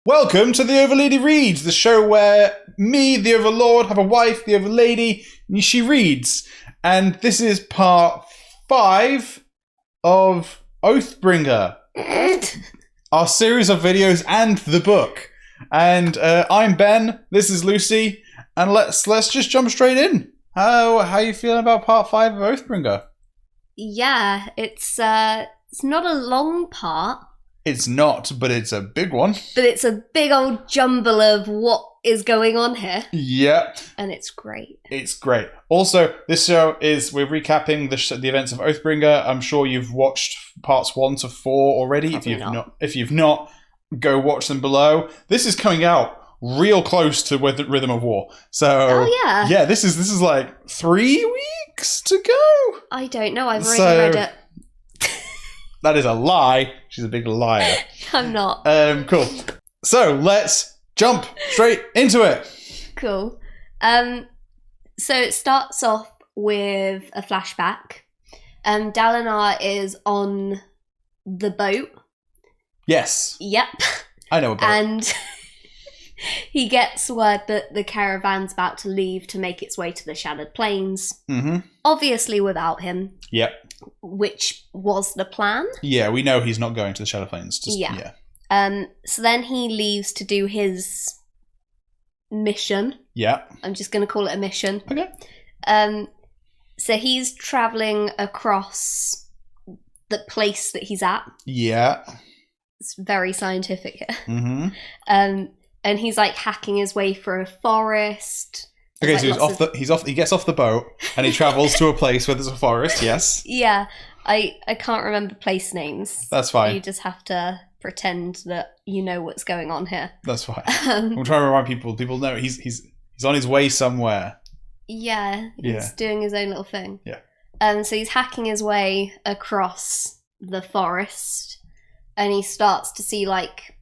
Welcome to the Overlady Reads, the show where me, the Overlord, have a wife, the Overlady, and she reads. And this is part 5 of Oathbringer, our series of videos and the book. And I'm Ben, this is Lucy, and let's just jump straight in. How are you feeling about part 5 of Oathbringer? Yeah, it's not a long part. It's not, but it's a big one. But it's a big old jumble of what is going on here. Yeah. And it's great. It's great. Also, this show we're recapping the events of Oathbringer. I'm sure you've watched parts 1 to 4 already. If you've not, go watch them below. This is coming out real close to Rhythm of War. So, yeah, this is like 3 weeks to go. I don't know. I've already read it. That is a lie. She's a big liar. I'm not. Cool. So let's jump straight into it. Cool. So it starts off with a flashback. Dalinar is on the boat. Yes. Yep. I know a boat. And he gets word that the caravan's about to leave to make its way to the Shattered Plains. Mm-hmm. Obviously without him. Yep. Which was the plan. Yeah, we know he's not going to the Shattered Plains. Yeah. So then he leaves to do his mission. Yeah. I'm just going to call it a mission. Okay. So he's travelling across the place that he's at. Yeah. It's very scientific here. Mm-hmm. And he's like hacking his way through a forest. Okay, so he gets off the boat and he travels to a place where there's a forest, yes? Yeah. I can't remember place names. That's fine. You just have to pretend that you know what's going on here. That's fine. I'm trying to remind people. People know he's on his way somewhere. Yeah, he's doing his own little thing. Yeah. So he's hacking his way across the forest and he starts to see like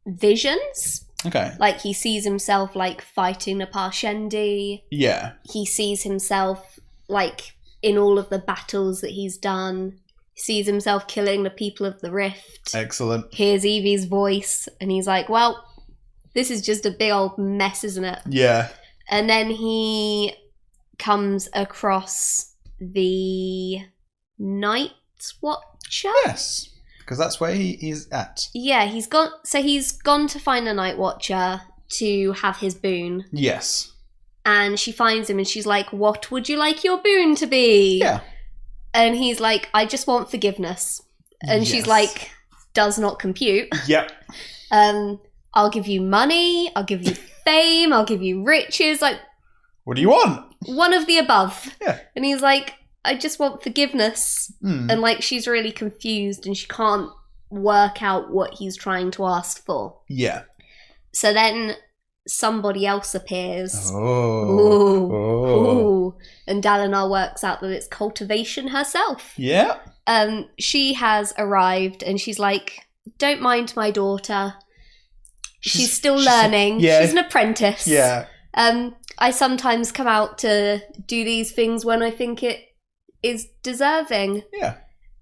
visions. Okay. Like he sees himself like fighting the Parshendi. Yeah. He sees himself like in all of the battles that he's done. He sees himself killing the people of the Rift. Excellent. Hears Evie's voice and he's like, well, this is just a big old mess, isn't it? Yeah. And then he comes across the Night Watcher. Yes. Because that's where he's at. Yeah, he's gone to find the Night Watcher to have his boon. Yes. And she finds him and she's like, what would you like your boon to be? Yeah. And he's like, I just want forgiveness. And she's like, does not compute. Yep. I'll give you money, I'll give you fame, I'll give you riches. Like, what do you want? One of the above. Yeah. And he's like, I just want forgiveness. And like she's really confused and she can't work out what he's trying to ask for. Yeah. So then somebody else appears. Oh. And Dalinar works out that it's Cultivation herself. Yeah. She has arrived and she's like, don't mind my daughter. She's still learning. Yeah. She's an apprentice. Yeah. I sometimes come out to do these things when I think it is deserving. Yeah.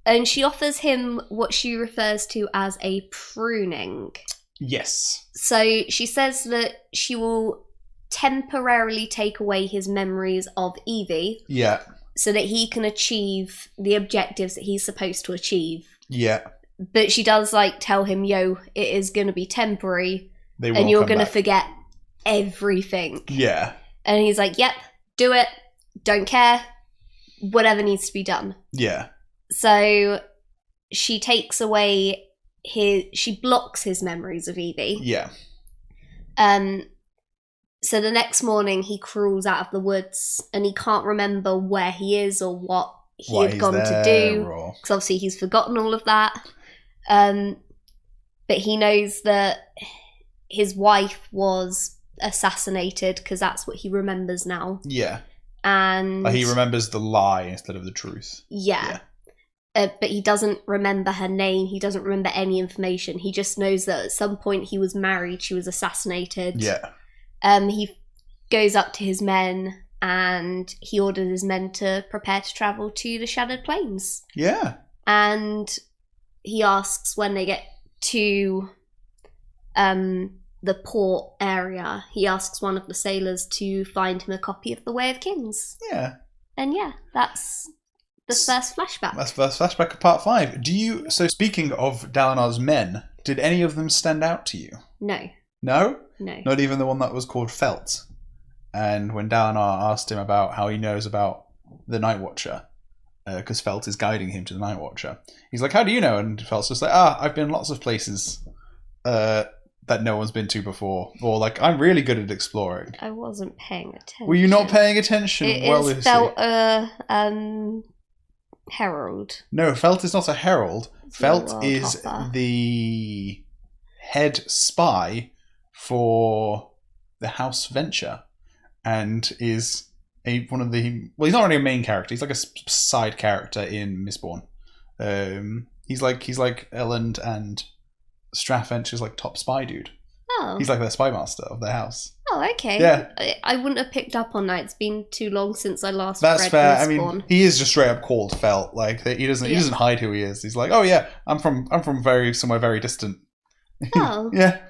And she offers him what she refers to as a pruning. Yes. So she says that she will temporarily take away his memories of Evie. Yeah. So that he can achieve the objectives that he's supposed to achieve. Yeah. But she does like tell him, yo, it is going to be temporary. And you're going to forget everything. Yeah. And he's like, yep, do it. Don't care. Whatever needs to be done. Yeah. So she takes away she blocks his memories of Evie. Yeah. So the next morning he crawls out of the woods and he can't remember where he is or what he had gone to do. Because obviously he's forgotten all of that. But he knows that his wife was assassinated because that's what he remembers now. Yeah. And he remembers the lie instead of the truth. Yeah. But he doesn't remember her name. He doesn't remember any information. He just knows that at some point he was married. She was assassinated. Yeah. He goes up to his men and he orders his men to prepare to travel to the Shattered Plains. Yeah. And he asks when they get to the port area, he asks one of the sailors to find him a copy of The Way of Kings. Yeah. And yeah, that's the first flashback. That's the first flashback of Part 5. So speaking of Dalinar's men, did any of them stand out to you? No. No? No. Not even the one that was called Felt. And when Dalinar asked him about how he knows about the Night Watcher, because Felt is guiding him to the Night Watcher, he's like, how do you know? And Felt's just like, I've been lots of places that no one's been to before. Or like, I'm really good at exploring. I wasn't paying attention. Were you not paying attention? It is Felt herald. No, Felt is not a herald. Felt is the head spy for the House Venture, and is one of the... Well, he's not really a main character. He's like a side character in Mistborn. He's like Elend and Strathventure's like top spy dude. Oh. He's like the spy master of the house. Oh, okay. Yeah. I wouldn't have picked up on that. It's been too long since I last That's read fair. Mistborn. I mean, he is just straight up called Felt. Like he doesn't hide who he is. He's like, oh yeah, I'm from somewhere very distant. Oh. Yeah.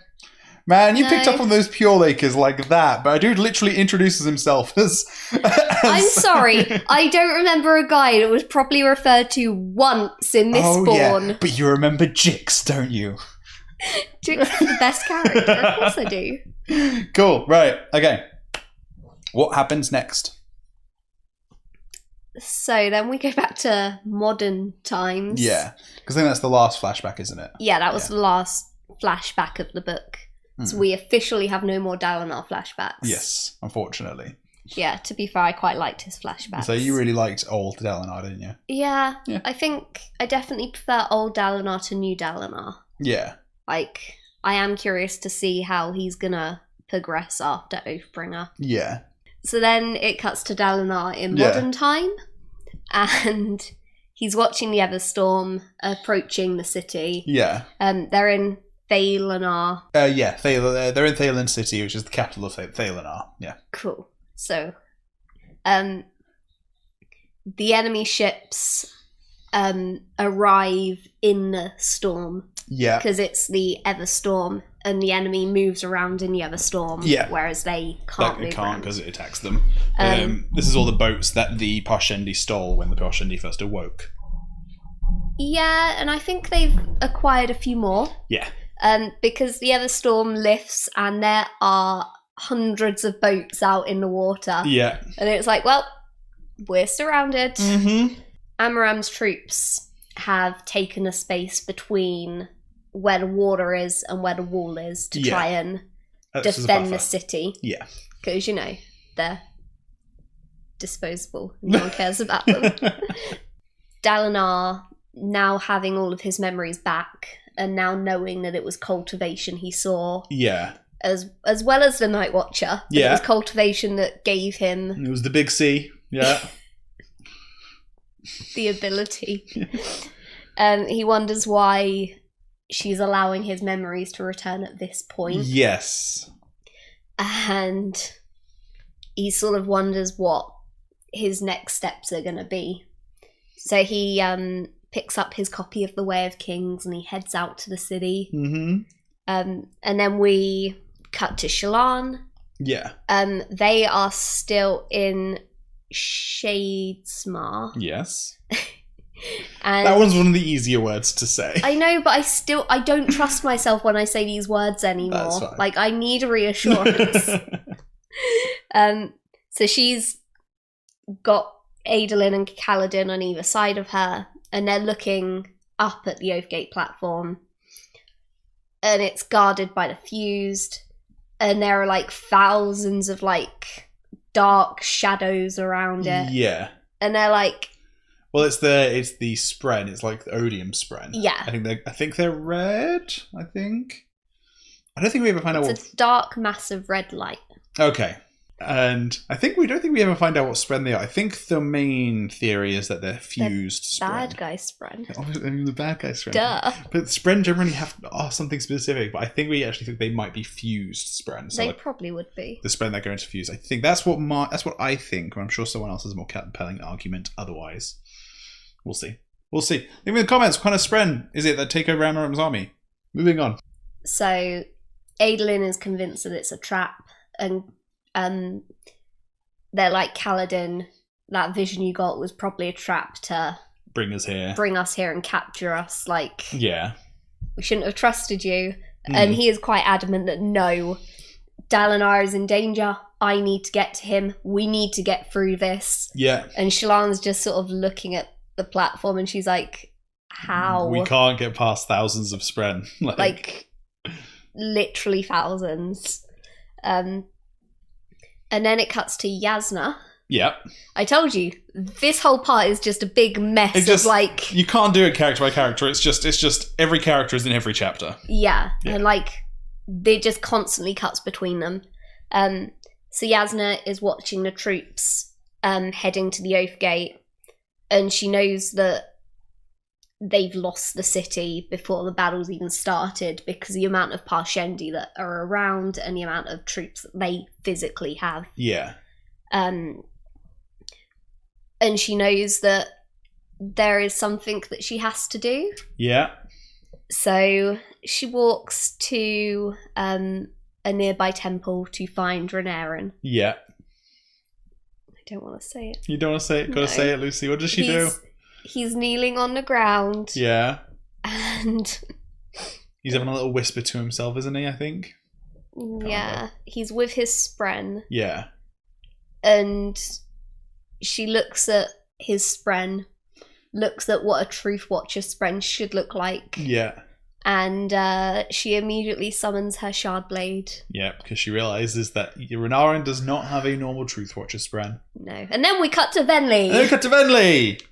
Man, you picked up on those Pure Lakers like that, but a dude literally introduces himself as I'm sorry, I don't remember a guy that was properly referred to once in Mistborn. Oh, yeah. But you remember Jix, don't you? Jix is the best character, of course I do. Cool, right, okay. What happens next? So then we go back to modern times. Yeah, because I think that's the last flashback, isn't it? Yeah, that was the last flashback of the book. So we officially have no more Dalinar flashbacks. Yes, unfortunately. Yeah, to be fair, I quite liked his flashbacks. So you really liked old Dalinar, didn't you? Yeah, I think I definitely prefer old Dalinar to new Dalinar. Yeah. Like, I am curious to see how he's gonna progress after Oathbringer. Yeah. So then it cuts to Dalinar in modern time, and he's watching the Everstorm approaching the city. Yeah. They're in Thaylenar. They're in Thaylen City, which is the capital of Thaylenar. Yeah. Cool. So, the enemy ships arrive in the storm. Yeah. Because it's the Everstorm, and the enemy moves around in the Everstorm. Yeah. Whereas they can't move around. Because it attacks them. This is all the boats that the Parshendi stole when the Parshendi first awoke. Yeah, and I think they've acquired a few more. Yeah. Because the Everstorm lifts and there are hundreds of boats out in the water. Yeah. And it's like, well, we're surrounded. Mm-hmm. Amaram's troops have taken a space between where the water is and where the wall is to try and defend the city. Yeah. Because, they're disposable. No one cares about them. Dalinar, now having all of his memories back, and now knowing that it was cultivation he saw. Yeah. As well as the Night Watcher. Yeah. It was cultivation that gave him... It was the big C. Yeah. the ability. He wonders why she's allowing his memories to return at this point. Yes. And he sort of wonders what his next steps are going to be. So he picks up his copy of The Way of Kings and he heads out to the city. Mm-hmm. And then we cut to Shalon. Yeah. They are still in Shadesmar. Yes. And that one's one of the easier words to say. I know, but I don't trust myself when I say these words anymore. That's fine. Like, I need a reassurance. So she's got Adolin and Kaladin on either side of her, and they're looking up at the Oathgate platform, and it's guarded by the fused, and there are like thousands of like dark shadows around it. Yeah. And they're like, well, it's the spren. It's like the Odium spren. Yeah. I think they're red. I don't think we ever find out it's a dark, massive red light. Okay. And we don't think we ever find out what spren they are. I think the main theory is that they're fused spren. Bad guy spren. Obviously, I mean, the bad guy spren. Duh. But spren generally are something specific, but I think we actually think they might be fused spren. So they like, probably would be. the spren that go into fuse. I think that's what I think, and I'm sure someone else has a more compelling argument otherwise. We'll see. Leave me in the comments, what kind of spren is it that take over Amaram's army? Moving on. So Adolin is convinced that it's a trap, and they're like, Kaladin, that vision you got was probably a trap to bring us here and capture us. Like, yeah, we shouldn't have trusted you. And he is quite adamant that no, Dalinar is in danger. I need to get to him. We need to get through this. Yeah. And Shalon's just sort of looking at the platform, and she's like, how? We can't get past thousands of spren. Like literally thousands. And then it cuts to Jasna. Yep. I told you, this whole part is just a big mess of like... You can't do it character by character. It's just every character is in every chapter. Yeah. And like, it just constantly cuts between them. So Jasna is watching the troops heading to the Oathgate, and she knows that they've lost the city before the battle's even started because the amount of Parshendi that are around and the amount of troops that they physically have. Yeah. And she knows that there is something that she has to do. Yeah. So she walks to a nearby temple to find Renarin. Yeah. I don't want to say it. You don't want to say it? Gotta say it, Lucy. What does she do? He's kneeling on the ground. Yeah. And... he's having a little whisper to himself, isn't he, I think? Yeah. He's with his spren. Yeah. And she looks at his spren, looks at what a Truth Watcher spren should look like. Yeah. And she immediately summons her shard blade. Yeah, because she realises that Renarin does not have a normal Truth Watcher spren. No. And then we cut to Venli.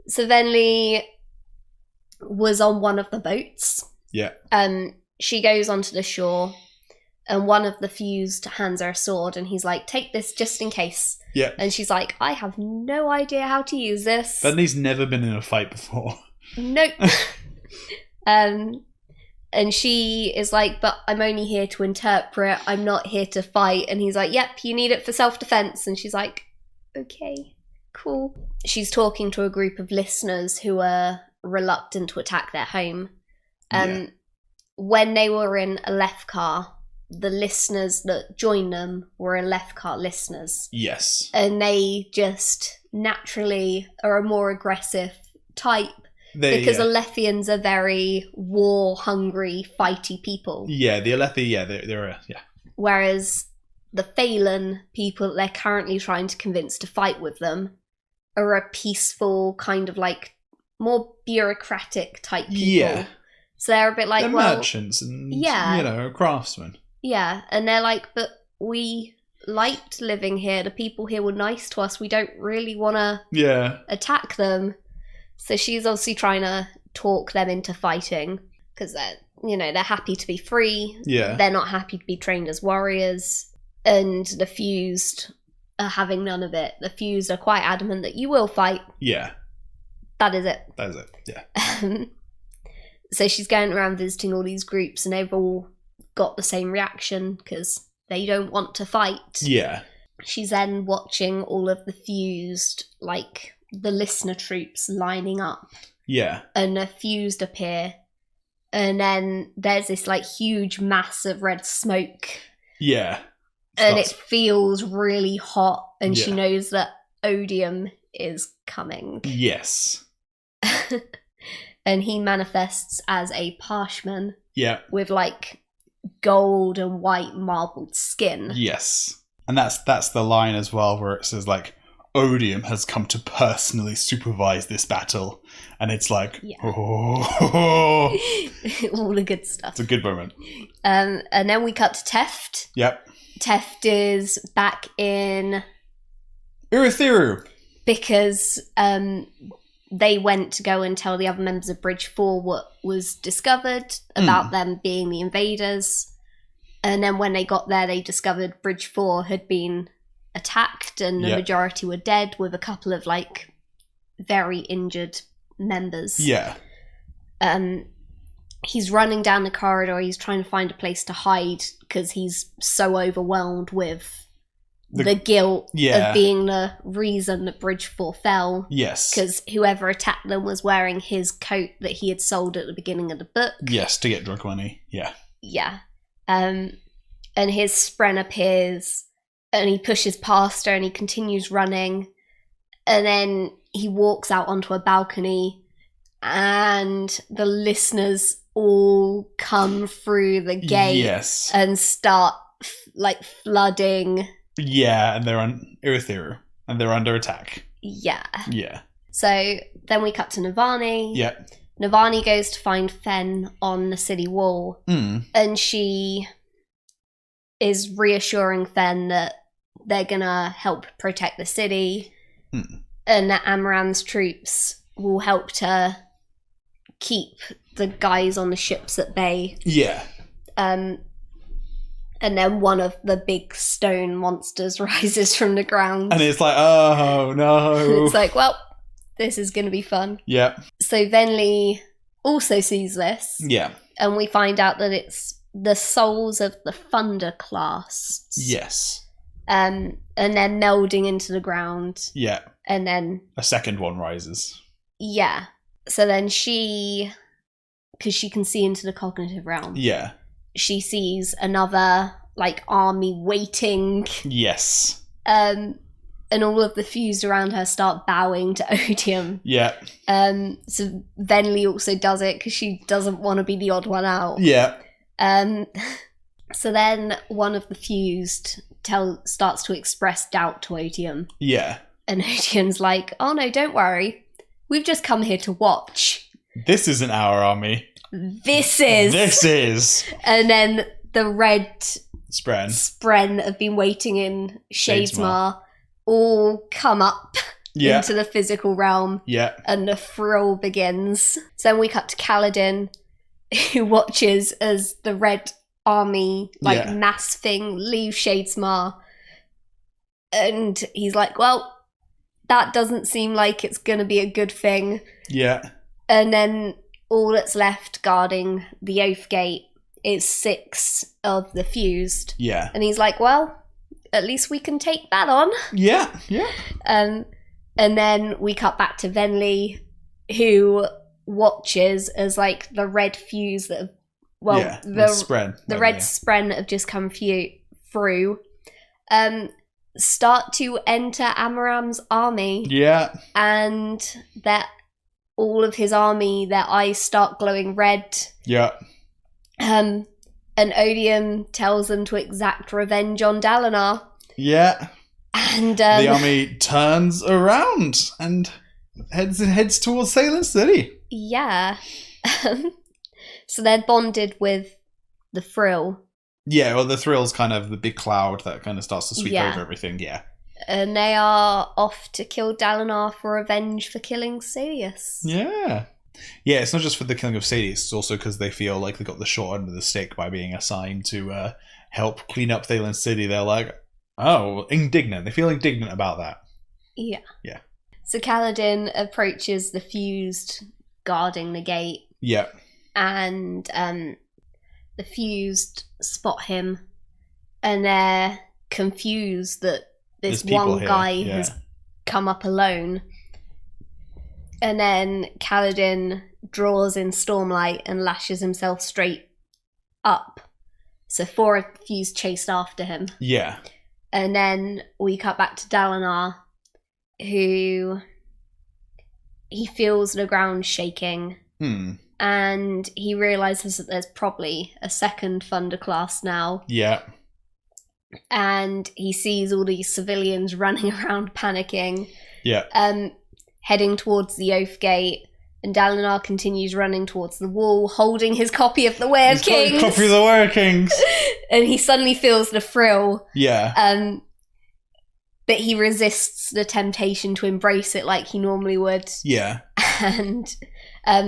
So Venli was on one of the boats. Yeah. She goes onto the shore, and one of the fused hands her a sword, and he's like, take this just in case. Yeah. And she's like, I have no idea how to use this. Venli's never been in a fight before. Nope. And she is like, but I'm only here to interpret. I'm not here to fight. And he's like, yep, you need it for self-defense. And she's like, okay, cool. She's talking to a group of listeners who are reluctant to attack their home. When they were in a Lefkar, the listeners that joined them were Lefkar listeners. Yes. And they just naturally are a more aggressive type. Because Alephians are very war-hungry, fighty people. Yeah, the Alethi, they're. Whereas the Thaylen people that they're currently trying to convince to fight with them are a peaceful, kind of like, more bureaucratic type people. Yeah. So they're a bit like, they're merchants and, craftsmen. Yeah, and they're like, but we liked living here. The people here were nice to us. We don't really want to attack them. So she's obviously trying to talk them into fighting because they're happy to be free. Yeah. They're not happy to be trained as warriors. And the Fused are having none of it. The Fused are quite adamant that you will fight. Yeah. That is it. Yeah. So she's going around visiting all these groups, and they've all got the same reaction because they don't want to fight. Yeah. She's then watching all of the Fused, like... the listener troops lining up. Yeah. And the Fused appear. And then there's this like huge mass of red smoke. Yeah. And it feels really hot, and she knows that Odium is coming. Yes. And he manifests as a Parshman. Yeah. With like gold and white marbled skin. Yes. And that's the line as well where it says like, Odium has come to personally supervise this battle. And it's like, all the good stuff. It's a good moment. And then we cut to Teft. Yep. Teft is back in... Urithiru. Because they went to go and tell the other members of Bridge 4 what was discovered about them being the invaders. And then when they got there, they discovered Bridge 4 had been... attacked, and the majority were dead, with a couple of like very injured members. Yeah. He's running down the corridor. He's trying to find a place to hide because he's so overwhelmed with the guilt Yeah. of being the reason that Bridge 4 fell. Yes. Because whoever attacked them was wearing his coat that he had sold at the beginning of the book. Yes, to get drunk money. Yeah. Yeah. And his spren appears, and he pushes past her, and he continues running. And then he walks out onto a balcony, and the listeners all come through the gate. Yes. And start, flooding. Yeah, and they're on Urithiru, and they're under attack. Yeah. Yeah. So then we cut to Navani. Yeah. Navani goes to find Fen on the city wall, and she is reassuring Fen that they're gonna help protect the city, and that Amaram's troops will help to keep the guys on the ships at bay. Yeah. And then one of the big stone monsters rises from the ground. And it's like, oh no. It's like, well, this is going to be fun. Yeah. So Venli also sees this. Yeah. And we find out that it's the souls of the Thunder class. Yes. And they're melding into the ground. Yeah. And then a second one rises. Yeah. So then she, because she can see into the cognitive realm. Yeah. She sees another, army waiting. Yes. And all of the fused around her start bowing to Odium. Yeah. So Venli also does it because she doesn't want to be the odd one out. Yeah. So then one of the fused starts to express doubt to Odium. Yeah. And Odium's like, oh no, don't worry. We've just come here to watch. This isn't our army. This is. And then the red spren that have been waiting in Shadesmar all come up into the physical realm. Yeah. And the thrill begins. So then we cut to Kaladin, who watches as the red army, mass thing, leaves Shadesmar. And he's like, well, that doesn't seem like it's going to be a good thing. Yeah. And then all that's left guarding the Oathgate is 6 of the fused. Yeah. And he's like, well, at least we can take that on. Yeah, yeah. And then we cut back to Venli, who watches as the red fuse that have, the red spren that have just come through start to enter Amaram's army. Yeah. And that all of his army, their eyes start glowing red. Yeah. And Odium tells them to exact revenge on Dalinar. Yeah. And the army turns around and heads towards Thaylen City. Yeah. So they're bonded with the Thrill. Yeah, well, the Thrill's kind of the big cloud that kind of starts to sweep over everything, yeah. And they are off to kill Dalinar for revenge for killing Sadius. Yeah. Yeah, it's not just for the killing of Sadius, it's also because they feel like they got the short end of the stick by being assigned to help clean up Thaylen City. They're like, oh, indignant. They feel indignant about that. Yeah. Yeah. So Kaladin approaches the fused guarding the gate. Yeah. And the fused spot him, and they're confused that this one guy has come up alone. And then Kaladin draws in Stormlight and lashes himself straight up. So 4 of the fused chased after him. Yeah. And then we cut back to Dalinar, who he feels the ground shaking. And he realizes that there's probably a second Thunder class now. Yeah. And he sees all these civilians running around panicking. Yeah. Heading towards the Oathgate. And Dalinar continues running towards the wall, holding his copy of the Way of Kings. Copy of the Way of Kings. And he suddenly feels the thrill. Yeah. But he resists the temptation to embrace it like he normally would. Yeah. And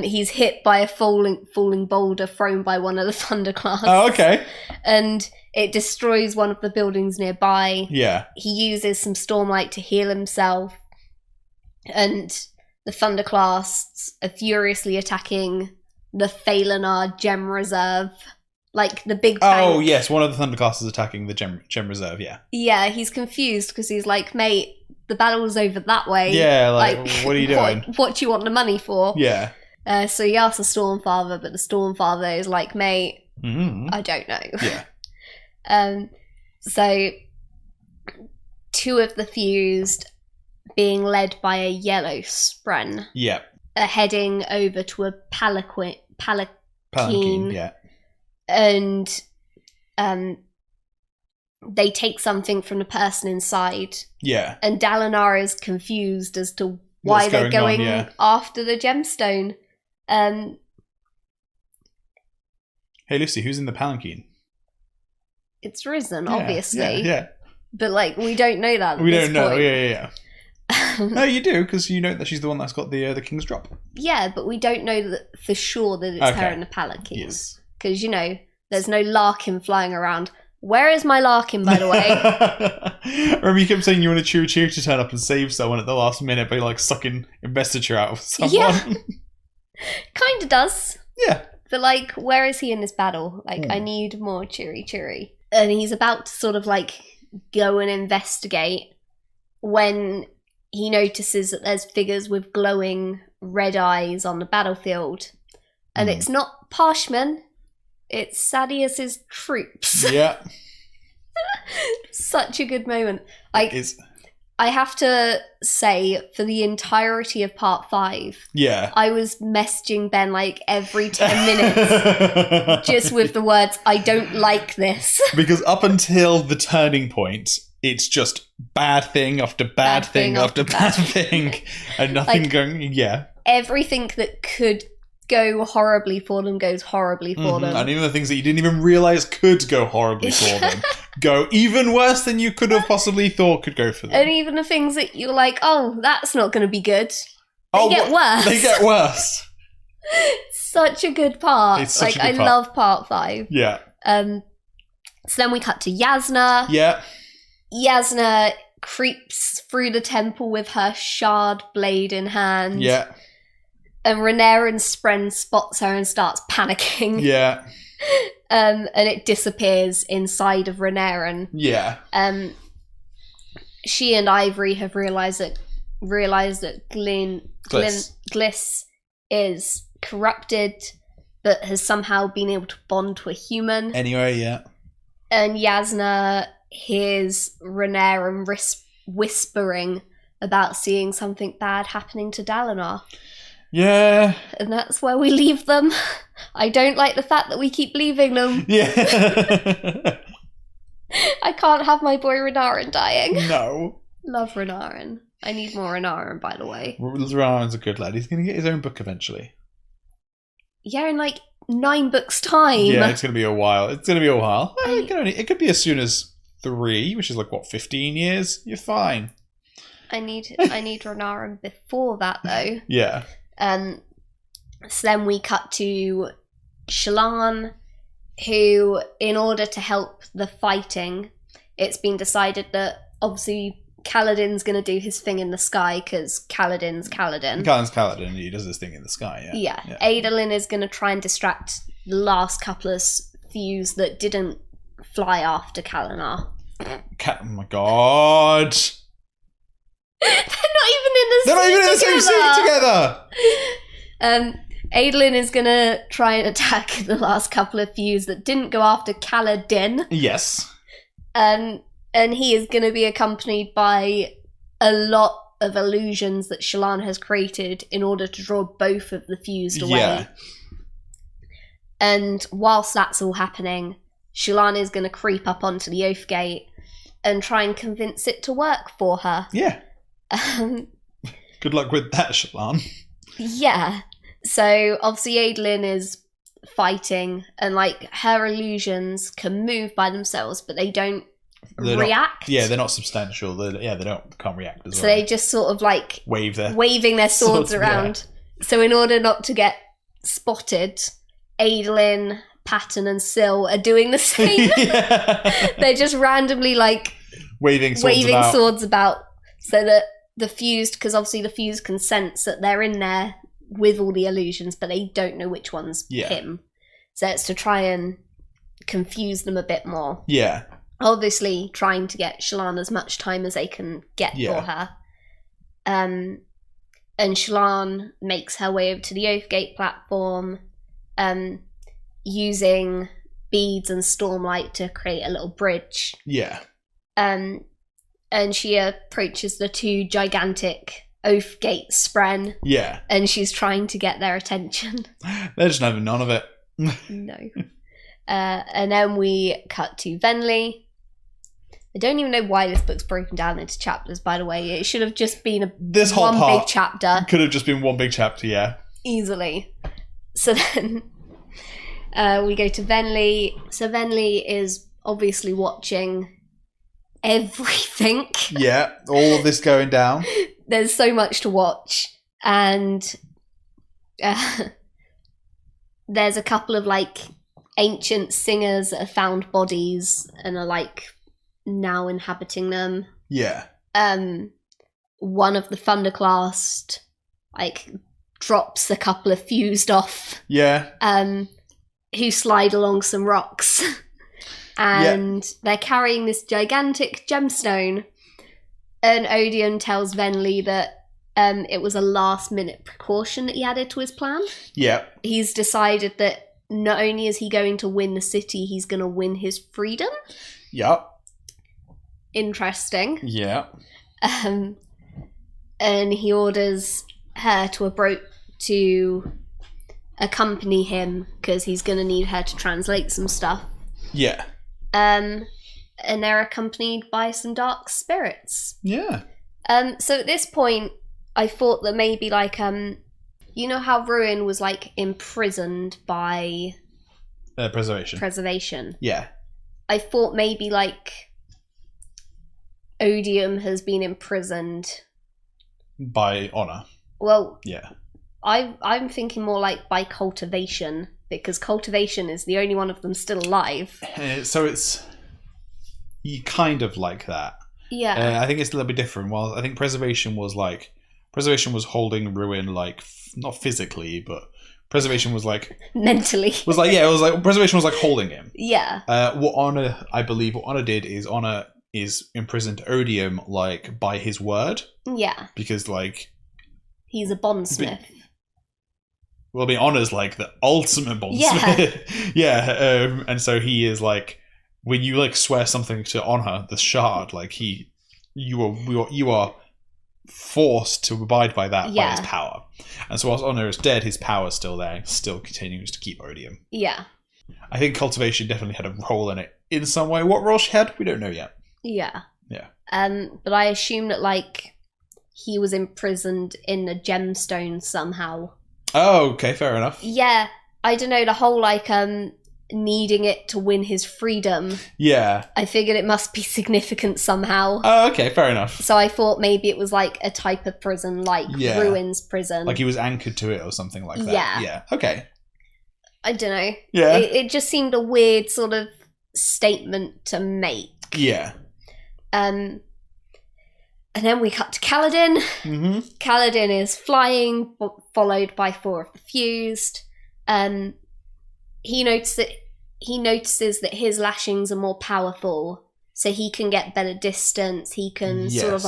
he's hit by a falling boulder thrown by one of the Thunder class. Oh, okay. And it destroys one of the buildings nearby. Yeah. He uses some Stormlight to heal himself. And the Thunder class are furiously attacking the Thaylenar Gem Reserve. Like the big bank. Oh, yes, one of the Thunderclass is attacking the gem reserve, yeah. Yeah, he's confused because he's like, mate, the battle's over that way. Yeah, like what are you doing? What do you want the money for? Yeah. So he asks the Stormfather, but the Stormfather is like, mate, I don't know. Yeah. So 2 of the fused, being led by a yellow spren, Yeah. are heading over to a palanquin, yeah. and they take something from the person inside. Yeah. And Dalinar is confused as to why they're going after the gemstone. Hey, Lucy, who's in the palanquin? It's Risen, obviously. Yeah. But, like, we don't know that. We don't know. Yeah. No, you do, because you know that she's the one that's got the King's Drop. Yeah, but we don't know that for sure that it's her in the palanquin. Yes. Because, you know, there's no Larkin flying around. Where is my Larkin, by the way? Remember you kept saying you wanted Chiri to turn up and save someone at the last minute by, like, sucking investiture out of someone. Yeah. Kind of does. Yeah. But, like, where is he in this battle? Like, I need more Chiri. And he's about to sort of, like, go and investigate when he notices that there's figures with glowing red eyes on the battlefield. And it's not Parshmen, it's Sadius's troops. Yeah. Such a good moment. I have to say, for the entirety of Part 5, I was messaging Ben like every 10 minutes just with the words, I don't like this. Because up until the turning point, it's just bad thing after bad thing after bad thing. And nothing like, going, everything that could go horribly for them goes horribly for them. And even the things that you didn't even realise could go horribly for them go even worse than you could have possibly thought could go for them. And even the things that you're like, oh, that's not going to be good. They get worse. They get worse. Such a good part. It's such a good part. I love Part 5. Yeah. So then we cut to Jasna. Yeah. Jasna creeps through the temple with her shard blade in hand. Yeah. And Renarin Spren spots her and starts panicking. Yeah. And it disappears inside of Renarin. Yeah. She and Ivory have realised that Gliss is corrupted, but has somehow been able to bond to a human. Anyway, yeah. And Jasna hears Renarin whispering about seeing something bad happening to Dalinar. Yeah. And that's where we leave them. I don't like the fact that we keep leaving them. Yeah. I can't have my boy Renarin dying. No. Love Renarin. I need more Renarin, by the way. Renarin's a good lad. He's going to get his own book eventually. Yeah, in like 9 books' time. Yeah, it's going to be a while. It could be as soon as 3, which is like, 15 years? You're fine. I need Renarin before that, though. Yeah. So then we cut to Shalon, who, in order to help the fighting, it's been decided that obviously Kaladin's going to do his thing in the sky because Kaladin's Kaladin. Kaladin's Kaladin, he does his thing in the sky, yeah. Adolin is going to try and distract the last couple of thews that didn't fly after Dalinar. Oh my god. They're not even in the same suit together. Adolin is going to try and attack the last couple of thews that didn't go after Kaladin. Yes. And he is going to be accompanied by a lot of illusions that Shalon has created in order to draw both of the fused away. Yeah. And whilst that's all happening, Shalon is going to creep up onto the Oathgate and try and convince it to work for her. Yeah. Good luck with that, Shalon. Yeah. So, obviously, Adolin is fighting, and, like, her illusions can move by themselves, but they don't react. They're not substantial. They can't react as well. So they just sort of, like... waving their swords around. Yeah. So in order not to get spotted, Adolin, Patton, and Syl are doing the same. They're just randomly, like... waving swords about so that the fused, because obviously the fused can sense that they're in there with all the illusions, but they don't know which one's him. So it's to try and confuse them a bit more. Yeah. Obviously, trying to get Shalon as much time as they can get for her. And Shalon makes her way over to the Oathgate platform, using beads and stormlight to create a little bridge. Yeah. And she approaches the two gigantic Oathgate spren. Yeah. And she's trying to get their attention. They're just having none of it. No. And then we cut to Venli. I don't even know why this book's broken down into chapters, by the way. It should have just been this whole one part big chapter. Could have just been one big chapter, yeah. Easily. So then we go to Venli. So Venli is obviously watching everything. Yeah, all of this going down. There's so much to watch. And there's a couple of ancient singers that have found bodies and are now inhabiting them. Yeah. One of the Thunderclast drops a couple of fused off. Yeah. Who slide along some rocks. And they're carrying this gigantic gemstone. And Odium tells Venli that it was a last minute precaution that he added to his plan. Yeah. He's decided that not only is he going to win the city, he's going to win his freedom. Yep. Interesting. Yeah. And he orders her to accompany him because he's going to need her to translate some stuff. Yeah. And they're accompanied by some dark spirits. Yeah. So at this point, I thought that maybe you know how Ruin was imprisoned by preservation. Yeah. I thought maybe Odium has been imprisoned by honor. Well, yeah. I'm thinking more by cultivation, because cultivation is the only one of them still alive. So it's you kind of like that. Yeah. I think it's a little bit different. Well, I think preservation was holding Ruin not physically, but preservation was mentally. Preservation was holding him. Yeah. What Honor did is imprisoned Odium by his word. Yeah. Because he's a bondsmith. Well, I mean, Honor's the ultimate bondsmith. Yeah. And so he is when you swear something to Honor, the shard, you are forced to abide by that by his power. And so whilst Honor is dead, his power is still there and still continues to keep Odium. Yeah. I think cultivation definitely had a role in it in some way. What role she had, we don't know yet. Yeah. Yeah. But I assume that he was imprisoned in the gemstone somehow. Oh, okay, fair enough. Yeah. I don't know, the whole needing it to win his freedom. Yeah. I figured it must be significant somehow. Oh, okay, fair enough. So I thought maybe it was a type of prison, Ruin's prison. He was anchored to it or something like that. Yeah. Yeah. Okay. I don't know. Yeah. It just seemed a weird sort of statement to make. Yeah. And then we cut to Kaladin. Mm-hmm. Kaladin is flying, followed by 4 of the fused. He notices that his lashings are more powerful, so he can get better distance. He can sort of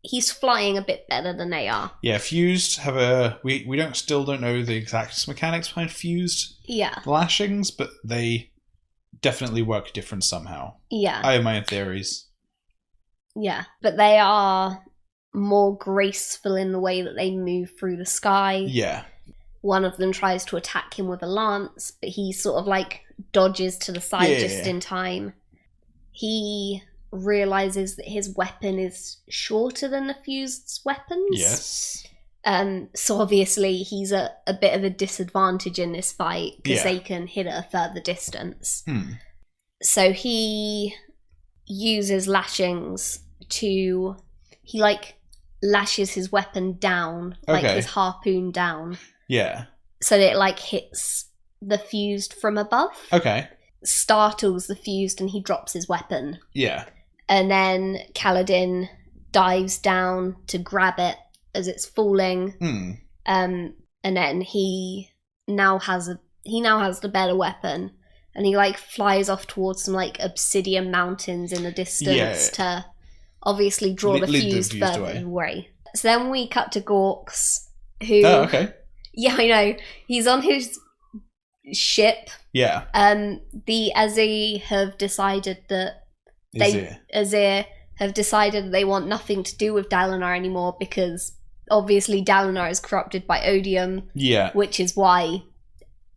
he's flying a bit better than they are. Yeah, fused have we still don't know the exact mechanics behind fused lashings, but they definitely work different somehow. Yeah. I have my own theories. Yeah, but they are more graceful in the way that they move through the sky. Yeah. One of them tries to attack him with a lance, but he sort of dodges to the side in time. He realizes that his weapon is shorter than the fused's weapons. Yes. So obviously he's a bit of a disadvantage in this fight because they can hit at a further distance. So he uses lashings to... He lashes his weapon down, his harpoon down. Yeah. So that it hits the fused from above. Okay. Startles the fused and he drops his weapon. Yeah. And then Kaladin dives down to grab it as it's falling. And then he now has the better weapon. and he like flies off towards some like obsidian mountains in the distance to obviously draw the fuse further away. So then we cut to Gorks, who... Oh, okay. Yeah, I know. He's on his ship. Yeah. The Azir have decided that Azir have decided that they want nothing to do with Dalinar anymore because obviously Dalinar is corrupted by Odium. Yeah. Which is why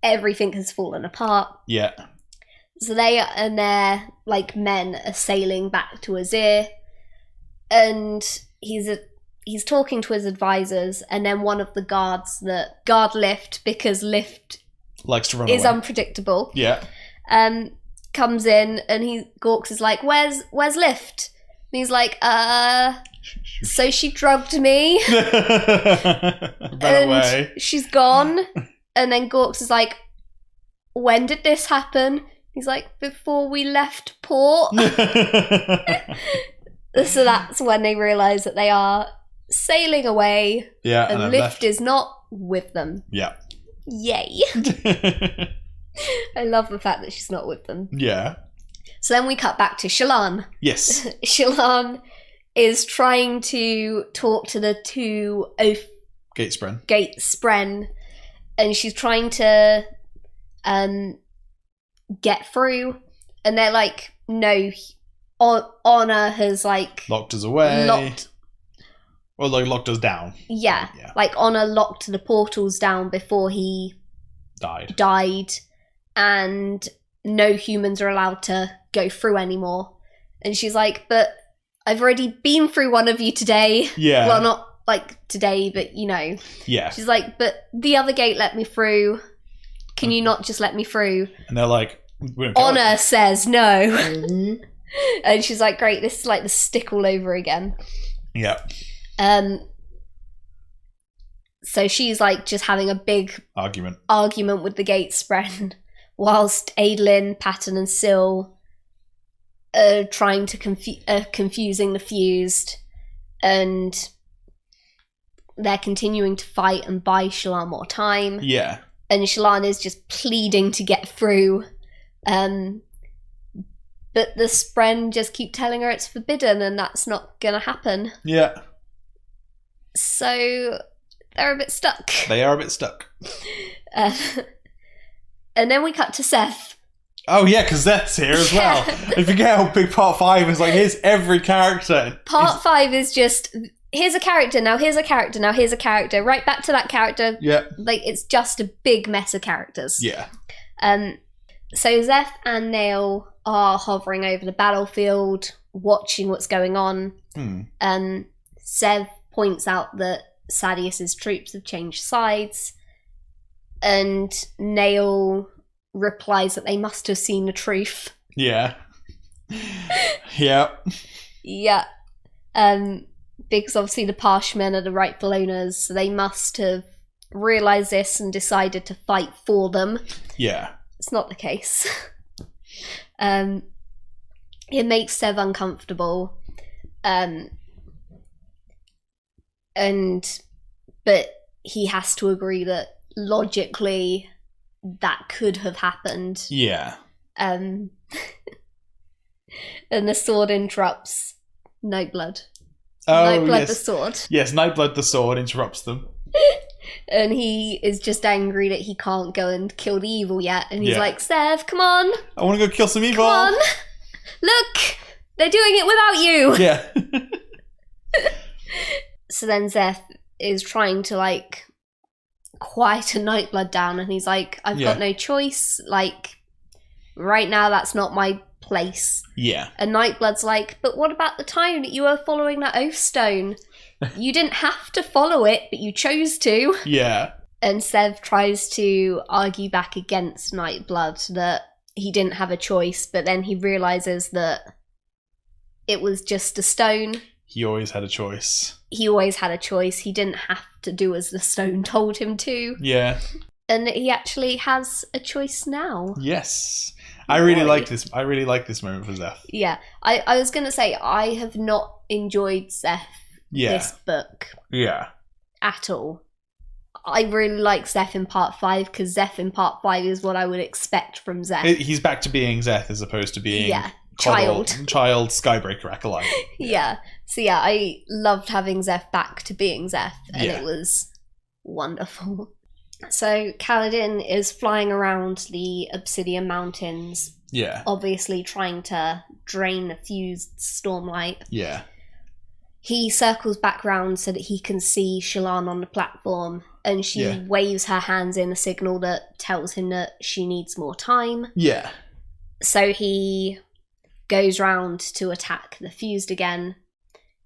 everything has fallen apart. Yeah. So they and their like men are sailing back to Azir, and he's talking to his advisors, and then one of the guards that guard Lift, because Lift likes to run is away. Unpredictable. Yeah. Comes in and Gorks is like, Where's Lift? And he's like, so she drugged me. Ran away. She's gone. And then Gorks is like, when did this happen? He's like, before we left port. So that's when they realise that they are sailing away. Yeah, and Lift is not with them. Yeah. Yay. I love the fact that she's not with them. Yeah. So then we cut back to Shalon. Yes. Shalon is trying to talk to the two Gate Spren, and she's trying to get through, and they're like, no, Honor has like locked us away. Or like locked us down. Yeah. Like Honor locked the portals down before he died, and no humans are allowed to go through anymore. And she's like, but I've already been through one of you today. Yeah. Well, not like today, but you know. Yeah. She's like, but the other gate let me through. Can you not just let me through? And they're like, Honor says no. Mm-hmm. And she's like, great, this is like the stick all over again. Yeah. So she's like just having a big argument with the gate spread, whilst Adolin, Patton and Syl are trying to confusing the fused, and they're continuing to fight and buy Shalon more time. Yeah. And Shalon is just pleading to get through. But the Spren just keep telling her it's forbidden and that's not going to happen. Yeah. So they're a bit stuck. They are a bit stuck. And then we cut to Zeth. Oh yeah, because Zeth's here as well. I forget how big Part 5 is. Like, here's every character. Part 5 is just, here's a character, now here's a character, now here's a character. Right back to that character. Yeah. Like, it's just a big mess of characters. Yeah. So Zeth and Nail are hovering over the battlefield, watching what's going on. Zeth points out that Sadeas's troops have changed sides, and Nail replies that they must have seen the truth. Yeah. Yeah. Yeah. Because obviously the Parshmen are the rightful owners, so they must have realised this and decided to fight for them. Yeah. It's not the case. It makes Sev uncomfortable. But he has to agree that logically that could have happened. Yeah. And the sword interrupts Nightblood. Oh, Nightblood yes. the sword. Yes, Nightblood the sword interrupts them. And he is just angry that he can't go and kill the evil yet. And he's like, Sev, come on. I want to go kill some evil. Come on. Look, they're doing it without you. Yeah. So then Zeth is trying to, like, quiet a Nightblood down. And he's like, I've got no choice. Like, right now, that's not my place. Yeah. And Nightblood's like, but what about the time that you were following that oath stone? You didn't have to follow it, but you chose to. Yeah. And Sev tries to argue back against Nightblood that he didn't have a choice, but then he realises that it was just a stone. He always had a choice. He always had a choice. He didn't have to do as the stone told him to. Yeah. And he actually has a choice now. Yes. I really like this. I really like this moment for Zeth. Yeah. I was going to say, I have not enjoyed Zeth this book. Yeah. At all. I really like Zeth in Part 5 because Zeth in Part 5 is what I would expect from Zeth. He's back to being Zeth as opposed to being child Skybreaker acolyte. Yeah. So yeah, I loved having Zeth back to being Zeth, and it was wonderful. So Kaladin is flying around the Obsidian Mountains. Yeah. Obviously trying to drain the fused stormlight. Yeah. He circles back round so that he can see Shalon on the platform, and she waves her hands in a signal that tells him that she needs more time. Yeah. So he goes round to attack the fused again,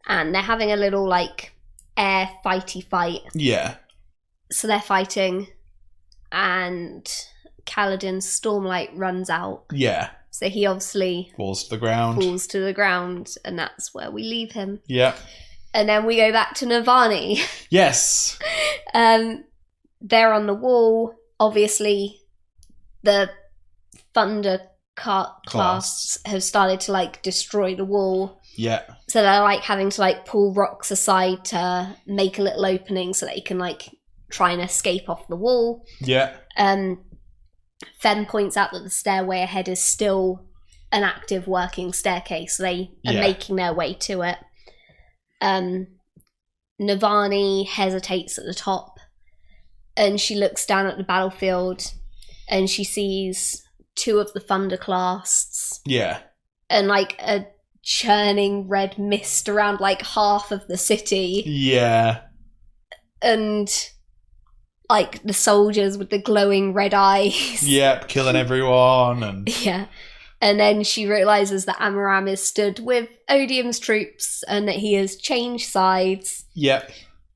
and they're having a little, like, air fighty fight. Yeah. So they're fighting, and Kaladin's stormlight runs out. Yeah. So he obviously falls to the ground, and that's where we leave him. Yeah. And then we go back to Navani. Yes. They're on the wall. Obviously, the thunder clasts have started to, like, destroy the wall. Yeah. So they're, like, having to, like, pull rocks aside to make a little opening so they can, like, try and escape off the wall. Yeah. Fen points out that the stairway ahead is still an active working staircase. So they are making their way to it. Navani hesitates at the top, and she looks down at the battlefield, and she sees 2 of the thunderclasts. Yeah. And, like, a churning red mist around, like, half of the city. Yeah. And, like, the soldiers with the glowing red eyes. Yep, killing everyone. And yeah. And then she realises that Amaram is stood with Odium's troops and that he has changed sides. Yep.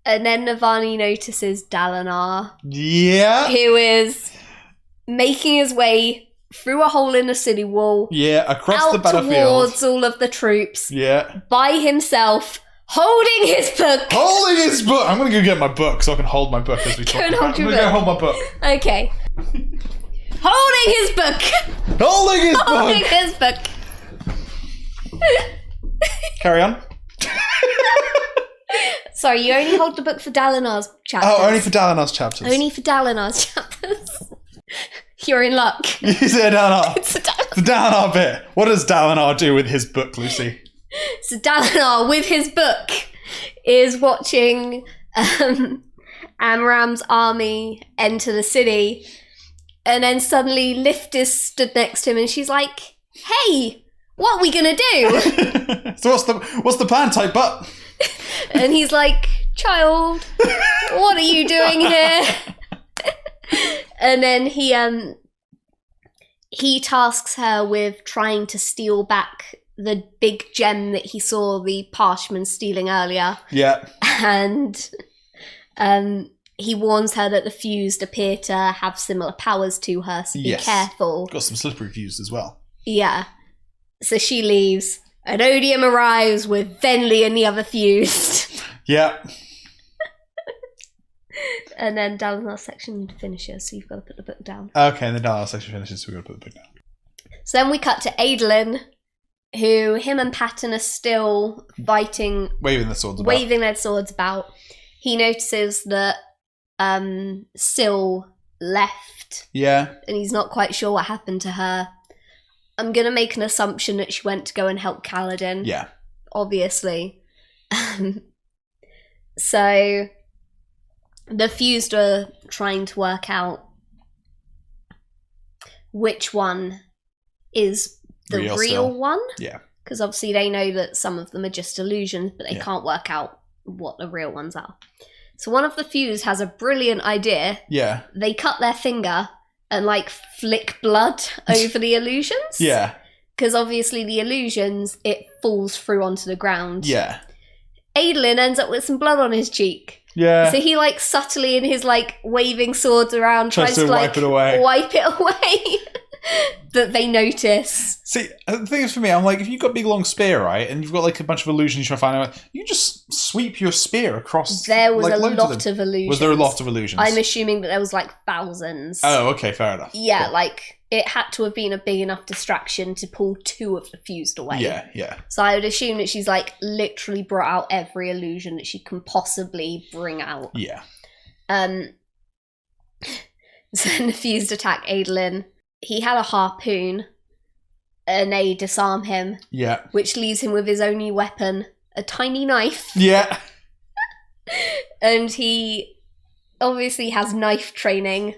And then Navani notices Dalinar. Yeah. Who is making his way through a hole in the city wall. Yeah, across out the battlefield. Towards all of the troops. Yeah. By himself, holding his book. Holding his book! I'm going to go get my book so I can hold my book as we talk about. I'm going to go hold my book. Okay. Holding his book! Holding his book! Holding his book! Carry on. Sorry, you only hold the book for Dalinar's chapters. Oh, only for Dalinar's chapters. Only for Dalinar's chapters. You're in luck. You said Dalinar. It's a Dalinar. The Dalinar bit. What does Dalinar do with his book, Lucy? So Dalinar, with his book, is watching Amaram's army enter the city. And then suddenly Lift is stood next to him and she's like, hey, what are we going to do? So what's the plan, tight butt? And he's like, child, what are you doing here? And then he tasks her with trying to steal back the big gem that he saw the Parshman stealing earlier. Yeah. And he warns her that the fused appear to have similar powers to her, so be careful. Got some slippery fused as well. Yeah. So she leaves, and Odium arrives with Venli and the other fused. Yeah. And then Dalinar's section finishes, so you've got to put the book down. Okay, and the Dalinar section finishes, so we've got to put the book down. So then we cut to Adolin, who him and Patton are still fighting. Waving their swords about. Waving their swords about. He notices that Syl left. Yeah. And he's not quite sure what happened to her. I'm going to make an assumption that she went to go and help Kaladin. Yeah. Obviously. So the fused are trying to work out which one is the real one. Yeah. Because obviously they know that some of them are just illusions, but they can't work out what the real ones are. So one of the fused has a brilliant idea. Yeah. They cut their finger and, like, flick blood over the illusions. Yeah. Because obviously the illusions, it falls through onto the ground. Yeah. Adolin ends up with some blood on his cheek. Yeah. So he, like, subtly in his, like, waving swords around tries to like, wipe it away. Wipe it away. But they notice. See, the thing is for me, I'm like, if you've got a big long spear, right, and you've got, like, a bunch of illusions you're trying to find out, you just sweep your spear across. There was, like, a lot of illusions. Was there a lot of illusions? I'm assuming that there was, like, thousands. Oh, okay, fair enough. Yeah, cool. like, it had to have been a big enough distraction to pull 2 of the fused away. Yeah, yeah. So I would assume that she's, like, literally brought out every illusion that she can possibly bring out. Yeah. So then the fused attack Adolin. He had a harpoon, and they disarm him. Yeah. Which leaves him with his only weapon, a tiny knife. Yeah. And he obviously has knife training,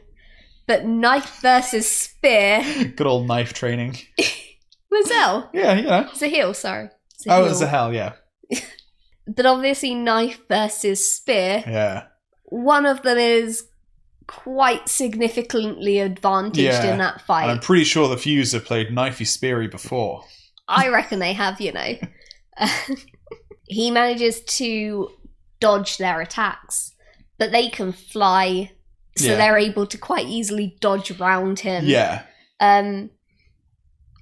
but knife versus spear. Good old knife training. Zell. Yeah, you know. Zahil, sorry. It's a hell, yeah. But obviously knife versus spear. Yeah. One of them is quite significantly advantaged in that fight. And I'm pretty sure the Fuse have played knifey speary before. I reckon they have, you know. He manages to dodge their attacks, but they can fly, so they're able to quite easily dodge around him. Yeah.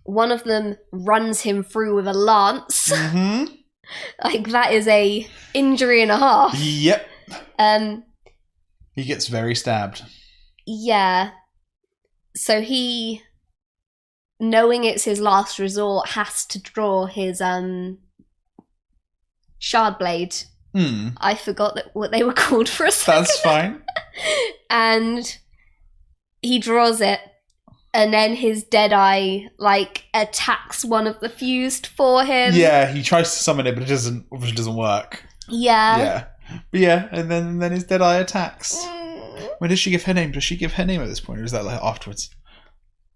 One of them runs him through with a lance. Mm-hmm. Like, that is a injury and a half. Yep. He gets very stabbed. Yeah. So he, knowing it's his last resort, has to draw his shard blade. I forgot what they were called for a second. That's fine. And he draws it, and then his Deadeye, like, attacks one of the fused for him. Yeah, he tries to summon it, but it doesn't work. Yeah. Yeah. But yeah, and then his Deadeye attacks. When does she give her name? Does she give her name at this point, or is that like afterwards?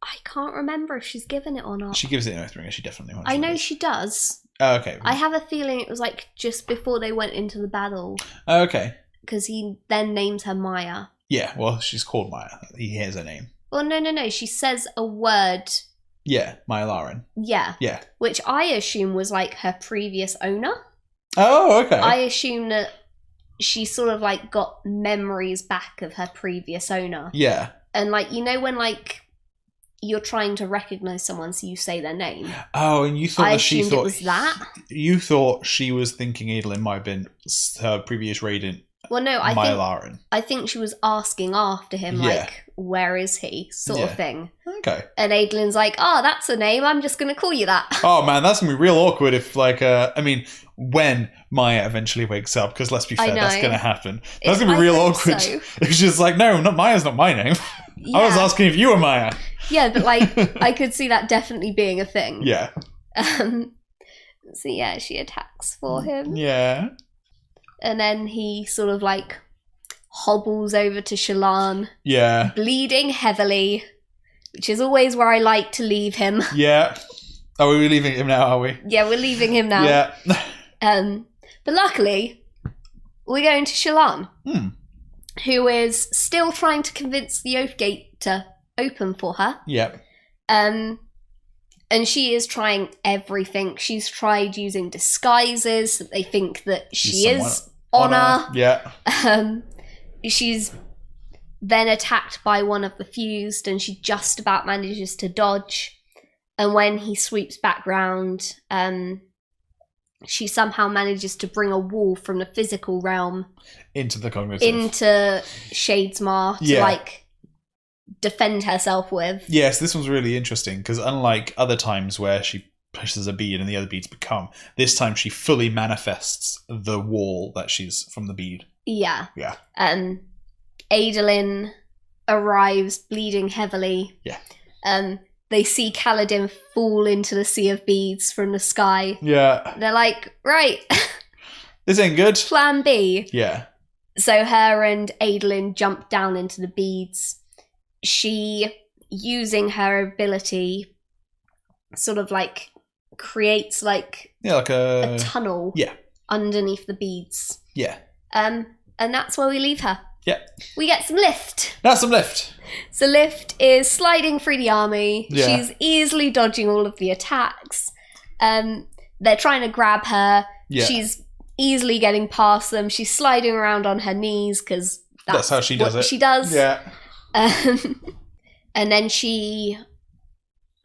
I can't remember if she's given it or not. She gives it in Oathbringer, she definitely wants I know she does. Oh, okay. I have a feeling it was like just before they went into the battle. Oh, okay. Because he then names her Maya. Yeah, well, she's called Maya. He hears her name. Well, no. She says a word. Yeah, Maya Larin. Yeah. Yeah. Which I assume was like her previous owner. Oh, okay. I assume that she sort of like got memories back of her previous owner. Yeah. And like, you know when like you're trying to recognize someone, so you say their name. Oh, and you thought I that she assumed thought it was that. You thought she was thinking Adolin might have been her previous radiant. Well, no, I think she was asking after him, like, where is he, sort of thing. Okay. And Adolin's like, oh, that's a name, I'm just going to call you that. Oh, man, that's going to be real awkward if, like, when Maya eventually wakes up, because let's be fair, that's going to happen. That's going to be real awkward. So. If she's like, no, Maya's not my name. Yeah. I was asking if you were Maya. Yeah, but, like, I could see that definitely being a thing. Yeah. So, yeah, she attacks for him. Yeah. And then he sort of, like, hobbles over to Shalon. Yeah. Bleeding heavily, which is always where I like to leave him. Yeah. Are we leaving him now, are we? Yeah, we're leaving him now. Yeah. But luckily, we're going to Shalon, who is still trying to convince the Oathgate to open for her. Yep. And she is trying everything. She's tried using disguises. They think that she is Honor. Yeah. She's then attacked by one of the fused, and she just about manages to dodge. And when he sweeps back round, she somehow manages to bring a wall from the physical realm into the cognitive. Into Shadesmar to like defend herself with. Yes, this one's really interesting because unlike other times where she pushes a bead and the other beads become, this time she fully manifests the wall that she's from the bead. Yeah. Yeah. Adolin arrives bleeding heavily. Yeah. They see Kaladin fall into the sea of beads from the sky. Yeah. They're like, right. This ain't good. Plan B. Yeah. So her and Adolin jump down into the beads. She, using her ability, sort of like creates like a tunnel underneath the beads. Yeah. And that's where we leave her. Yeah. We get some lift. That's some lift. So Lift is sliding through the army. Yeah. She's easily dodging all of the attacks. They're trying to grab her. Yeah. She's easily getting past them. She's sliding around on her knees because that's how she does it. She does. Yeah. And then she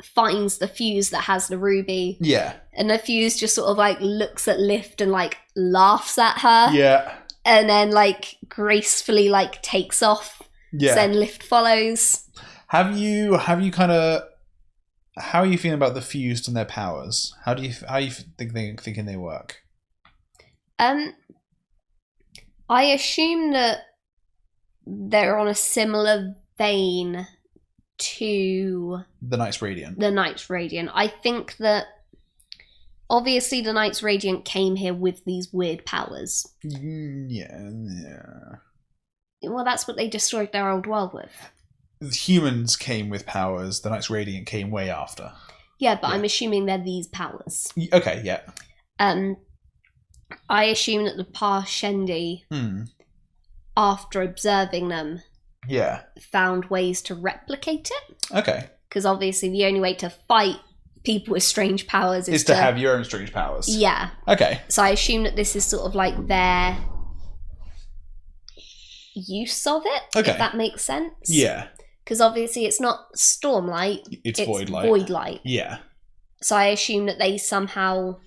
finds the fuse that has the ruby. Yeah. And the fuse just sort of like looks at Lift and like laughs at her. Yeah. And then like gracefully like takes off. Yeah. So then Lift follows. How are you feeling about the fused and their powers? How are you thinking they work? I assume that they're on a similar Thane to the Knights Radiant. the Knights Radiant. I think that obviously the Knights Radiant came here with these weird powers. Yeah. Well, that's what they destroyed their old world with. The humans came with powers. The Knights Radiant came way after. Yeah, but I'm assuming they're these powers. Okay, yeah. I assume that the Parshendi, after observing them, found ways to replicate it. Okay. Because obviously the only way to fight people with strange powers is to have your own strange powers. Yeah. Okay. So I assume that this is sort of like their use of it, if that makes sense. Yeah. Because obviously it's not Stormlight, it's Void Light. Void Light. Yeah. So I assume that they somehow...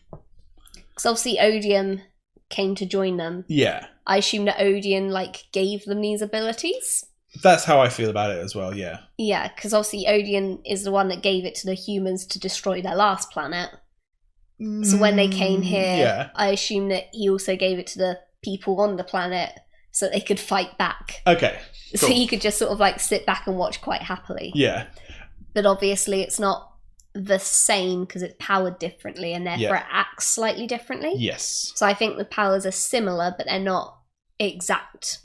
Because obviously Odium came to join them. Yeah. I assume that Odium, like, gave them these abilities. That's how I feel about it as well, yeah. Yeah, because obviously Odium is the one that gave it to the humans to destroy their last planet. So when they came here, I assume that he also gave it to the people on the planet so they could fight back. Okay. Cool. So you could just sort of like sit back and watch quite happily. Yeah. But obviously it's not the same because it's powered differently and therefore it acts slightly differently. Yes. So I think the powers are similar, but they're not exactly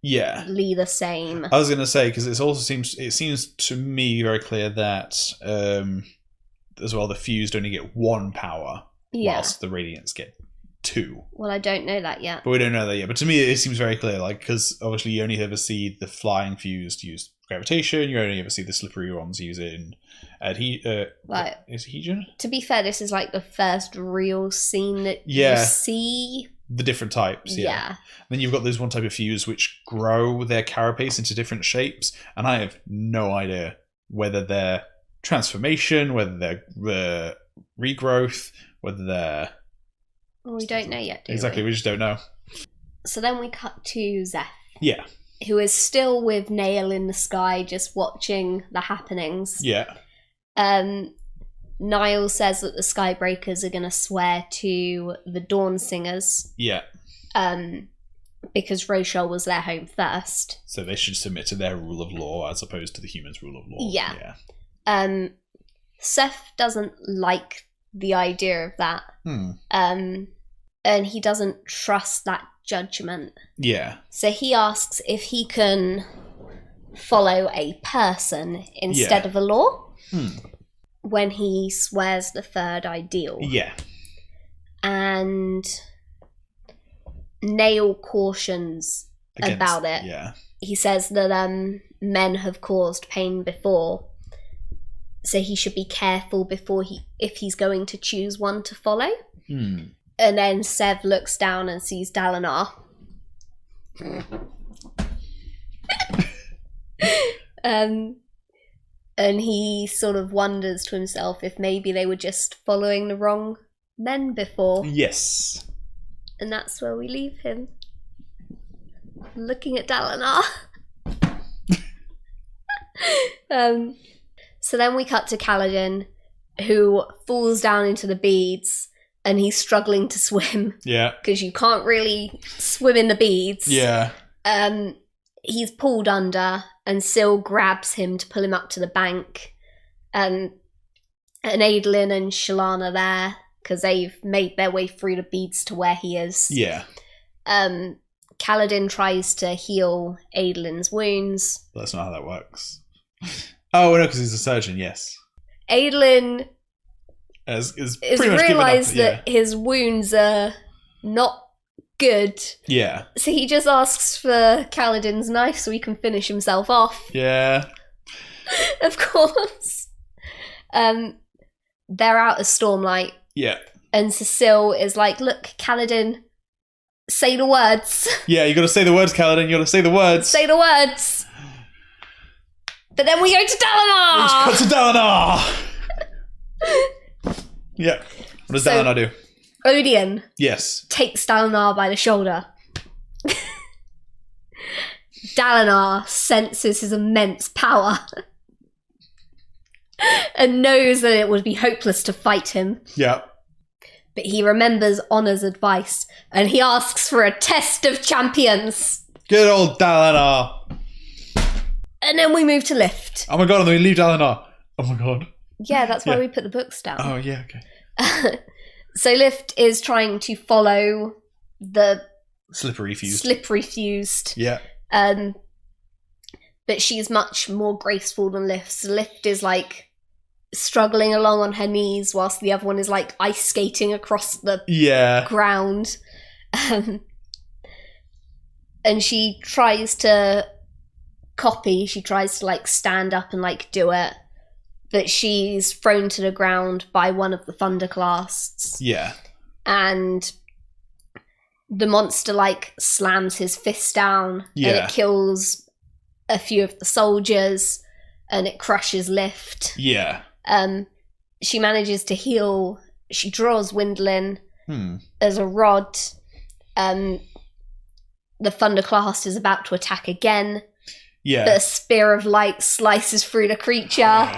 the same. I was going to say, because it seems to me very clear that as well the fused only get one power, whilst the Radiants get two. Well, I don't know that yet. But we don't know that yet. But to me, it seems very clear, like, because obviously you only ever see the flying fused use gravitation. You only ever see the slippery ones using adhesion. To be fair, this is like the first real scene that you see. The different types, yeah. Then you've got this one type of fuse which grow their carapace into different shapes, and I have no idea whether they're transformation, whether they're regrowth, whether they're... Well, we don't know yet, do we just don't know. So then we cut to Zeth. Yeah. Who is still with Nail in the sky, just watching the happenings. Yeah. Niall says that the Skybreakers are going to swear to the Dawn Singers. Yeah. Because Rochelle was their home first. So they should submit to their rule of law as opposed to the humans' rule of law. Yeah. Seth doesn't like the idea of that. And he doesn't trust that judgment. Yeah. So he asks if he can follow a person instead of a law when he swears the third ideal. Yeah. And Nail cautions about it. Yeah. He says that men have caused pain before, so he should be careful if he's going to choose one to follow. And then Sev looks down and sees Dalinar. And he sort of wonders to himself if maybe they were just following the wrong men before. Yes. And that's where we leave him. Looking at Dalinar. So then we cut to Kaladin, who falls down into the beads, and he's struggling to swim. Yeah. Because you can't really swim in the beads. Yeah. He's pulled under, and Syl grabs him to pull him up to the bank. And Adolin and Shalon are there, because they've made their way through the beads to where he is. Yeah. Kaladin tries to heal Adolin's wounds. That's not how that works. Oh, no, because he's a surgeon, yes. Adolin is realised that his wounds are not good. Yeah. So he just asks for Kaladin's knife so he can finish himself off. Yeah. Of course. They're out of Stormlight. Yeah. And Cecile is like, look, Kaladin, say the words. Yeah, you gotta say the words, Kaladin. You gotta say the words. Say the words. But then we go to Dalinar! Cut to Dalinar! Yeah. What does Dalinar do? Odium. Yes. Takes Dalinar by the shoulder. Dalinar senses his immense power. And knows that it would be hopeless to fight him. Yeah. But he remembers Honor's advice, and he asks for a test of champions. Good old Dalinar. And then we move to Lift. Oh my god, and then we leave Dalinar. Oh my god. Yeah, that's why we put the books down. Oh, yeah, okay. So Lift is trying to follow the Slippery fused. Yeah. But she's much more graceful than Lift. So Lift is like struggling along on her knees whilst the other one is like ice skating across the ground. And she tries to copy. She tries to like stand up and like do it. But she's thrown to the ground by one of the thunderclasts. Yeah. And the monster like slams his fist down and it kills a few of the soldiers and it crushes Lift. Yeah. She manages to heal. She draws Windlin as a rod. The thunderclast is about to attack again. Yeah. But a spear of light slices through the creature.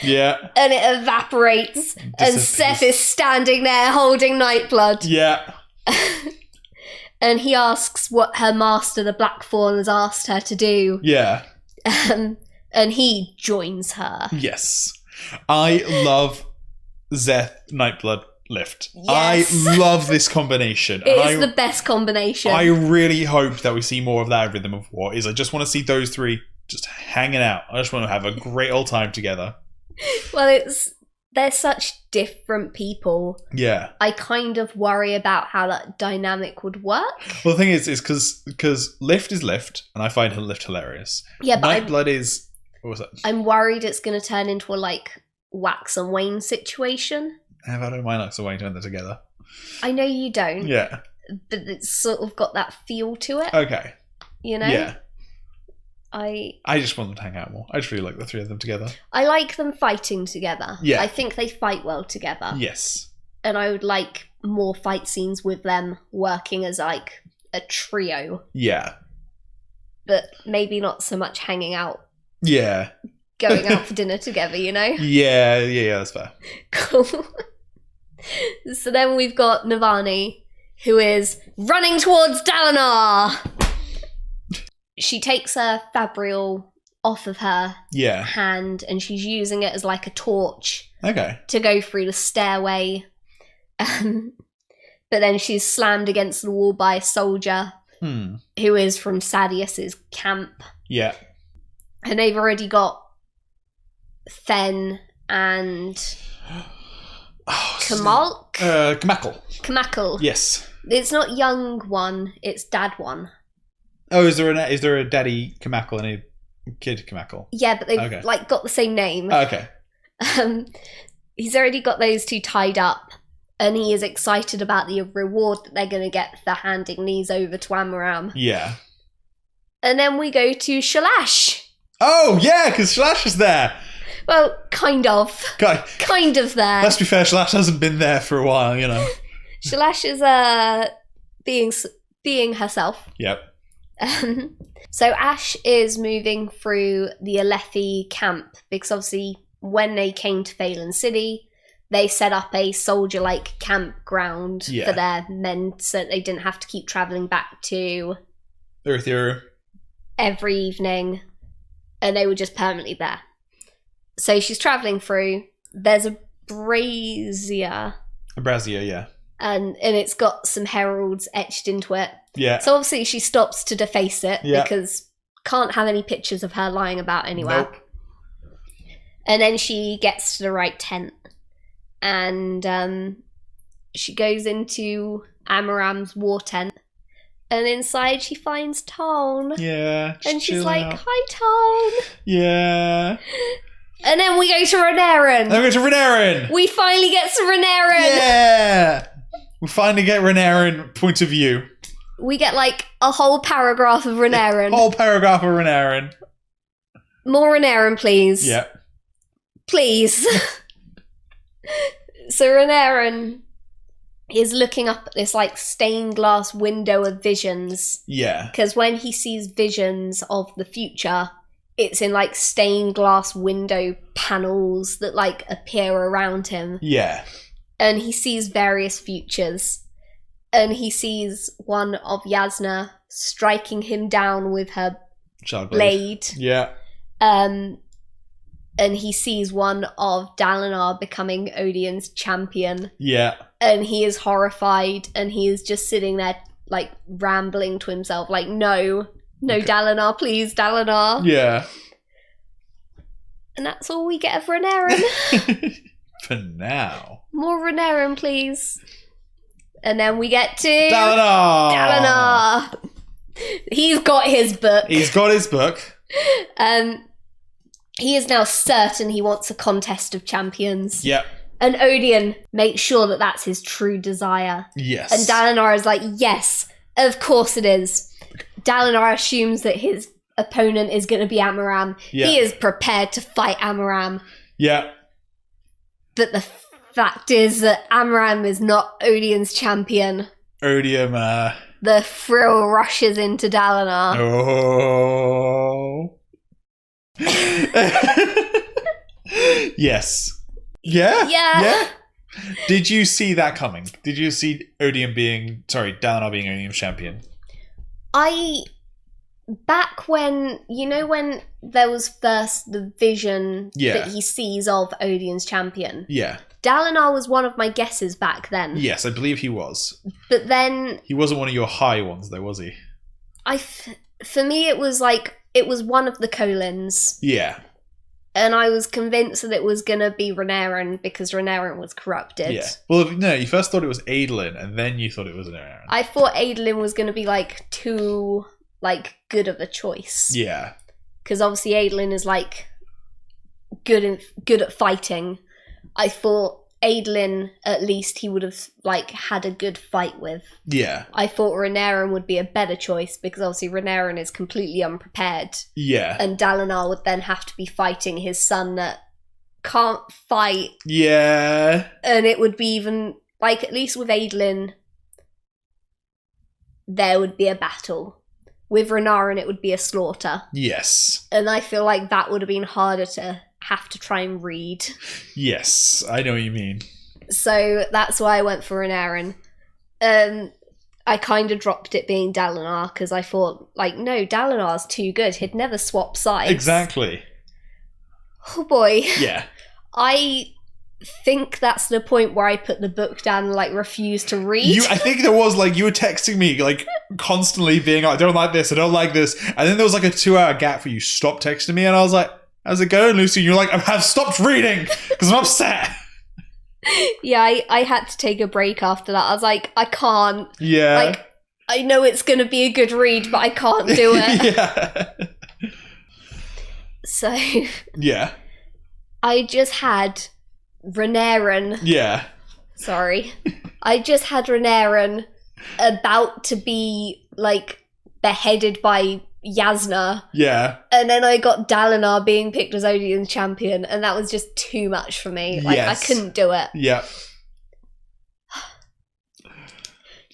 Yeah. And it evaporates. And Zeth is standing there holding Nightblood. Yeah. And he asks what her master, the Blackthorn, has asked her to do. Yeah. And he joins her. Yes. I love Zeth, Nightblood, Lift. Yes. I love this combination. It is the best combination. I really hope that we see more of that in Rhythm of War. I just want to see those three just hanging out. I just want to have a great old time together. Well, they're such different people. Yeah. I kind of worry about how that dynamic would work. Well, the thing is because Lift is Lift, and I find her Lift hilarious. Yeah, but Nightblood is... What was that? I'm worried it's going to turn into a, like, Wax and Wayne situation. I don't mind Wax and Wayne doing that together. I know you don't. Yeah. But it's sort of got that feel to it. Okay. You know? Yeah. I just want them to hang out more. I just really like the three of them together. I like them fighting together. Yeah. I think they fight well together. Yes. And I would like more fight scenes with them working as like a trio. Yeah. But maybe not so much hanging out. Yeah. Going out for dinner together, you know? Yeah, that's fair. Cool. So then we've got Navani, who is running towards Dalinar. She takes her fabrial off of her hand and she's using it as like a torch to go through the stairway. But then she's slammed against the wall by a soldier who is from Sadius's camp. Yeah. And they've already got Fen and Kamakal. Yes. It's not young one, it's dad one. Oh, is there a daddy Kamakal and a kid Kamakal? Yeah, but they've like got the same name. Okay. He's already got those two tied up, and he is excited about the reward that they're going to get for handing these over to Amaram. Yeah. And then we go to Shalash. Oh, yeah, because Shalash is there. Well, kind of. Kind of there. Let's be fair, Shalash hasn't been there for a while, you know. Shalash is being herself. Yep. So Ash is moving through the Alethi camp because obviously when they came to Thaylen City, they set up a soldier-like campground for their men so they didn't have to keep travelling back to Earth every evening, and they were just permanently there. So she's travelling through. There's a brazier. Yeah. And it's got some heralds etched into it. Yeah. So obviously she stops to deface it because can't have any pictures of her lying about anywhere. Nope. And then she gets to the right tent. And she goes into Amaram's war tent. And inside she finds Tone. Yeah. And she's like, "Hi, Tone." Yeah. And then we go to Renarin. We finally get to Renarin. Yeah. We finally get Renarin point of view. We get like a whole paragraph of Renarin. More Renarin, please. Yeah. Please. So Renarin is looking up at this like stained glass window of visions. Yeah. Because when he sees visions of the future, it's in like stained glass window panels that like appear around him. Yeah. And he sees various futures. And he sees one of Jasna striking him down with her blade. Yeah. And he sees one of Dalinar becoming Odin's champion. Yeah. And he is horrified, and he is just sitting there, like, rambling to himself, like, no, okay. Dalinar, please, Dalinar. Yeah. And that's all we get of Renarin. For now. More Renarin, please. And then we get to... Dalinar! He's got his book. He is now certain he wants a contest of champions. Yep. And Odium makes sure that that's his true desire. Yes. And Dalinar is like, yes, of course it is. Dalinar assumes that his opponent is going to be Amaram. Yeah. He is prepared to fight Amaram. Yeah. But the fact is that Amaram is not Odium's champion. Odium, The thrill rushes into Dalinar. Oh. Yes. Yeah. Did you see that coming? Did you see Dalinar being Odium's champion? Back when, when there was first the vision that he sees of Odium's champion. Yeah. Dalinar was one of my guesses back then. Yes, I believe he was. But then... He wasn't one of your high ones, though, was he? For me, it was one of the Colins. Yeah. And I was convinced that it was going to be Renarin because Renarin was corrupted. Yeah. Well, no, you first thought it was Adolin, and then you thought it was Renarin. I thought Adolin was going to be, too, good of a choice. Yeah. Because obviously Adolin is, good at fighting. I thought Adolin, at least, he would have, had a good fight with. Yeah. I thought Renarin would be a better choice because obviously Renarin is completely unprepared. Yeah. And Dalinar would then have to be fighting his son that can't fight. Yeah. And it would be even, at least with Adolin, there would be a battle. With Renarin, it would be a slaughter. Yes. And I feel like that would have been harder to have to try and read. Yes, I know what you mean. So that's why I went for Renarin. I kind of dropped it being Dalinar because I thought, no, Dalinar's too good. He'd never swap sides. Exactly. Oh boy. Yeah. I think that's the point where I put the book down and refused to read. I think there was you were texting me constantly being like, I don't like this, I don't like this. And then there was a 2-hour gap where you stopped texting me and I was like, how's it going, Lucy? And you're like, I've stopped reading because I'm upset. Yeah, I had to take a break after that. I was like, I can't. Yeah. I know it's going to be a good read, but I can't do it. Yeah. So. Yeah. I just had Renarin. Yeah. Sorry. I just had Renarin about to be, beheaded by Jasna. Yeah. And then I got Dalinar being picked as Odium's champion, and that was just too much for me. Yes. I couldn't do it. Yeah.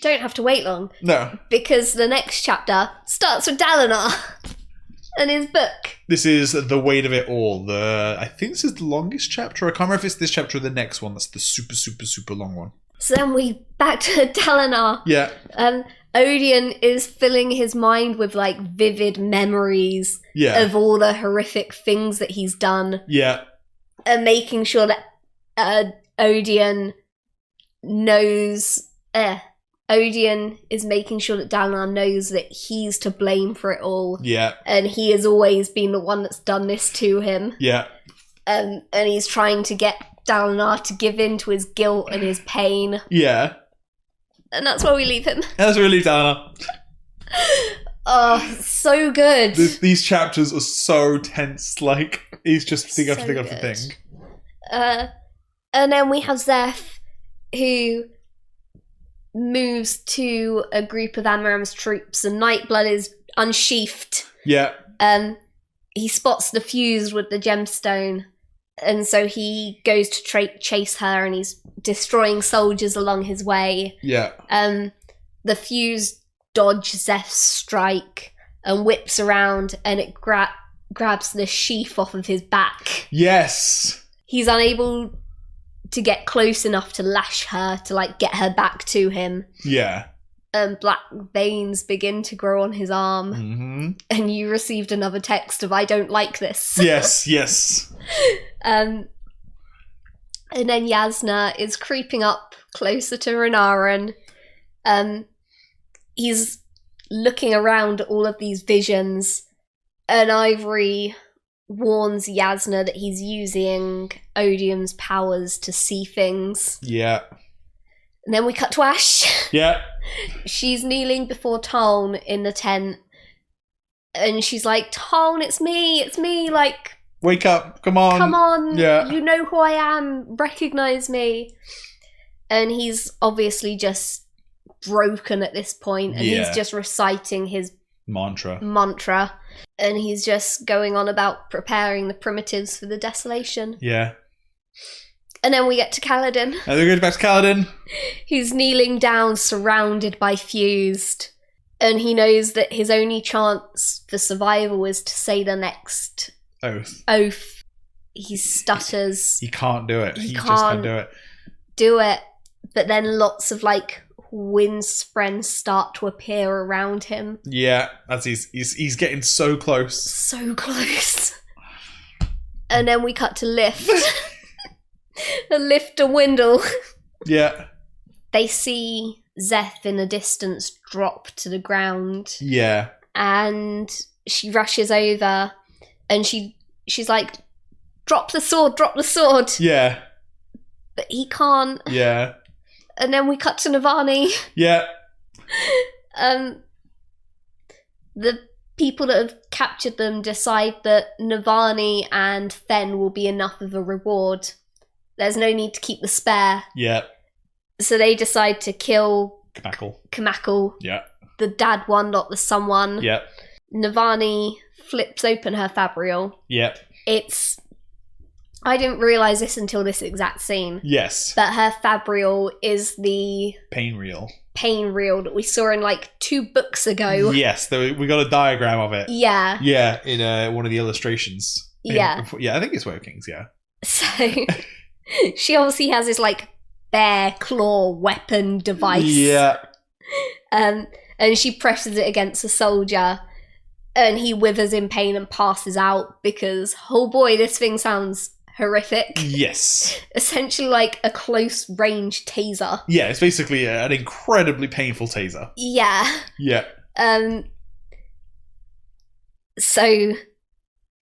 Don't have to wait long. No. Because the next chapter starts with Dalinar and his book. This is the weight of it all. I think this is the longest chapter. I can't remember if it's this chapter or the next one. That's the super, super, super long one. So then we back to Dalinar. Yeah. Odium is filling his mind with vivid memories of all the horrific things that he's done. Yeah. And making sure that Odium knows... Odium is making sure that Dalinar knows that he's to blame for it all. Yeah. And he has always been the one that's done this to him. Yeah. And he's trying to get Dalinar to give in to his guilt and his pain. Yeah. And that's where we leave him. That's where we leave Dalinar. Oh, so good. These chapters are so tense. He's just thing after thing after thing. And then we have Zeth, who moves to a group of Amaram's troops, and Nightblood is unsheathed. Yeah. He spots the fuse with the gemstone, and so he goes to chase her, and he's destroying soldiers along his way. Yeah. The fuse dodges Zeth's strike and whips around, and it grabs the sheath off of his back. Yes. He's unable to get close enough to lash her to get her back to him. Yeah. black veins begin to grow on his arm. Mm-hmm. And you received another text of, I don't like this. Yes. And then Jasna is creeping up closer to Renarin. He's looking around at all of these visions, and Ivory warns Jasna that he's using Odium's powers to see things. Yeah. And then we cut to Ash. Yeah. She's kneeling before Thaylen in the tent, and she's like, Thaylen, it's me, like... Wake up, come on. Yeah. You know who I am, recognise me. And he's obviously just broken at this point, and he's just reciting his mantra. And he's just going on about preparing the primitives for the desolation. Yeah. And then we get to Kaladin. And then we go back to Kaladin. He's kneeling down, surrounded by fused. And he knows that his only chance for survival is to say the next oath. He stutters. He can't do it. He just can't can't do it. But then lots of like wind spren start to appear around him. Yeah, that's he's getting so close. So close. And then we cut to Lift. The Lift and Windle. Yeah. They see Zeth in the distance drop to the ground. Yeah. And she rushes over and she's like, drop the sword. Yeah. But he can't. Yeah. And then we cut to Navani. Yeah. The people that have captured them decide that Navani and Fen will be enough of a reward. There's no need to keep the spare. Yeah. So they decide to kill Kamakal. Yeah. The dad one, not the son one. Yeah. Navani flips open her fabrial. Yeah. I didn't realise this until this exact scene. Yes. But her fabrial is the pain reel that we saw in like 2 books ago. Yes, we got a diagram of it. Yeah. Yeah, in one of the illustrations. Yeah. I think it's Woe Kings, yeah. So she obviously has this like bear claw weapon device. Yeah. And she presses it against a soldier and he withers in pain and passes out because, oh boy, this thing sounds horrific. Yes. Essentially like a close range taser. Yeah, it's basically an incredibly painful taser. Yeah. Yeah. So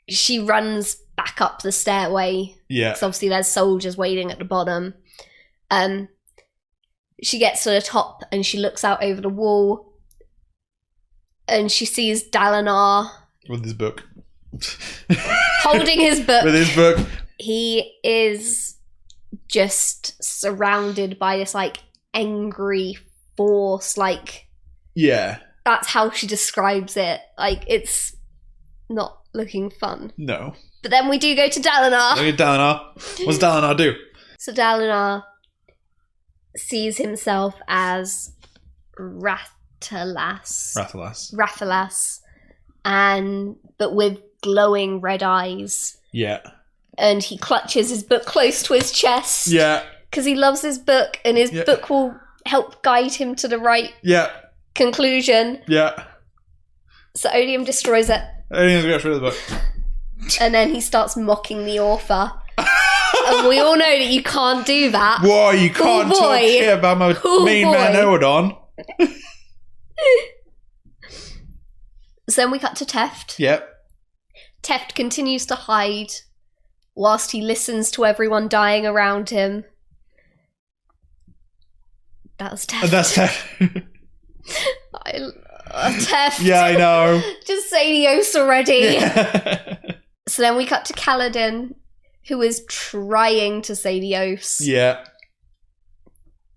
she runs back up the stairway. Yeah. Because obviously there's soldiers waiting at the bottom. She gets to the top and she looks out over the wall and she sees Dalinar with his book. Holding his book. With his book. He is just surrounded by this like angry force, like, yeah, that's how she describes it. Like, it's not looking fun. No. But then we do go to Dalinar. Look at Dalinar. What's Dalinar do? So Dalinar sees himself as Rathalas, but with glowing red eyes. Yeah. And he clutches his book close to his chest. Yeah. Because he loves his book, and his book will help guide him to the right conclusion. Yeah. So Odium destroys it. Odium gets rid of the book. And then he starts mocking the author. And we all know that you can't do that. Why, you can't talk shit about my main man Odon. So then we cut to Teft. Yep. Teft continues to hide whilst he listens to everyone dying around him. That was Teft. That's Teft. Teft. Yeah, I know. Just say the oaths already. Yeah. So then we cut to Kaladin, who is trying to say the oaths. Yeah.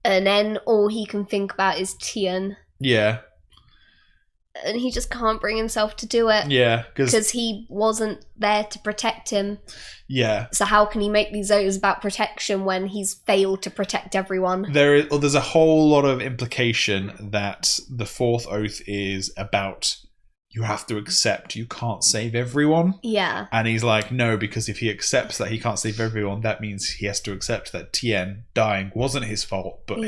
And then all he can think about is Tian. Yeah. And he just can't bring himself to do it. Yeah. Because he wasn't there to protect him. Yeah. So how can he make these oaths about protection when he's failed to protect everyone? There's a whole lot of implication that the fourth oath is about you have to accept you can't save everyone. Yeah. And he's like, no, because if he accepts that he can't save everyone, that means he has to accept that Tien dying wasn't his fault, but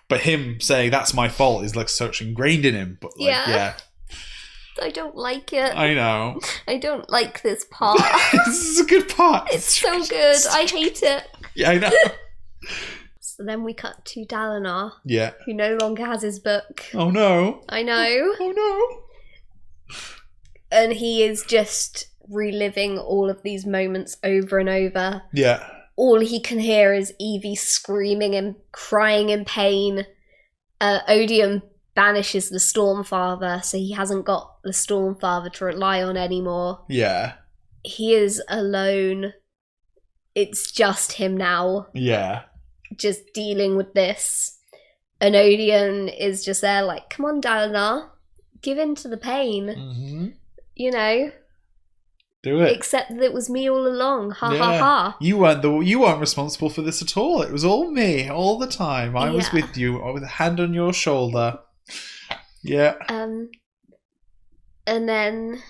But him saying that's my fault is like such ingrained in him. But like, yeah. I don't like it. I know. I don't like this part. This is a good part. It's so good. I hate it. Yeah, I know. So then we cut to Dalinar. Yeah. Who no longer has his book. Oh no. I know. Oh no. And he is just reliving all of these moments over and over. Yeah. All he can hear is Evie screaming and crying in pain. Odium banishes the Stormfather, so he hasn't got the Stormfather to rely on anymore. Yeah. He is alone. It's just him now. Yeah. Just dealing with this. And Odium is just there like, come on, Dalinar. Give in to the pain. Mm-hmm. You know? Do it. Except that it was me all along. Ha ha ha. You weren't responsible for this at all. It was all me, all the time. I was with you, with a hand on your shoulder. Yeah. And then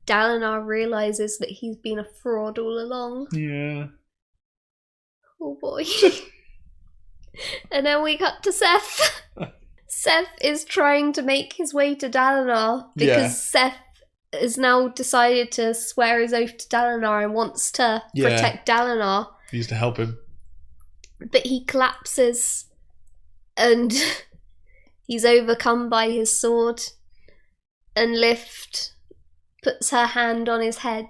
Dalinar realizes that he's been a fraud all along. Yeah. Oh boy. And then we cut to Zeth. Zeth is trying to make his way to Dalinar because Zeth has now decided to swear his oath to Dalinar and wants to protect Dalinar. He used to help him. But he collapses and he's overcome by his sword. And Lift puts her hand on his head.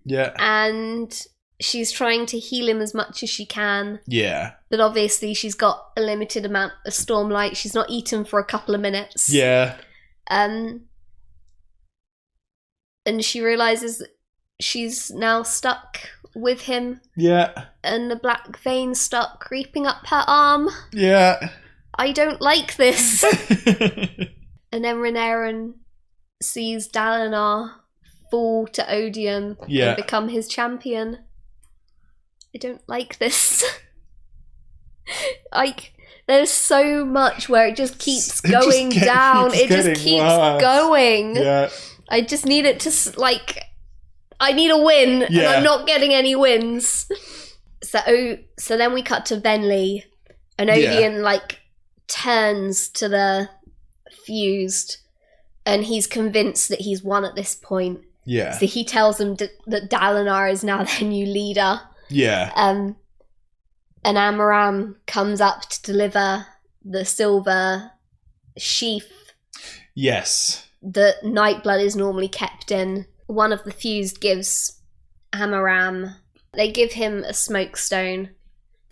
Yeah. And she's trying to heal him as much as she can. Yeah. But obviously she's got a limited amount of Stormlight. She's not eaten for a couple of minutes. Yeah. And she realizes that she's now stuck with him. Yeah. And the black veins start creeping up her arm. Yeah. I don't like this. And then Renarin sees Dalinar fall to Odium and become his champion. I don't like this. Like, there's so much where it just keeps going down. It just keeps going. Yeah. I just need it to, like, I need a win, and I'm not getting any wins. So then we cut to Venli, and Odium, like, turns to the fused, and he's convinced that he's won at this point. Yeah. So he tells them that Dalinar is now their new leader. Yeah. And Amaram comes up to deliver the silver sheath. Yes. That Nightblood is normally kept in. One of the fused gives Amaram, they give him a smoke stone,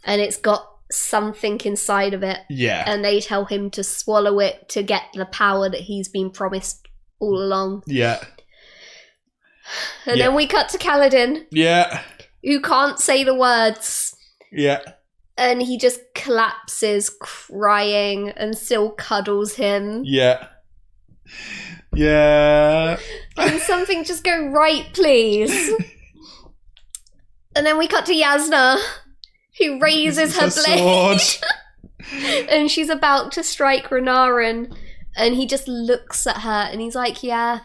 and it's got something inside of it. Yeah. And they tell him to swallow it to get the power that he's been promised all along. Yeah. And then we cut to Kaladin. Yeah. Who can't say the words. Yeah. And he just collapses crying and still cuddles him. Yeah. Yeah. Can something just go right, please? And then we cut to Jasna, who raises her blade. And she's about to strike Renarin. And he just looks at her and he's like, yeah,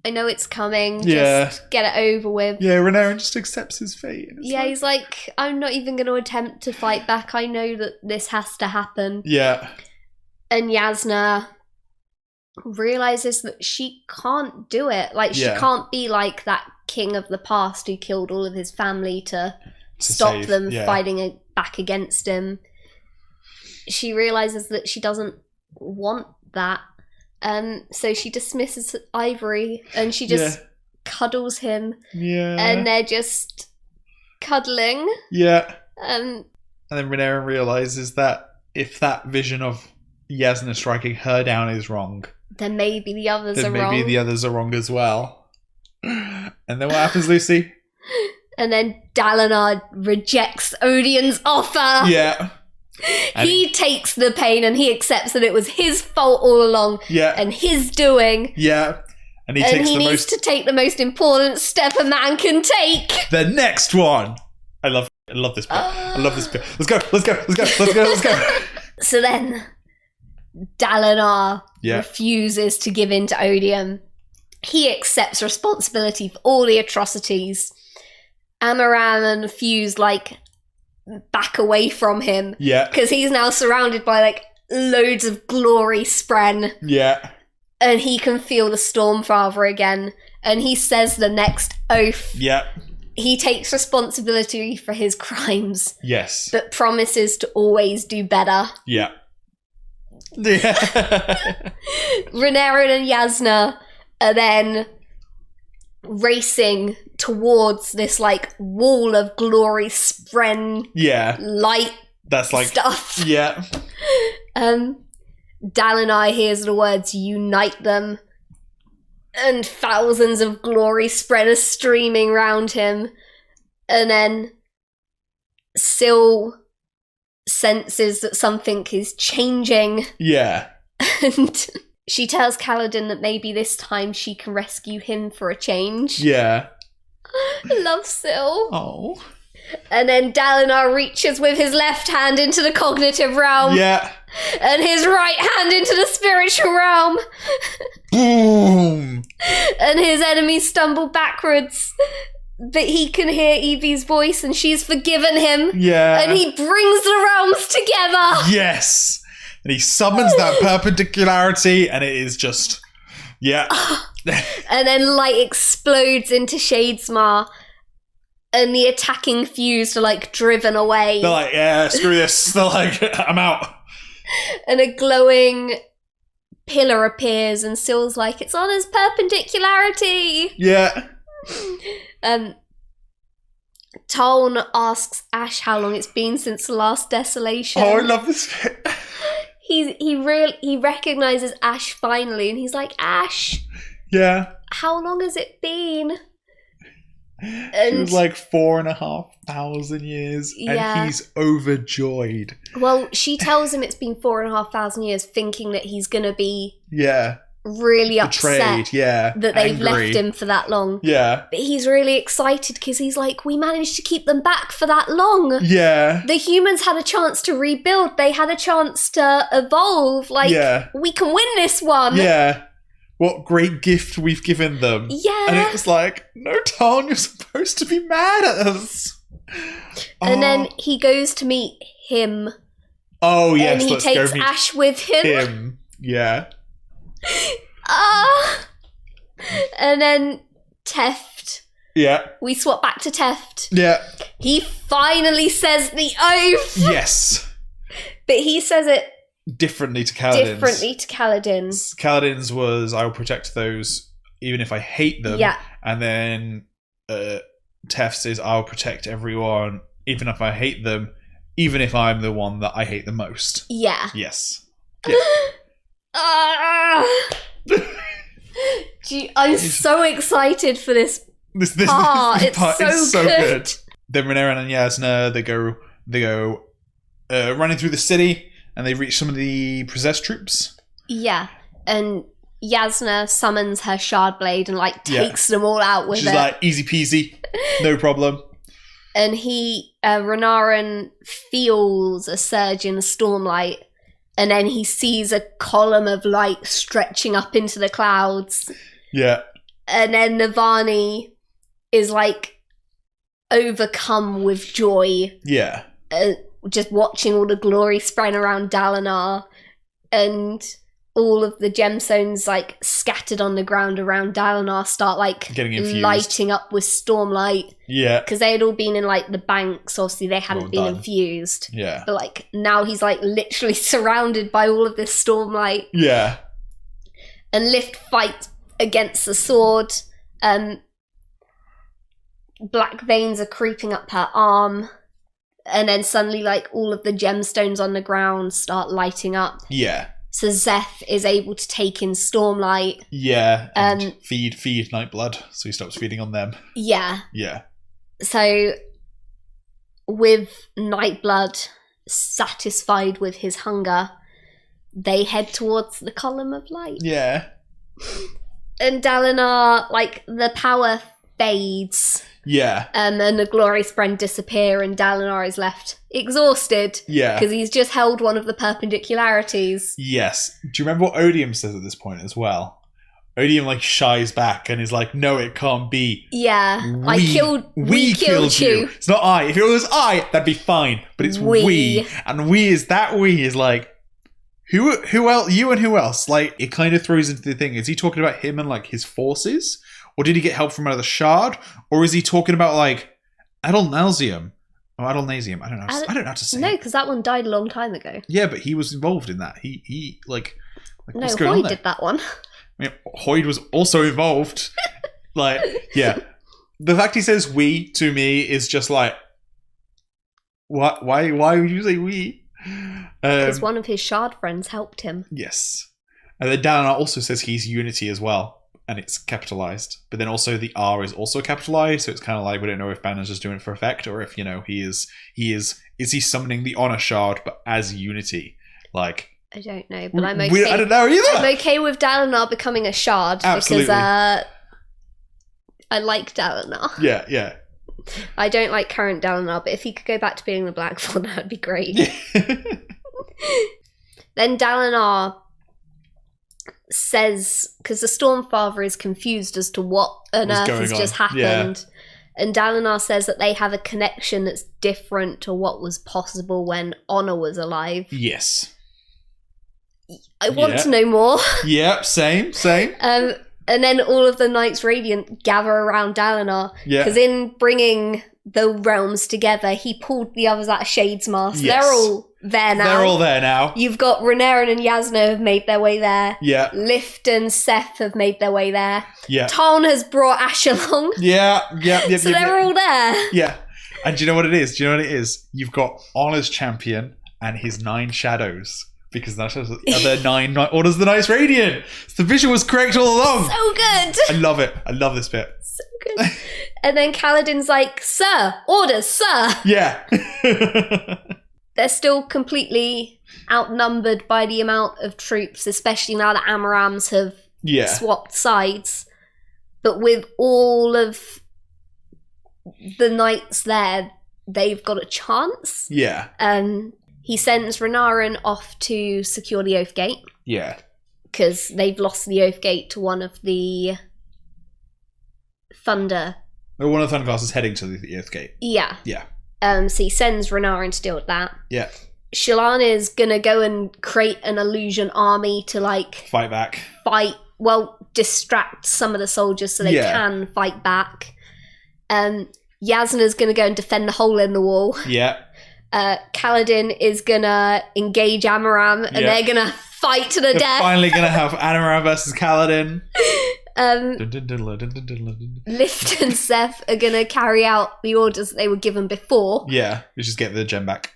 I know it's coming. Just get it over with. Yeah, Renarin just accepts his fate. Yeah, he's like, I'm not even going to attempt to fight back. I know that this has to happen. Yeah. And Jasna realizes that she can't do it. Like, she can't be like that king of the past who killed all of his family to stop them fighting back against him. She realizes that she doesn't want that. So she dismisses Ivory and she just cuddles him. Yeah. And they're just cuddling. Yeah. And then Renarin realizes that if that vision of Jasna striking her down is wrong, then maybe the others are wrong. Then maybe the others are wrong as well. And then what happens, Lucy? And then Dalinar rejects Odium's offer. Yeah. He takes the pain and he accepts that it was his fault all along. Yeah. And his doing. Yeah. And he needs to take the most important step a man can take. The next one. I love this bit. I love this bit. Let's go. So then Dalinar refuses to give in to Odium. He accepts responsibility for all the atrocities. Amaram and Fuse, like, back away from him. Yeah. Because he's now surrounded by, like, loads of glory spren. Yeah. And he can feel the Stormfather again. And he says the next oath. Yeah. He takes responsibility for his crimes. Yes. But promises to always do better. Yeah. Yeah. Renarin and Jasna are then racing towards this like wall of glory spren light That's like stuff. Yeah. Dalinar hears the words unite them, and thousands of glory spren are streaming round him, and then Syl senses that something is changing. Yeah. And she tells Kaladin that maybe this time she can rescue him for a change. Yeah. I love Syl. Oh. And then Dalinar reaches with his left hand into the cognitive realm. Yeah. And his right hand into the spiritual realm. Boom. And his enemies stumble backwards. But he can hear Evie's voice and she's forgiven him. Yeah. And he brings the realms together. Yes. And he summons that perpendicularity and it is just... Yeah. And then light explodes into Shadesmar. And the attacking fused are like driven away. They're like, yeah, screw this. They're like, I'm out. And a glowing pillar appears and Syl's like, it's on his perpendicularity. Yeah. Toln asks Ash how long it's been since the last desolation. Oh, I love this bit. He recognizes Ash finally and he's like, Ash, Yeah. how long has it been? It was like 4,500 years Yeah. and he's overjoyed. Well, she tells him it's been 4,500 years, thinking that he's gonna be really Betrayed, upset that they've angry. left him for that long. Yeah. But he's really excited because he's like, we managed to keep them back for that long. Yeah. The humans had a chance to rebuild. They had a chance to evolve. Like, we can win this one. Yeah. What great gift we've given them. Yeah. And it was like, no, Ton, you're supposed to be mad at us. And then he goes to meet him. Oh, yes, and he let's go takes meet Ash with him. Yeah. And then Teft. Yeah. We swap back to Teft. Yeah. He finally says the oath. Yes. But he says it Differently to Kaladin's. Kaladin's was, I will protect those even if I hate them. Yeah. And then Teft's is, I'll protect everyone even if I hate them, even if I'm the one that I hate the most. Yeah. Yes. Yeah. I'm so excited for this This part. part It's is so good. Then Renarin and Jasna, they go running through the city and they reach some of the possessed troops. Yeah. And Jasna summons her shard blade and like takes them all out with She's it. like, easy peasy, no problem. And Renarin feels a surge in the stormlight, and then he sees a column of light stretching up into the clouds. Yeah. And then Navani is like overcome with joy. Yeah. Just watching all the glory spread around Dalinar, and all of the gemstones like scattered on the ground around Dalinar start like getting infused, lighting up with stormlight. Yeah, because they had all been in like the banks. Obviously, they hadn't been infused. Yeah, but like now he's like literally surrounded by all of this stormlight. Yeah, and Lift fights against the sword. Black veins are creeping up her arm. And then suddenly, like, all of the gemstones on the ground start lighting up. Yeah. So Zeth is able to take in Stormlight. Yeah. And feed Nightblood, so he stops feeding on them. Yeah. Yeah. So, with Nightblood satisfied with his hunger, they head towards the column of light. Yeah. And Dalinar, like, the power fades. Yeah. And the glory spren disappear and Dalinar is left exhausted. Yeah. Because he's just held one of the perpendicularities. Yes. Do you remember what Odium says at this point as well? Odium like shies back and is like, no, it can't be. Yeah. We killed you. It's not I. If it was I, that'd be fine. But it's we. And we is like, Who else? You and who else? Like, it kind of throws into the thing. Is he talking about him and like his forces, or did he get help from another shard, or is he talking about like Adolnasium or Adolnasium? I don't know. I don't know how to say. No, because that one died a long time ago. Yeah, but he was involved in that. He like no, what's going on Hoyd there? did that one. I mean, Hoyd was also involved. Like, yeah. The fact he says "we" to me is just like, what? Why would you say "we"? Because one of his shard friends helped him. Yes. And then Dalinar also says he's Unity as well, and it's capitalized. But then also the R is also capitalized, so it's kind of like we don't know if Banner's just doing it for effect, or if, is he summoning the Honor Shard but as Unity? Like, I don't know, but I'm okay. I don't know either. I'm okay with Dalinar becoming a shard. Absolutely. Because I like Dalinar. Yeah. I don't like current Dalinar, but if he could go back to being the Black Fawn, that would be great. Then Dalinar says, because the Stormfather is confused as to what on earth has just happened, and Dalinar says that they have a connection that's different to what was possible when Honor was alive. Yes. I want to know more. Yeah, same. And then all of the Knights Radiant gather around Dalinar. Yeah. Because in bringing the realms together, he pulled the others out of Shadesmar. So they're all there now. You've got Renarin and Jasna have made their way there. Yeah. Lift and Zeth have made their way there. Yeah. Tarn has brought Ash along. Yeah. So they're all there. Yeah. And do you know what it is? You've got Honor's champion and his 9 shadows. Because that's the other 9 orders of the Knights Radiant. The vision was correct all along. So good. I love it. I love this bit. So good. And then Kaladin's like, "Sir, orders, sir." Yeah. They're still completely outnumbered by the amount of troops, especially now that Amarams have swapped sides. But with all of the knights there, they've got a chance. Yeah. He sends Renarin off to secure the Oathgate. Yeah. Because they've lost the Oathgate to one of the Thunder. One of the Thundercastles is heading to the Oathgate. Yeah. Yeah. So he sends Renarin to deal with that. Yeah. Shalon is going to go and create an illusion army to, like... Fight back. Distract some of the soldiers so they can fight back. Jasna's going to go and defend the hole in the wall. Yeah. Kaladin is gonna engage Amaram, and they're gonna fight to the death. Finally gonna have Amaram versus Kaladin. Lift and Zeth are gonna carry out the orders that they were given before. Yeah, we just get the gem back.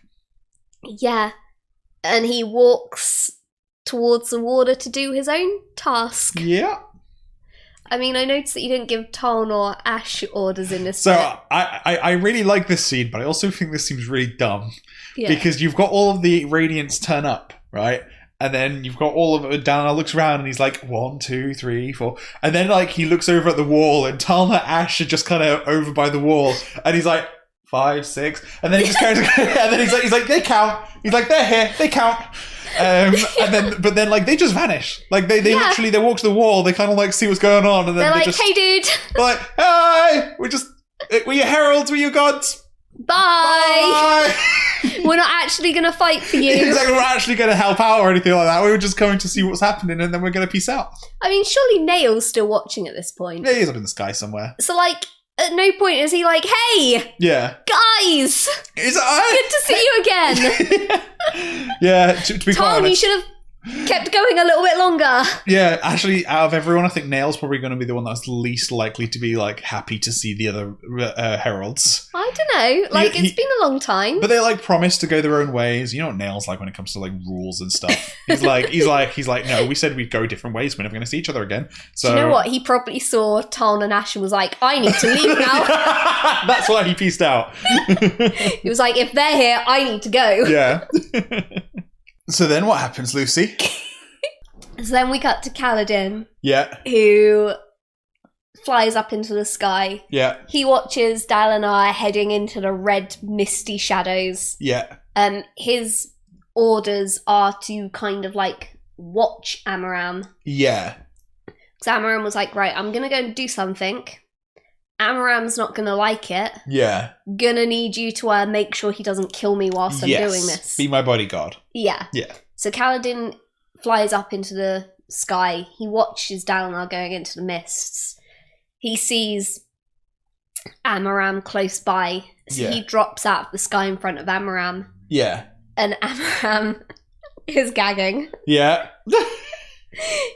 Yeah, and he walks towards the water to do his own task. Yeah. I mean, I noticed that you didn't give Tarn or Ash orders in this. So I really like this scene, but I also think this seems really dumb. Yeah. Because you've got all of the Radiants turn up, right? And then you've got all of it. Dalinar looks around and he's like, 1, 2, 3, 4. And then like he looks over at the wall and Talna and Ash are just kind of over by the wall. And he's like, 5, 6. And then he just carries and then he's like, they count. He's like, they're here, they count. But then like they just vanish. Like they literally they walk to the wall. They kind of like see what's going on, and then they're like, just, "Hey, dude!" They're like, "Hey, we're your heralds, we're your gods. Bye. We're not actually gonna fight for you. Exactly, we're not actually gonna help out or anything like that. We were just going to see what's happening, and then we're gonna peace out." I mean, surely Nail's still watching at this point. Yeah, he's up in the sky somewhere. So like, at no point is he like, "Hey, guys, good to see you again." Yeah, to be quite honest, you should have kept going a little bit longer. Yeah, actually, out of everyone, I think Nail's probably going to be the one that's least likely to be like happy to see the other heralds. I don't know. Like, it's been a long time. But they like promise to go their own ways. You know what Nail's like when it comes to like rules and stuff. He's like, no, we said we'd go different ways. We're never going to see each other again. So do you know what? He probably saw Tarn and Ash and was like, "I need to leave now." That's why he pieced out. He was like, "If they're here, I need to go." Yeah. So then what happens, Lucy? So then we cut to Kaladin. Yeah. Who flies up into the sky. Yeah. He watches Dalinar heading into the red, misty shadows. Yeah. His orders are to kind of like watch Amaram. Yeah. Because Amaram was like, right, I'm going to go and do something. Amaram's not going to like it. Yeah. Gonna need you to make sure he doesn't kill me whilst I'm doing this. Be my bodyguard. Yeah. Yeah. So Kaladin flies up into the sky. He watches Dalinar going into the mists. He sees Amaram close by, so he drops out of the sky in front of Amaram. Yeah. And Amaram is gagging. Yeah.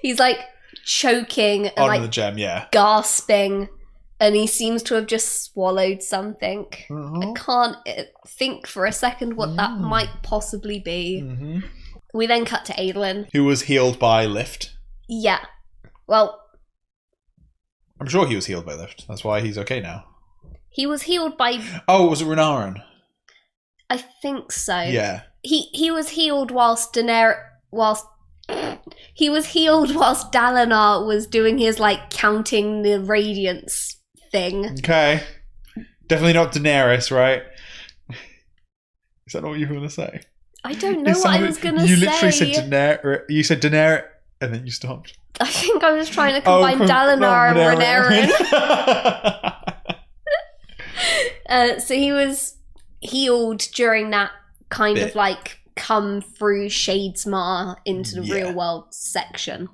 He's like choking and On the gem, yeah. gasping, and he seems to have just swallowed something. I can't think for a second what that might possibly be. We then cut to Adolin. Who was healed by Lift. Yeah. Well, I'm sure he was healed by Lift. That's why he's okay now. he was healed by... Oh, was it Renarin? I think so. Yeah. He was healed whilst he was healed whilst Dalinar was doing his, like, counting the radiance thing. Okay. Definitely not Daenerys, right? Is that not what you were going to say? I don't know what I was going to say. You literally said Daenerys. You said Daenerys, and then you stopped. I think I was trying to combine Dalinar and Renarin. So he was healed during that kind of, like, come through Shadesmar into the real world section.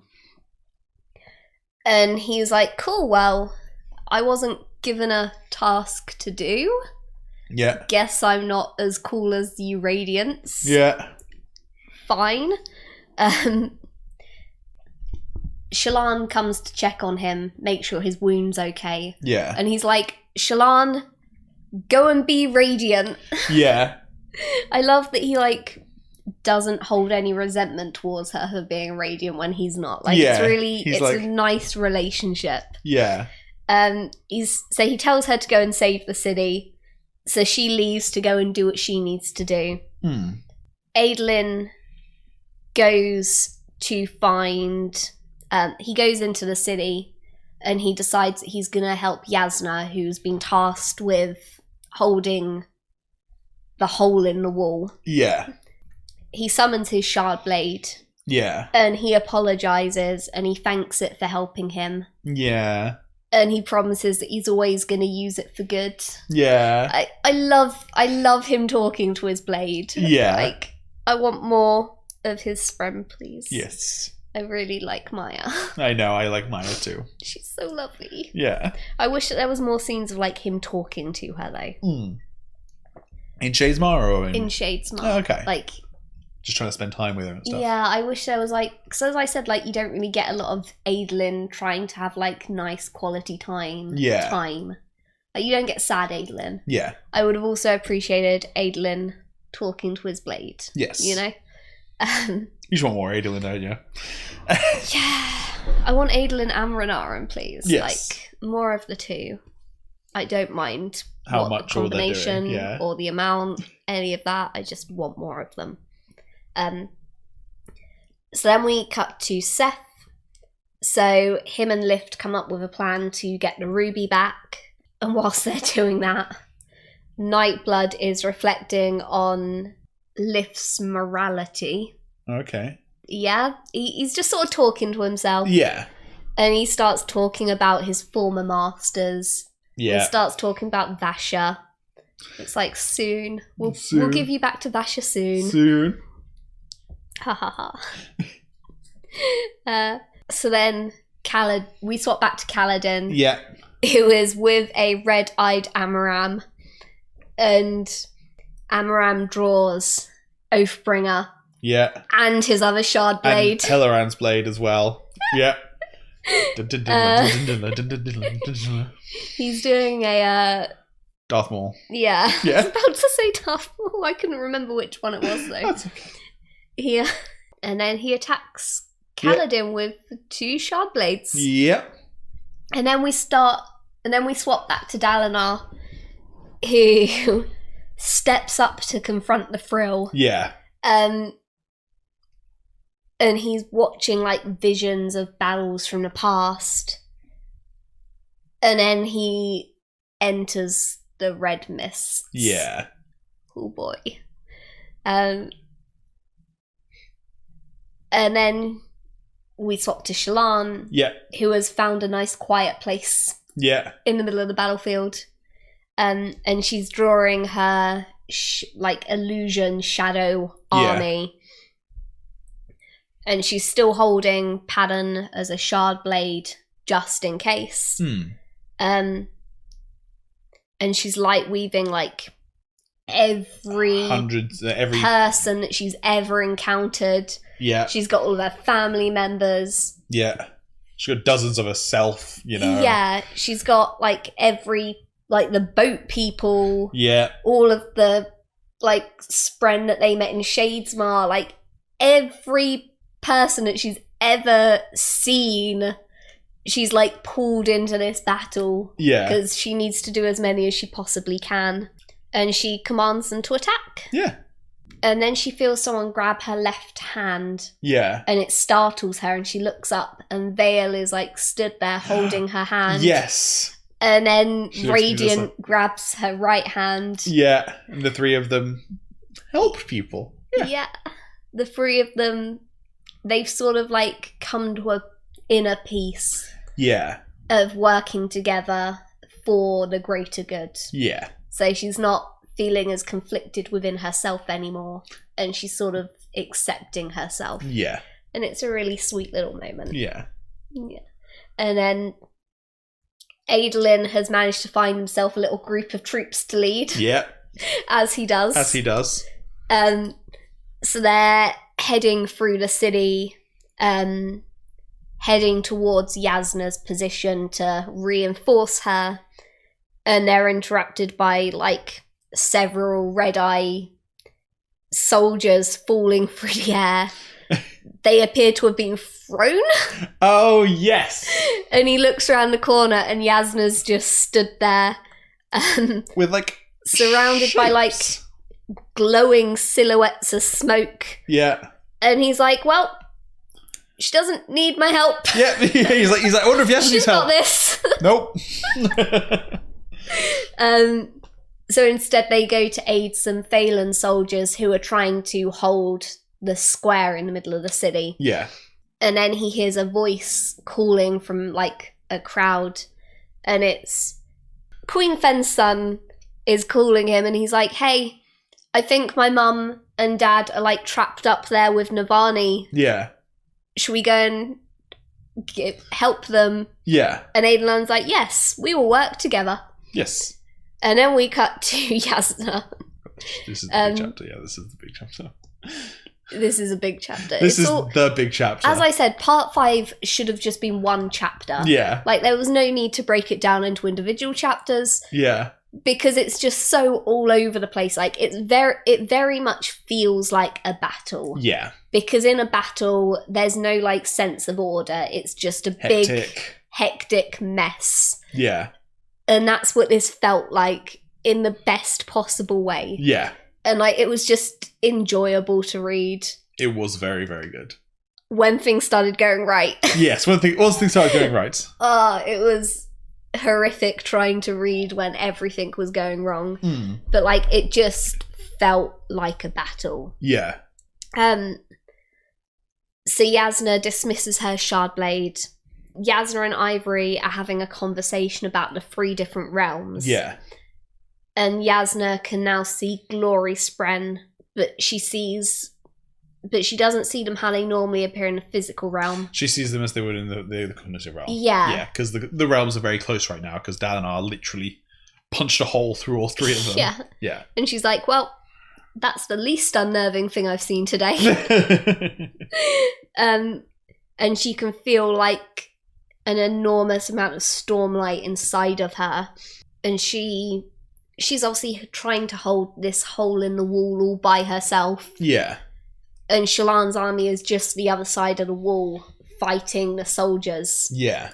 And he was like, cool, well, I wasn't given a task to do. Yeah. Guess I'm not as cool as you Radiants. Yeah. Fine. Shalon comes to check on him, make sure his wound's okay. Yeah. And he's like, Shalon, go and be radiant. Yeah. I love that he, like, doesn't hold any resentment towards her for being radiant when he's not. Like, it's really, it's like, a nice relationship. Yeah. So he tells her to go and save the city. So she leaves to go and do what she needs to do. Adolin goes to find... he goes into the city and he decides that he's going to help Jasna, who's been tasked with holding the hole in the wall. Yeah. He summons his shard blade. Yeah. And he apologizes and he thanks it for helping him. Yeah. And he promises that he's always going to use it for good. Yeah. I love him talking to his blade. Yeah. Like, I want more of his friend, please. Yes. I really like Maya. I know, I like Maya too. She's so lovely. Yeah. I wish that there was more scenes of, like, him talking to her, though. In Shadesmar or in Shadesmar. Oh, okay. Like, just trying to spend time with her and stuff. Yeah, I wish there was, like... Because as I said, like, you don't really get a lot of Adolin trying to have, like, nice quality time. Yeah. Like, you don't get sad Adolin. Yeah. I would have also appreciated Adolin talking to his blade. Yes. You know? You just want more Adolin, don't you? Yeah. I want Adolin and Renarin, please. Yes. Like, more of the two. I don't mind how much the combination or, yeah. or the amount, any of that. I just want more of them. So then we cut to Zeth. So him and Lift come up with a plan to get the ruby back. And whilst they're doing that, Nightblood is reflecting on Lift's morality. Okay. Yeah, he's just sort of talking to himself. Yeah. And he starts talking about his former masters. Yeah. He starts talking about Vasha. It's like, soon. We'll give you back to Vasha soon. Soon. Ha ha ha. So then we swap back to Kaladin. Yeah. Who is with a red-eyed Amaram. And Amaram draws Oathbringer. Yeah. And his other shard blade. And Helleran's blade as well. Yeah. He's doing a... Darth Maul. Yeah. I Yeah. was about to say Darth Maul. I couldn't remember which one it was, though. That's okay. Yeah. And then he attacks Kaladin with 2 shard blades. Yep. And then we swap back to Dalinar, who steps up to confront the Frill. Yeah. And he's watching, like, visions of battles from the past. And then he enters the red mists. Yeah. Oh boy. And then we swap to Shalon, who has found a nice quiet place in the middle of the battlefield. And she's drawing her illusion shadow army. And she's still holding Padden as a shard blade just in case. And she's light weaving like every person that she's ever encountered. Yeah. She's got all of her family members. Yeah. She's got dozens of herself, you know. Yeah. She's got like the boat people. Yeah. All of the like Spren that they met in Shadesmar. Like every person that she's ever seen, she's like pulled into this battle. Yeah. Because she needs to do as many as she possibly can. And she commands them to attack. Yeah. And then she feels someone grab her left hand. Yeah. And it startles her and she looks up and Vale is like stood there holding her hand. Yes. And then Radiant grabs her right hand. Yeah. And the three of them help people. Yeah. The three of them, they've sort of like come to a inner peace. Yeah. Of working together for the greater good. Yeah. So she's not feeling as conflicted within herself anymore, and she's sort of accepting herself. Yeah. And it's a really sweet little moment. Yeah. Yeah. And then Adolin has managed to find himself a little group of troops to lead. Yeah. As he does. So they're heading through the city, heading towards Jasna's position to reinforce her, and they're interrupted by like several red-eye soldiers falling through the air. They appear to have been thrown. Oh, yes. And he looks around the corner and Jasna's just stood there. With like surrounded shapes. By like glowing silhouettes of smoke. Yeah. And he's like, well, she doesn't need my help. Yeah, he's like, I wonder if Jasna needs help. She's got this. Nope. So instead they go to aid some Thaylen soldiers who are trying to hold the square in the middle of the city. Yeah. And then he hears a voice calling from like a crowd, and it's Queen Fen's son is calling him, and he's like, hey, I think my mum and dad are like trapped up there with Navani. Yeah. Should we go and help them? Yeah. And Adolin's like, yes, we will work together. Yes. And then we cut to Jasna. This is the big chapter. Yeah, this is the big chapter. This is a big chapter. This is the big chapter. As I said, part 5 should have just been one chapter. Yeah. Like, there was no need to break it down into individual chapters. Yeah. Because it's just so all over the place. Like, it very much feels like a battle. Yeah. Because in a battle, there's no, like, sense of order. It's just a big, hectic mess. Yeah. And that's what this felt like in the best possible way. Yeah. And, like, it was just enjoyable to read. It was very, very good. When things started going right. Yes, once things started going right. It was horrific trying to read when everything was going wrong. Mm. But, like, it just felt like a battle. Yeah. So Jasna dismisses her shard blade. Jasna and Ivory are having a conversation about the 3 different realms. Yeah. And Jasna can now see Glory Spren, but she doesn't see them how they normally appear in the physical realm. She sees them as they would in the cognitive realm. Yeah. Yeah, because the realms are very close right now, because Dalinar literally punched a hole through all 3 of them. Yeah. Yeah. And she's like, well, that's the least unnerving thing I've seen today. And she can feel like an enormous amount of stormlight inside of her. And she's obviously trying to hold this hole in the wall all by herself. Yeah. And Shalon's army is just the other side of the wall fighting the soldiers. Yeah.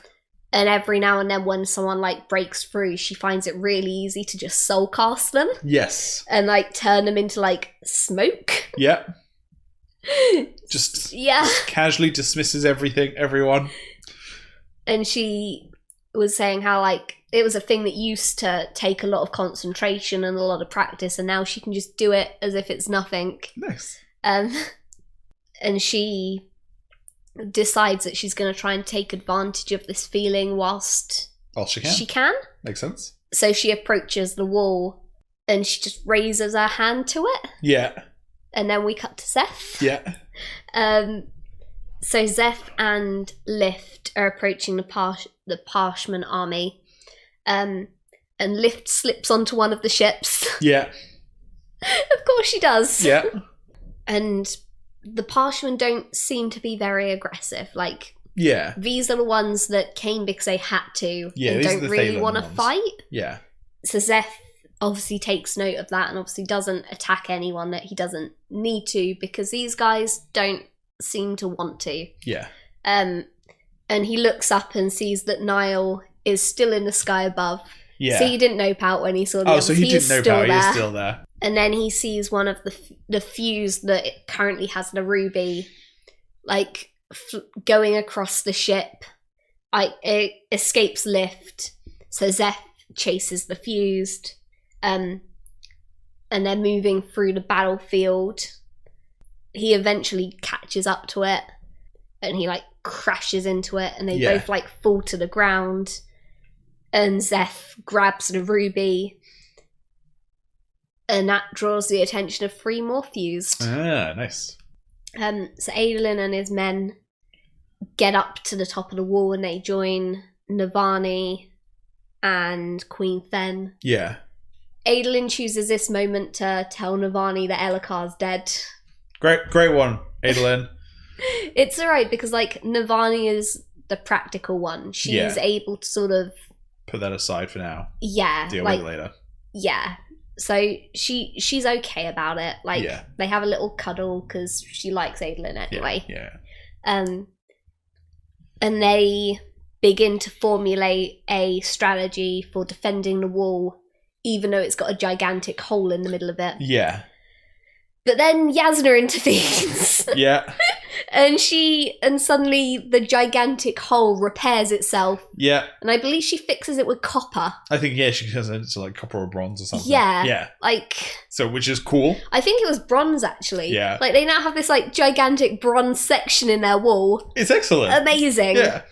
And every now and then when someone like breaks through, she finds it really easy to just soul cast them. Yes. And like turn them into like smoke. Yeah. Just casually dismisses everyone. And she was saying how like it was a thing that used to take a lot of concentration and a lot of practice, and now she can just do it as if it's nothing. Nice. And she decides that she's going to try and take advantage of this feeling whilst she can. Makes sense. So she approaches the wall and she just raises her hand to it. Yeah. And then we cut to Zeth. Yeah. So Zeth and Lift are approaching the Parshman army. And Lift slips onto one of the ships. Yeah. Of course she does. Yeah. And the Parshmen don't seem to be very aggressive. Like, yeah, these are the ones that came because they had to and don't really want to fight. Yeah. So Zeth obviously takes note of that and obviously doesn't attack anyone that he doesn't need to, because these guys don't seem to want to. Yeah. And he looks up and sees that Niall is still in the sky above. Yeah. So he didn't nope out when he saw the Oh, others. so he didn't nope out. He is still there. And then he sees one of the fuse that it currently has the ruby, like, going across the ship. It escapes Lift. So Zeth chases the fused. And they're moving through the battlefield. He eventually catches up to it. And he, like, crashes into it. And they both, like, fall to the ground. And Zeth grabs the ruby. And that draws the attention of 3 more fused. Ah, nice. So Adolin and his men get up to the top of the wall and they join Navani and Queen Fen. Yeah. Adolin chooses this moment to tell Navani that Elhakar's dead. Great one, Adolin. It's alright because, like, Navani is the practical one. She's able to sort of put that aside for now. Yeah. Deal with it later. Yeah. So she's okay about it. Like, they have a little cuddle because she likes Adolin anyway. Yeah. And they begin to formulate a strategy for defending the wall, even though it's got a gigantic hole in the middle of it. Yeah. But then Jasna intervenes. Yeah. And suddenly the gigantic hole repairs itself. Yeah. And I believe she fixes it with copper. I think, she does it to, like, copper or bronze or something. Yeah. Yeah. Like... So, which is cool. I think it was bronze, actually. Yeah. Like, they now have this, like, gigantic bronze section in their wall. It's excellent. Amazing. Yeah.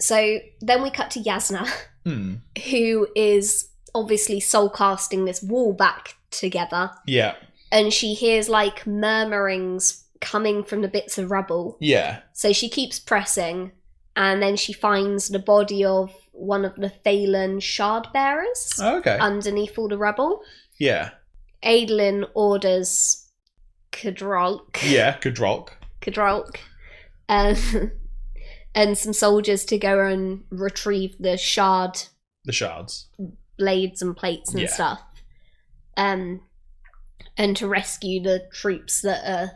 So, then we cut to Jasna, who is obviously soul casting this wall back together. Yeah. And she hears, like, murmurings coming from the bits of rubble. Yeah. So she keeps pressing, and then she finds the body of one of the Thaylen shard bearers underneath all the rubble. Yeah. Adolin orders Kadrolk. Yeah, Kadrolk. And some soldiers to go and retrieve the shards. Blades and plates and stuff. And to rescue the troops that are,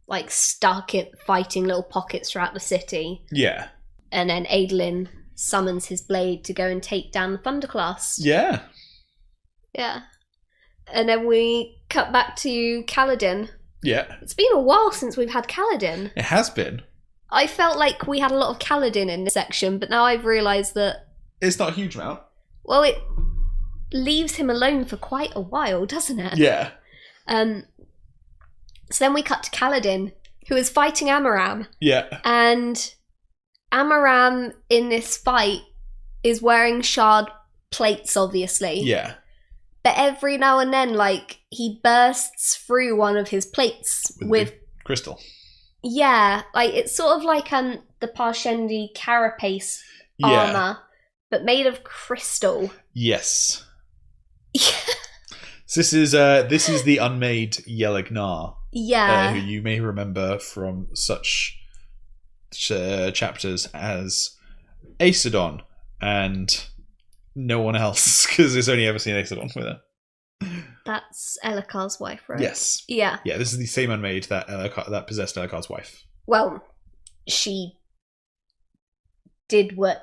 like, stuck in fighting little pockets throughout the city. Yeah. And then Adolin summons his blade to go and take down the Thunderclass. Yeah. Yeah. And then we cut back to Kaladin. Yeah. It's been a while since we've had Kaladin. It has been. I felt like we had a lot of Kaladin in this section, but now I've realised that... It's not a huge amount. Well, it leaves him alone for quite a while, doesn't it? Yeah. So then we cut to Kaladin, who is fighting Amaram. Yeah. And Amaram in this fight is wearing shard plates, obviously. Yeah. But every now and then, like, he bursts through one of his plates with crystal. Yeah, like, it's sort of like the Parshendi carapace armor, but made of crystal. Yes. So this is the unmade Yelignar. Yeah. Who you may remember from such chapters as Aesidon and no one else, because it's only ever seen Aesidon with her. That's Elhakar's wife, right? Yes. Yeah. Yeah, this is the same unmade that possessed Elhakar's wife. Well, she did what...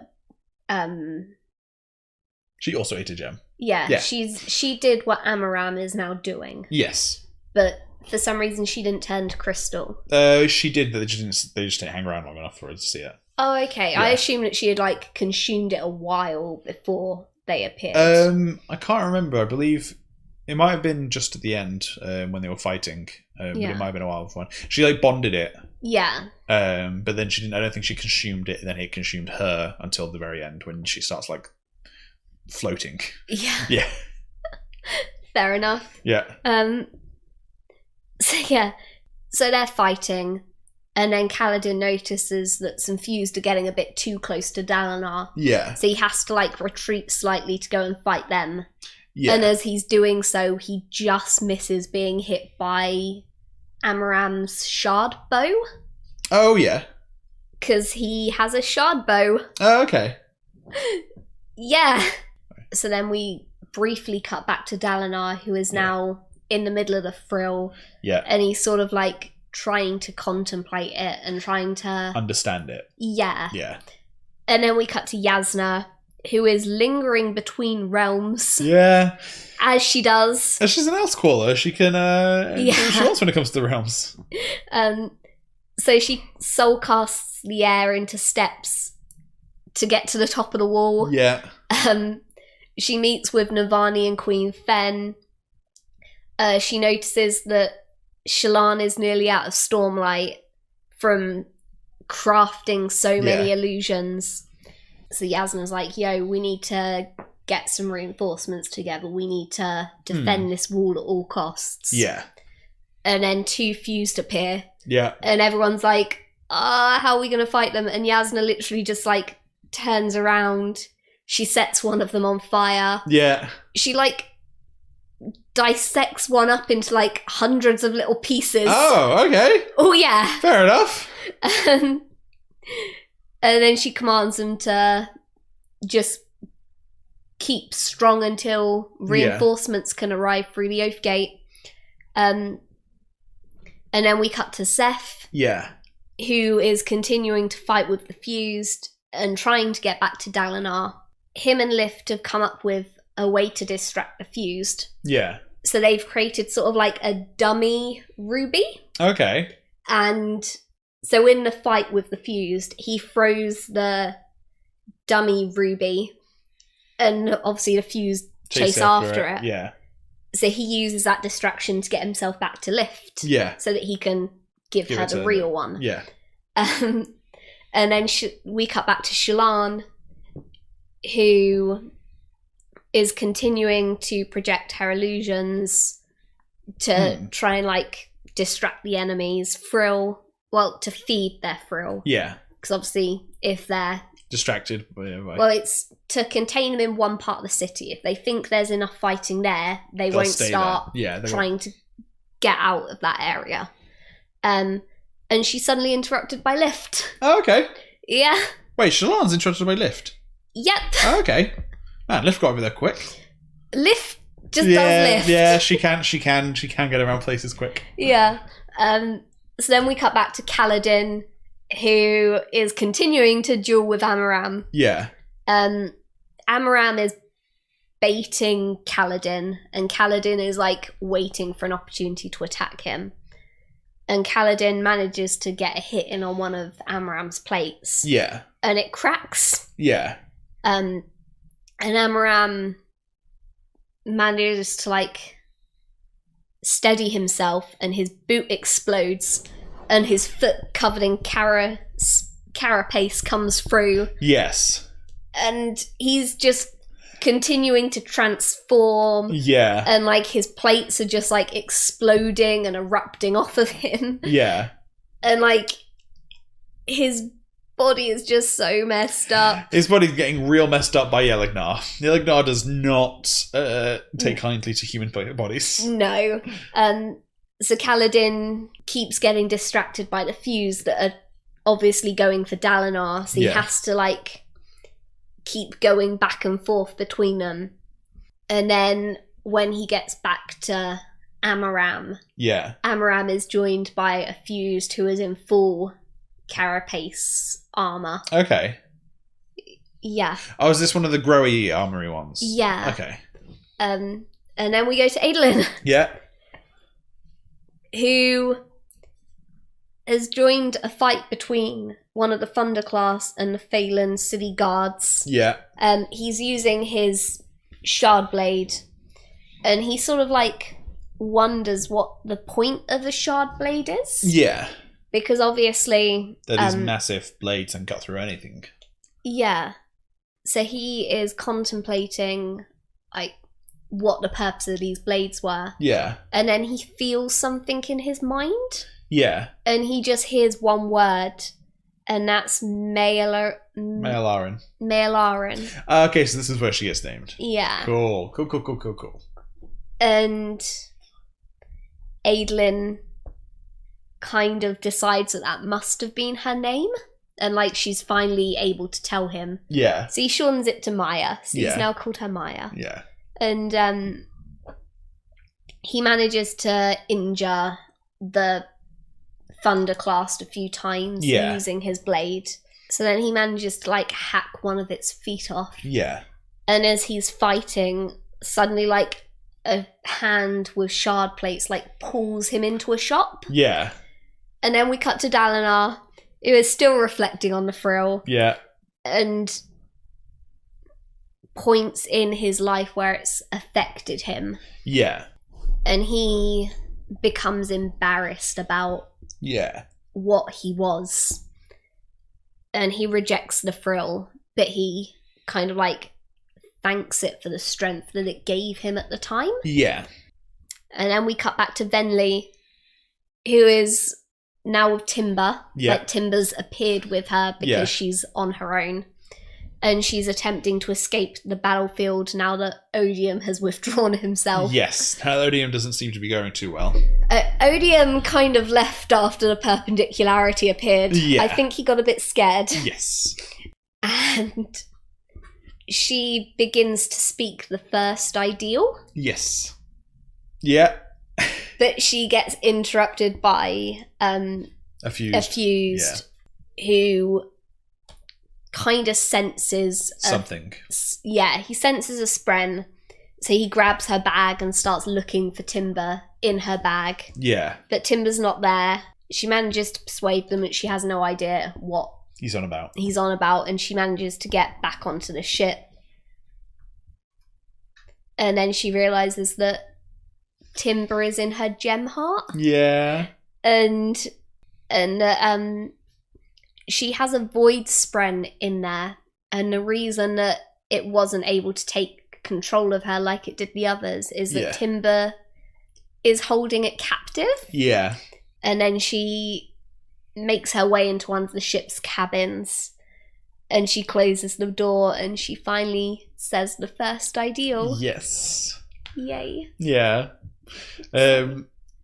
She also ate a gem. Yeah. She did what Amaram is now doing. Yes. But for some reason she didn't turn to crystal. She did, but they just didn't hang around long enough for her to see it. Oh, okay. Yeah. I assumed that she had, like, consumed it a while before they appeared. I can't remember. I believe it might have been just at the end when they were fighting. But it might have been a while before. She, like, bonded it. Yeah. But then she didn't. I don't think she consumed it. And then it consumed her until the very end when she starts, like, floating. Yeah. Yeah. Fair enough. Yeah. So they're fighting, And then Kaladin notices that some fused are getting a bit too close to Dalinar. Yeah. So he has to, like, retreat slightly to go and fight them. Yeah. And as he's doing so, he just misses being hit by Amaram's shard bow. Oh, yeah. Because he has a shard bow. Oh, okay. Yeah. So then we briefly cut back to Dalinar, who is now in the middle of the frill. Yeah. And he's sort of, like, trying to contemplate it and trying to understand it. Yeah. Yeah. And then we cut to Jasna, who is lingering between realms. Yeah. As she does. She's an elf caller. She can do what she wants when it comes to the realms. So she soul casts the air into steps to get to the top of the wall. Yeah. She meets with Navani and Queen Fen. She notices that Shalon is nearly out of Stormlight from crafting so many illusions. So Jasna's like, yo, we need to get some reinforcements together. We need to defend this wall at all costs. Yeah. And then 2 fused appear. Yeah. And everyone's like, how are we going to fight them? And Jasna literally just, like, turns around. She sets one of them on fire. Yeah. She, like, dissects one up into, like, hundreds of little pieces. Oh, okay. Oh, yeah. Fair enough. And then she commands them to just keep strong until reinforcements can arrive through the Oathgate. And then we cut to Zeth. Yeah. Who is continuing to fight with the fused and trying to get back to Dalinar. Him and Lift have come up with a way to distract the fused. Yeah. So they've created sort of like a dummy ruby. Okay. And so in the fight with the fused, he throws the dummy ruby and obviously the fused chase after it. Yeah. So he uses that distraction to get himself back to Lift. Yeah. So that he can give her the real one. Yeah. And then we cut back to Shalon, who is continuing to project her illusions to try and, like, distract the enemies, to feed their frill. Yeah. Because obviously, if they're distracted. Well, it's to contain them in one part of the city. If they think there's enough fighting there, they'll won't start trying to get out of that area. And she's suddenly interrupted by Lift. Oh, okay. Yeah. Wait, Shalon's interrupted by Lift? Yep. Oh, okay. Man, Lift got over there quick. Lift just does Lift. Yeah, she can get around places quick. Yeah. So then we cut back to Kaladin, who is continuing to duel with Amaram. Yeah. Amaram is baiting Kaladin, and Kaladin is, like, waiting for an opportunity to attack him. And Kaladin manages to get a hit in on one of Amaram's plates. Yeah. And it cracks. Yeah. And Amaram manages to, like, steady himself, and his boot explodes, and his foot covered in carapace comes through. Yes. And he's just continuing to transform. Yeah. And, like, his plates are just, like, exploding and erupting off of him. Yeah. And, like, his body is just so messed up. His body's getting real messed up by Yelagnar. Yelagnar does not take kindly to human bodies. No. So Kaladin keeps getting distracted by the fuse that are obviously going for Dalinar. So he has to, like, keep going back and forth between them. And then when he gets back to Amaram, Amaram is joined by a fused who is in full carapace armor. Okay. Yeah. Oh, is this one of the growy armory ones? Yeah. Okay. And then we go to Adolin. Yeah. Who has joined a fight between one of the Thunder class and the Thaylen City guards. Yeah. He's using his shard blade, and he sort of, like, wonders what the point of the shard blade is. Yeah. Because obviously... These massive blades and cut through anything. Yeah. So he is contemplating, like, what the purpose of these blades were. Yeah. And then he feels something in his mind. Yeah. And he just hears one word, and that's Maelarin. Maelarin. Okay, so this is where she gets named. Yeah. Cool. And Adolin kind of decides that must have been her name. And, like, she's finally able to tell him. Yeah. So he shortens it to Maya. So he's now called her Maya. Yeah. And he manages to injure the Thunderclast a few times using his blade. So then he manages to, like, hack one of its feet off. Yeah. And as he's fighting, suddenly, like, a hand with shard plates, like, pulls him into a shop. Yeah. And then we cut to Dalinar, who is still reflecting on the frill. Yeah. And points in his life where it's affected him. Yeah. And he becomes embarrassed about what he was. And he rejects the frill, but he kind of, like, thanks it for the strength that it gave him at the time. Yeah. And then we cut back to Venli, who is now with Timber. Yeah. Like, Timber's appeared with her because she's on her own. And she's attempting to escape the battlefield now that Odium has withdrawn himself. Yes. Odium doesn't seem to be going too well. Odium kind of left after the perpendicularity appeared. Yeah. I think he got a bit scared. Yes. And she begins to speak the first ideal. Yes. Yeah. But she gets interrupted by a fused who kind of senses something. He senses a spren. So he grabs her bag and starts looking for Timber in her bag. Yeah. But Timber's not there. She manages to persuade them that she has no idea what he's on about. And she manages to get back onto the ship. And then she realizes that Timber is in her gem heart. Yeah. And she has a void spren in there. And the reason that it wasn't able to take control of her like it did the others is that Timber is holding it captive. Yeah. And then she makes her way into one of the ship's cabins. And she closes the door and she finally says the first ideal. Yes. Yay. Yeah.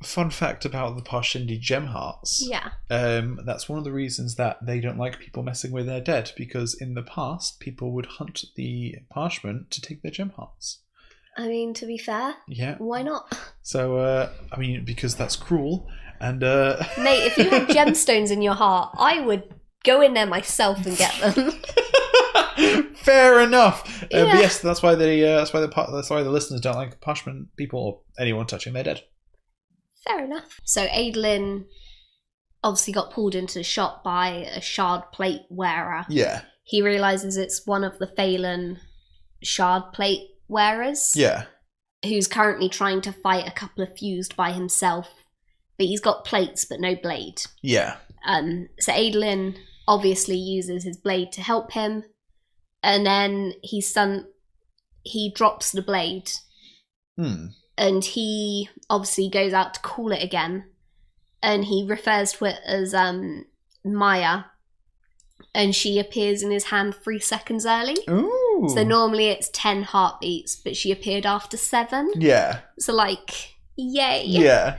Fun fact about the Parshendi gem hearts. Yeah. That's one of the reasons that they don't like people messing with their dead, because in the past, people would hunt the parchment to take their gem hearts. I mean, to be fair, why not? So, because that's cruel. And mate, if you had gemstones in your heart, I would go in there myself and get them. Fair enough. But yes, that's why the listeners don't like parchment people or anyone touching their dead. Fair enough. So Adolin obviously got pulled into the shop by a shard plate wearer. Yeah. He realizes it's one of the Thaylen shard plate wearers. Yeah. Who's currently trying to fight a couple of fused by himself. But he's got plates but no blade. Yeah. So Adolin obviously uses his blade to help him. And then he drops the blade. And he obviously goes out to call it again. And he refers to it as Maya. And she appears in his hand 3 seconds early. Ooh. So normally it's 10 heartbeats, but she appeared after 7. Yeah. So, like, yay. Yeah.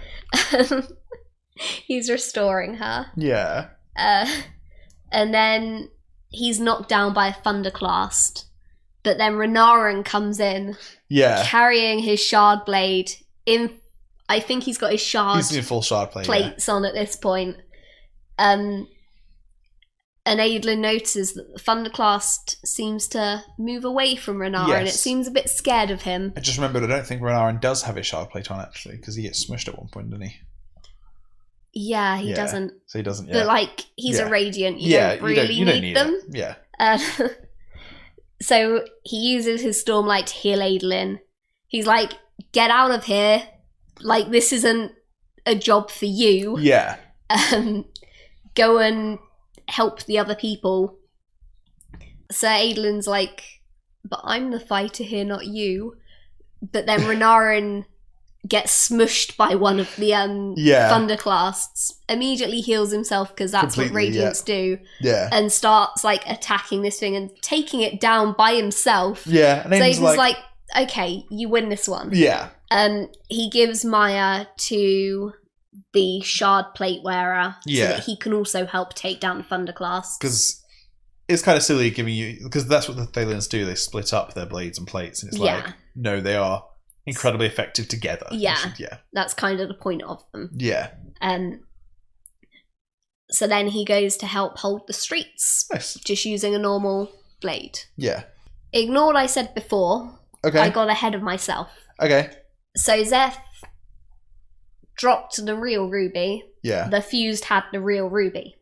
He's restoring her. Yeah. And then he's knocked down by a thunderclast. But then Renarin comes in. Yeah. Carrying his shard blade. I think he's got his He's in full shard plate, plates on at this point. And Adolin notices that the thunderclast seems to move away from Renarin. And it seems a bit scared of him. I just remembered, I don't think Renarin does have his shard plate on, actually, because he gets smushed at one point, doesn't he? Yeah, he doesn't. So he doesn't, But, like, he's a Radiant. You don't really need them. Yeah. So he uses his Stormlight to heal Adolin. He's like, get out of here. Like, this isn't a job for you. Yeah. Go and help the other people. So Adolin's like, but I'm the fighter here, not you. But then Renarin gets smushed by one of the thunderclasts, immediately heals himself because that's what Radiants do, and starts like attacking this thing and taking it down by himself. Yeah, and so he's like, okay, you win this one. Yeah. He gives Maya to the shard plate wearer so that he can also help take down the thunderclasts. Because it's kind of silly giving you, because that's what the Thaylens do. They split up their blades and plates, and it's like, no, they are incredibly effective together. Yeah. That's kind of the point of them. Yeah. So then he goes to help hold the streets. Nice. Just using a normal blade. Yeah. Ignore what I said before. Okay. I got ahead of myself. Okay. So Zeth dropped the real ruby. Yeah. The fused had the real ruby.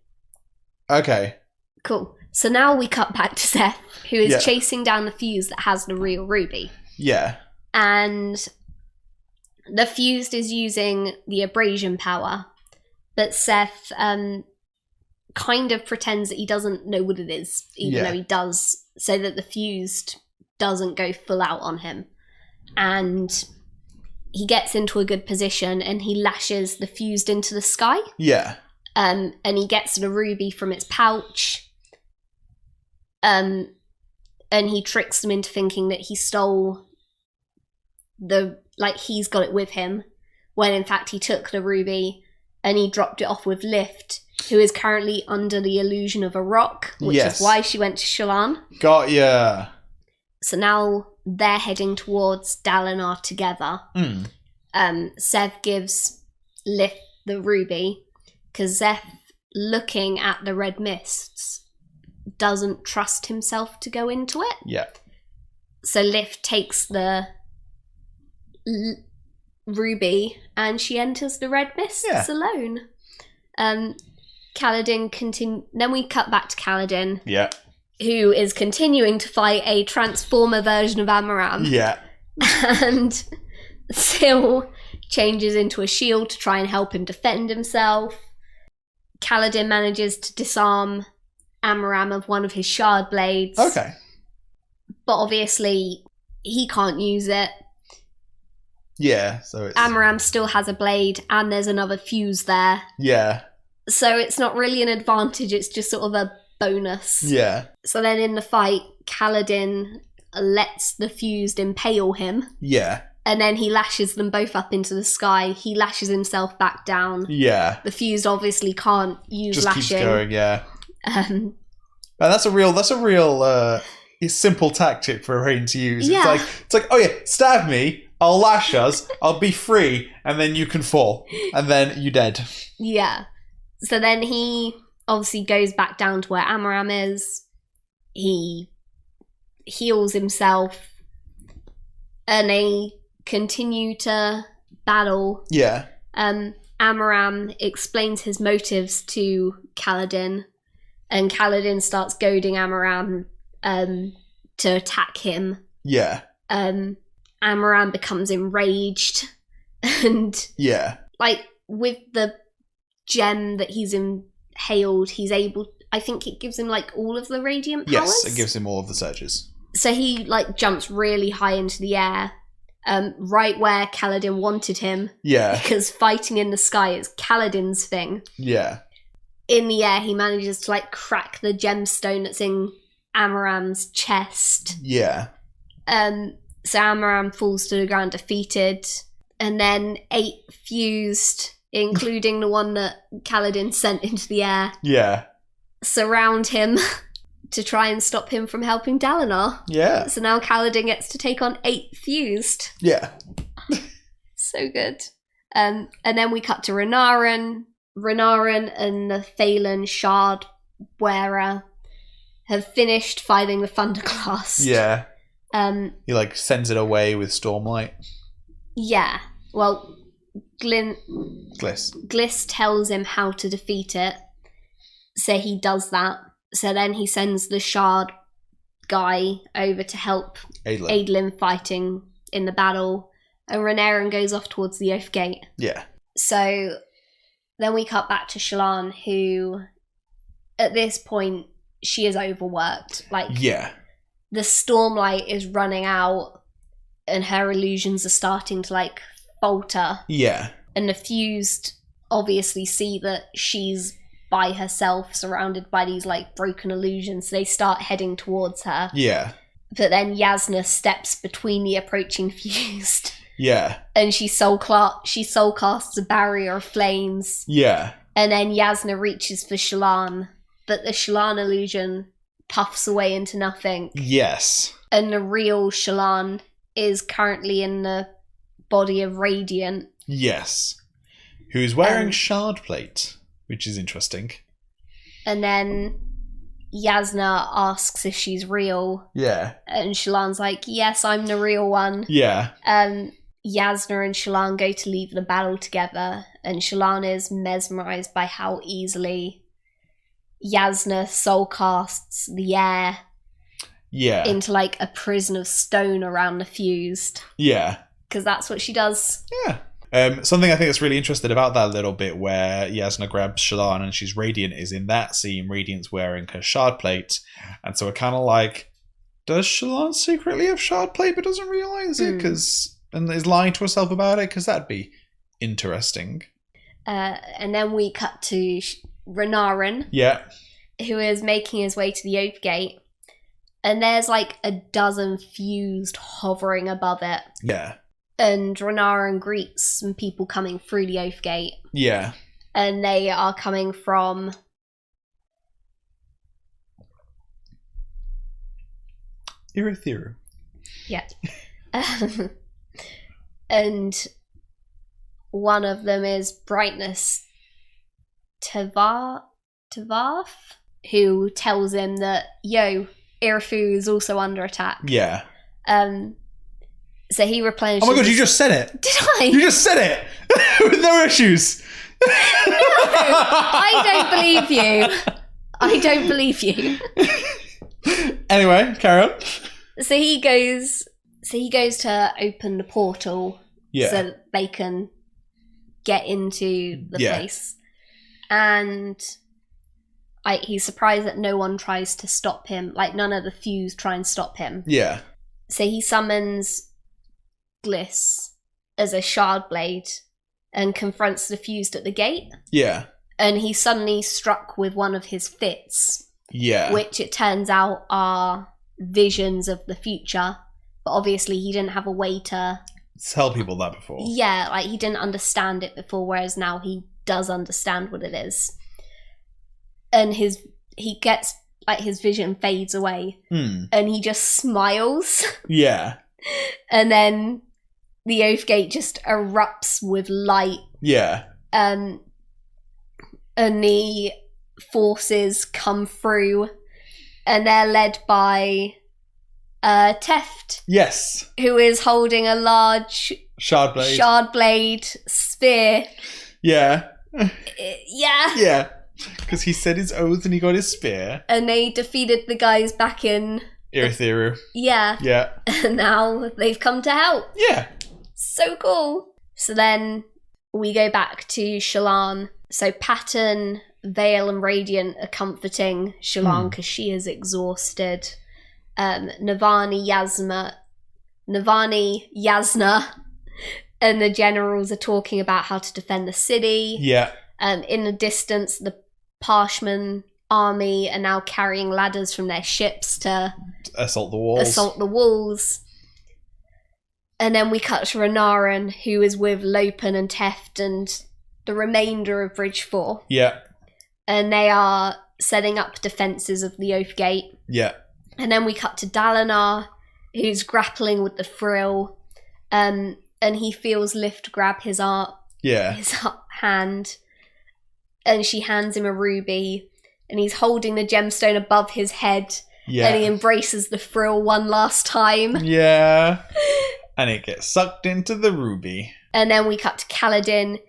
Okay. Cool. So now we cut back to Zeth, who is chasing down the fuse that has the real ruby. Yeah. And the fused is using the abrasion power, but Zeth kind of pretends that he doesn't know what it is, even though he does, so that the fused doesn't go full out on him. And he gets into a good position and he lashes the fused into the sky. Yeah. And he gets the ruby from its pouch. And he tricks them into thinking that he stole he's got it with him, when in fact he took the ruby and he dropped it off with Lift, who is currently under the illusion of a rock, which is why she went to Shalon. Got ya. So now they're heading towards Dalinar together. Zeth gives Lift the ruby because Zeth, looking at the red mists, doesn't trust himself to go into it. Yeah. So Lift takes the ruby and she enters the red mists alone. Kaladin then we cut back to Kaladin. Yeah. Who is continuing to fight a transformer version of Amaram. Yeah. And Syl changes into a shield to try and help him defend himself. Kaladin manages to disarm Amaram of one of his shard blades. Okay. But obviously he can't use it. Yeah, so it's... Amaram still has a blade and there's another fuse there. Yeah. So it's not really an advantage, it's just sort of a bonus. Yeah. So then in the fight, Kaladin lets the fused impale him. Yeah. And then he lashes them both up into the sky. He lashes himself back down. Yeah. The fused obviously can't use just lashing. Just keeps going, yeah. And that's a real simple tactic for a Rain to use. Yeah. It's like, oh yeah, stab me, I'll lash us, I'll be free, and then you can fall. And then you're dead. Yeah. So then he obviously goes back down to where Amaram is. He heals himself. And they continue to battle. Yeah. Amaram explains his motives to Kaladin. And Kaladin starts goading Amaram to attack him. Yeah. Amaram becomes enraged. And like with the gem that he's inhaled, he's able, I think it gives him like all of the radiant powers. Yes, it gives him all of the surges. So he like jumps really high into the air, right where Kaladin wanted him. Yeah. Because fighting in the sky is Kaladin's thing. Yeah. In the air, he manages to like crack the gemstone that's in Amaram's chest. Yeah. So Amaram falls to the ground defeated, and then 8 fused, including the one that Kaladin sent into the air. Yeah. Surround him to try and stop him from helping Dalinar. Yeah. So now Kaladin gets to take on 8 fused. Yeah. So good. And then we cut to Renarin. Renarin and the Thaylen shard wearer have finished fighting the Thunderclast. Yeah. He like sends it away with Stormlight. Yeah. Well, Gliss tells him how to defeat it. So he does that. So then he sends the shard guy over to help Adolin fighting in the battle. And Renarin goes off towards the Oathgate. Yeah. So then we cut back to Shalon, who at this point, she is overworked. Like, yeah. The Stormlight is running out and her illusions are starting to like falter. Yeah. And the fused obviously see that she's by herself, surrounded by these like broken illusions. So they start heading towards her. Yeah. But then Jasna steps between the approaching fused. Yeah. And she soul casts a barrier of flames. Yeah. And then Jasna reaches for Shalon, but the Shalon illusion puffs away into nothing. Yes. And the real Shalon is currently in the body of Radiant. Yes. Who's wearing shard plate, which is interesting. And then Jasna asks if she's real. Yeah. And Shalon's like, yes, I'm the real one. Yeah. Jasna and Shalon go to leave the battle together, and Shalon is mesmerized by how easily Jasna soul casts the air into like a prison of stone around the fused. Yeah. Because that's what she does. Yeah. Something I think that's really interesting about that little bit where Jasna grabs Shalon and she's Radiant is in that scene, Radiant's wearing her shard plate. And so we're kind of like, does Shalon secretly have shard plate but doesn't realise it? And is lying to herself about it? Because that'd be interesting. And then we cut to Renarin. Yeah. Who is making his way to the Oathgate. And there's like a dozen fused hovering above it. Yeah. And Renarin greets some people coming through the Oathgate. Yeah. And they are coming from... Irithiru. Yeah. And one of them is Brightness Tavarth, who tells him that, yo, Irifu is also under attack. Yeah. So he replenishes... Oh my god, you just said it! Did I? You just said it! With no issues! No, I don't believe you. I don't believe you. Anyway, carry on. So he goes to open the portal so that they can get into the place. And he's surprised that no one tries to stop him. Like, none of the fuse try and stop him. Yeah. So he summons Gliss as a shard blade and confronts the fused at the gate. Yeah. And he's suddenly struck with one of his fits. Yeah. Which it turns out are visions of the future. But obviously he didn't have a way to tell people that before. Yeah, like he didn't understand it before, whereas now he does understand what it is. And he gets, like, his vision fades away. And he just smiles. Yeah. And then the Oathgate just erupts with light. Yeah. And the forces come through, and they're led by Teft. Yes. Who is holding a large shard blade spear. Yeah. Yeah. Yeah. Because he said his oath and he got his spear. And they defeated the guys back in Irithiru. Yeah. Yeah. And now they've come to help. Yeah. So cool. So then we go back to Shalon. So Pattern, Vale and Radiant are comforting Shalon because she is exhausted. Navani, Jasna, and the generals are talking about how to defend the city. Yeah. In the distance, the Parshman army are now carrying ladders from their ships to assault the walls. And then we cut to Renarin, who is with Lopen and Teft and the remainder of Bridge 4. Yeah. And they are setting up defences of the Oathgate. Yeah. And then we cut to Dalinar, who's grappling with the Frill. And he feels Lift grab his hand. And she hands him a ruby. And he's holding the gemstone above his head. Yeah. And he embraces the Frill one last time. Yeah. And it gets sucked into the ruby. And then we cut to Kaladin,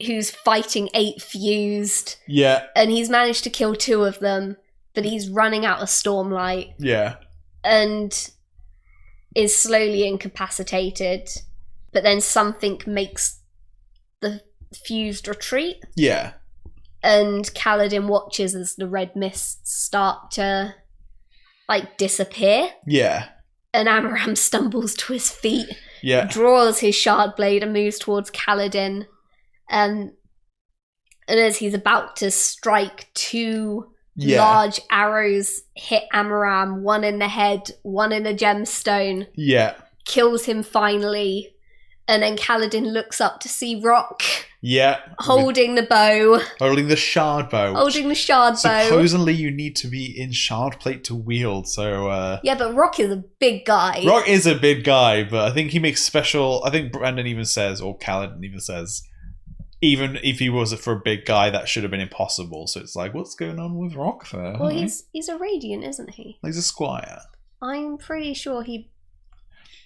who's fighting 8 fused. Yeah. And he's managed to kill 2 of them, but he's running out of Stormlight. Yeah. And is slowly incapacitated. But then something makes the fused retreat. Yeah. And Kaladin watches as the red mists start to, like, disappear. Yeah. And Amaram stumbles to his feet Yeah. draws his shard blade and moves towards Kaladin. And as he's about to strike, two large arrows hit Amaram, one in the head, one in a gemstone. Yeah. Kills him finally. And then Kaladin looks up to see Rock. Yeah. Holding the bow. Holding the shard bow. Holding the shard bow. Supposedly you need to be in shard plate to wield, so... Yeah, but Rock is a big guy. Rock is a big guy, but I think he makes special... I think Brandon even says, or Kaladin even says, even if he was for a big guy, that should have been impossible. So it's like, what's going on with Rock there? Well, he's a Radiant, isn't he? He's a squire. I'm pretty sure he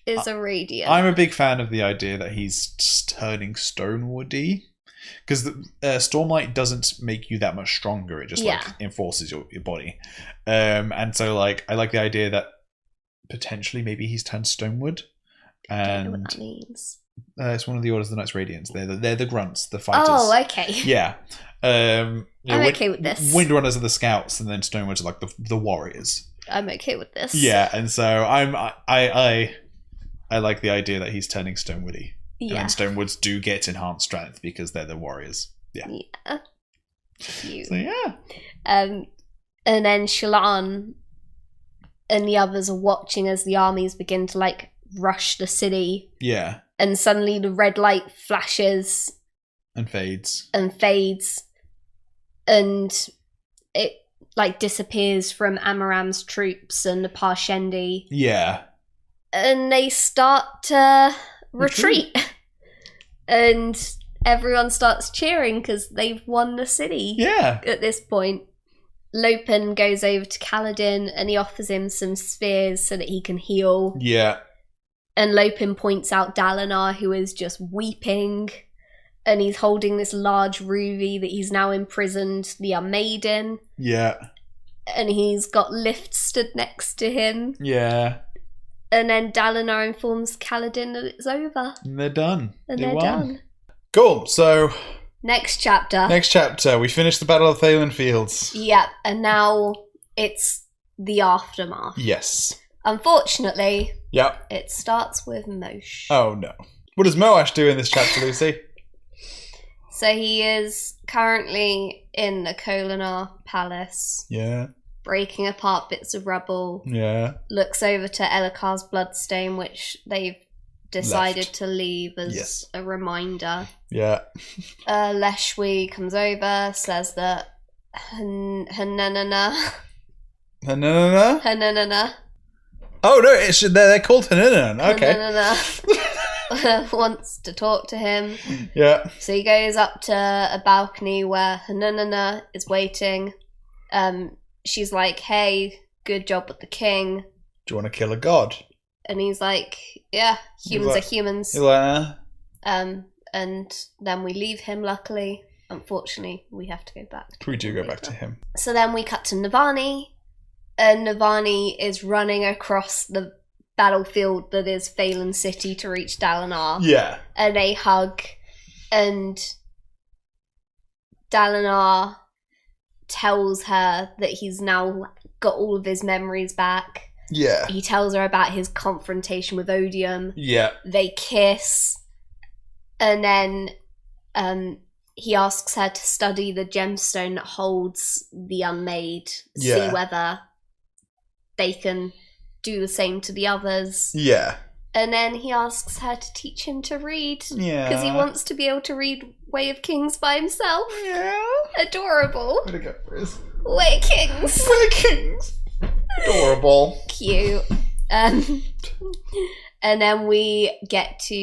is a Radiant. I'm a big fan of the idea that he's turning Stonewoody. Because Stormlight doesn't make you that much stronger. It just like enforces your body. And so like I like the idea that potentially maybe he's turned Stonewood. And I don't know what that means. It's one of the Orders of the Knights Radiants. They're the grunts, the fighters. Oh, okay. Yeah. I'm okay with this. Windrunners are the scouts, and then Stonewoods are like the warriors. I'm okay with this. Yeah, and so I like the idea that he's turning Stonewoody. Yeah. And Stonewoods do get enhanced strength because they're the warriors. Yeah. Yeah. Cute. So yeah. And then Shalon and the others are watching as the armies begin to like rush the city. Yeah. And suddenly the red light flashes. And fades. And it like disappears from Amaram's troops and the Parshendi. Yeah. And they start to retreat. And everyone starts cheering because they've won the city. Yeah. At this point. Lopen goes over to Kaladin and he offers him some spheres so that he can heal. Yeah. And Lopen points out Dalinar, who is just weeping. And he's holding this large ruby that he's now imprisoned the Unmaiden. Yeah. And he's got Lift stood next to him. Yeah. And then Dalinar informs Kaladin that it's over. And they're done. And they're done. Cool, so... Next chapter. We finished the Battle of Thaylen Fields. Yep, and now it's the aftermath. Yes. Unfortunately, yep. It starts with Mosh. Oh no. What does Moash do in this chapter, Lucy? So he is currently in the Dalinar Palace. Yeah. Breaking apart bits of rubble. Yeah. Looks over to Elhakar's bloodstain, which they've decided to leave as a reminder. Yeah. Leshwi comes over, says that Hananana. Oh no, they're called Hananana. Okay. Hananana wants to talk to him. Yeah. So he goes up to a balcony where Hananana is waiting. She's like, "Hey, good job with the king. Do you want to kill a god?" And he's like, "Yeah, humans are humans." He's like, and then we leave him, luckily. Unfortunately, we have to go back. We do go back to him. So then we cut to Navani. And Navani is running across the battlefield that is Thaylen City to reach Dalinar. Yeah. And they hug. And Dalinar tells her that he's now got all of his memories back. Yeah. He tells her about his confrontation with Odium. Yeah. They kiss. And then he asks her to study the gemstone that holds the Unmade. See whether they can do the same to the others. Yeah. And then he asks her to teach him to read. Yeah. Because he wants to be able to read Way of Kings by himself. Yeah. Adorable. Way to go, Riz. Way of Kings. Way of Kings. Adorable. Cute. And then we get to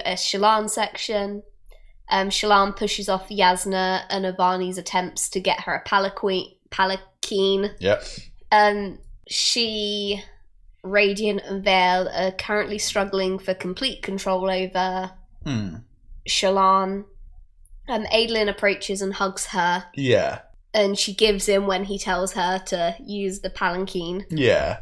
a Shalon section. Shalon pushes off Jasna and Avani's attempts to get her a palanquin. Yep. She, Radiant, and Vale are currently struggling for complete control over Shalon. Adolin approaches and hugs her. Yeah. And she gives in when he tells her to use the palanquin. Yeah.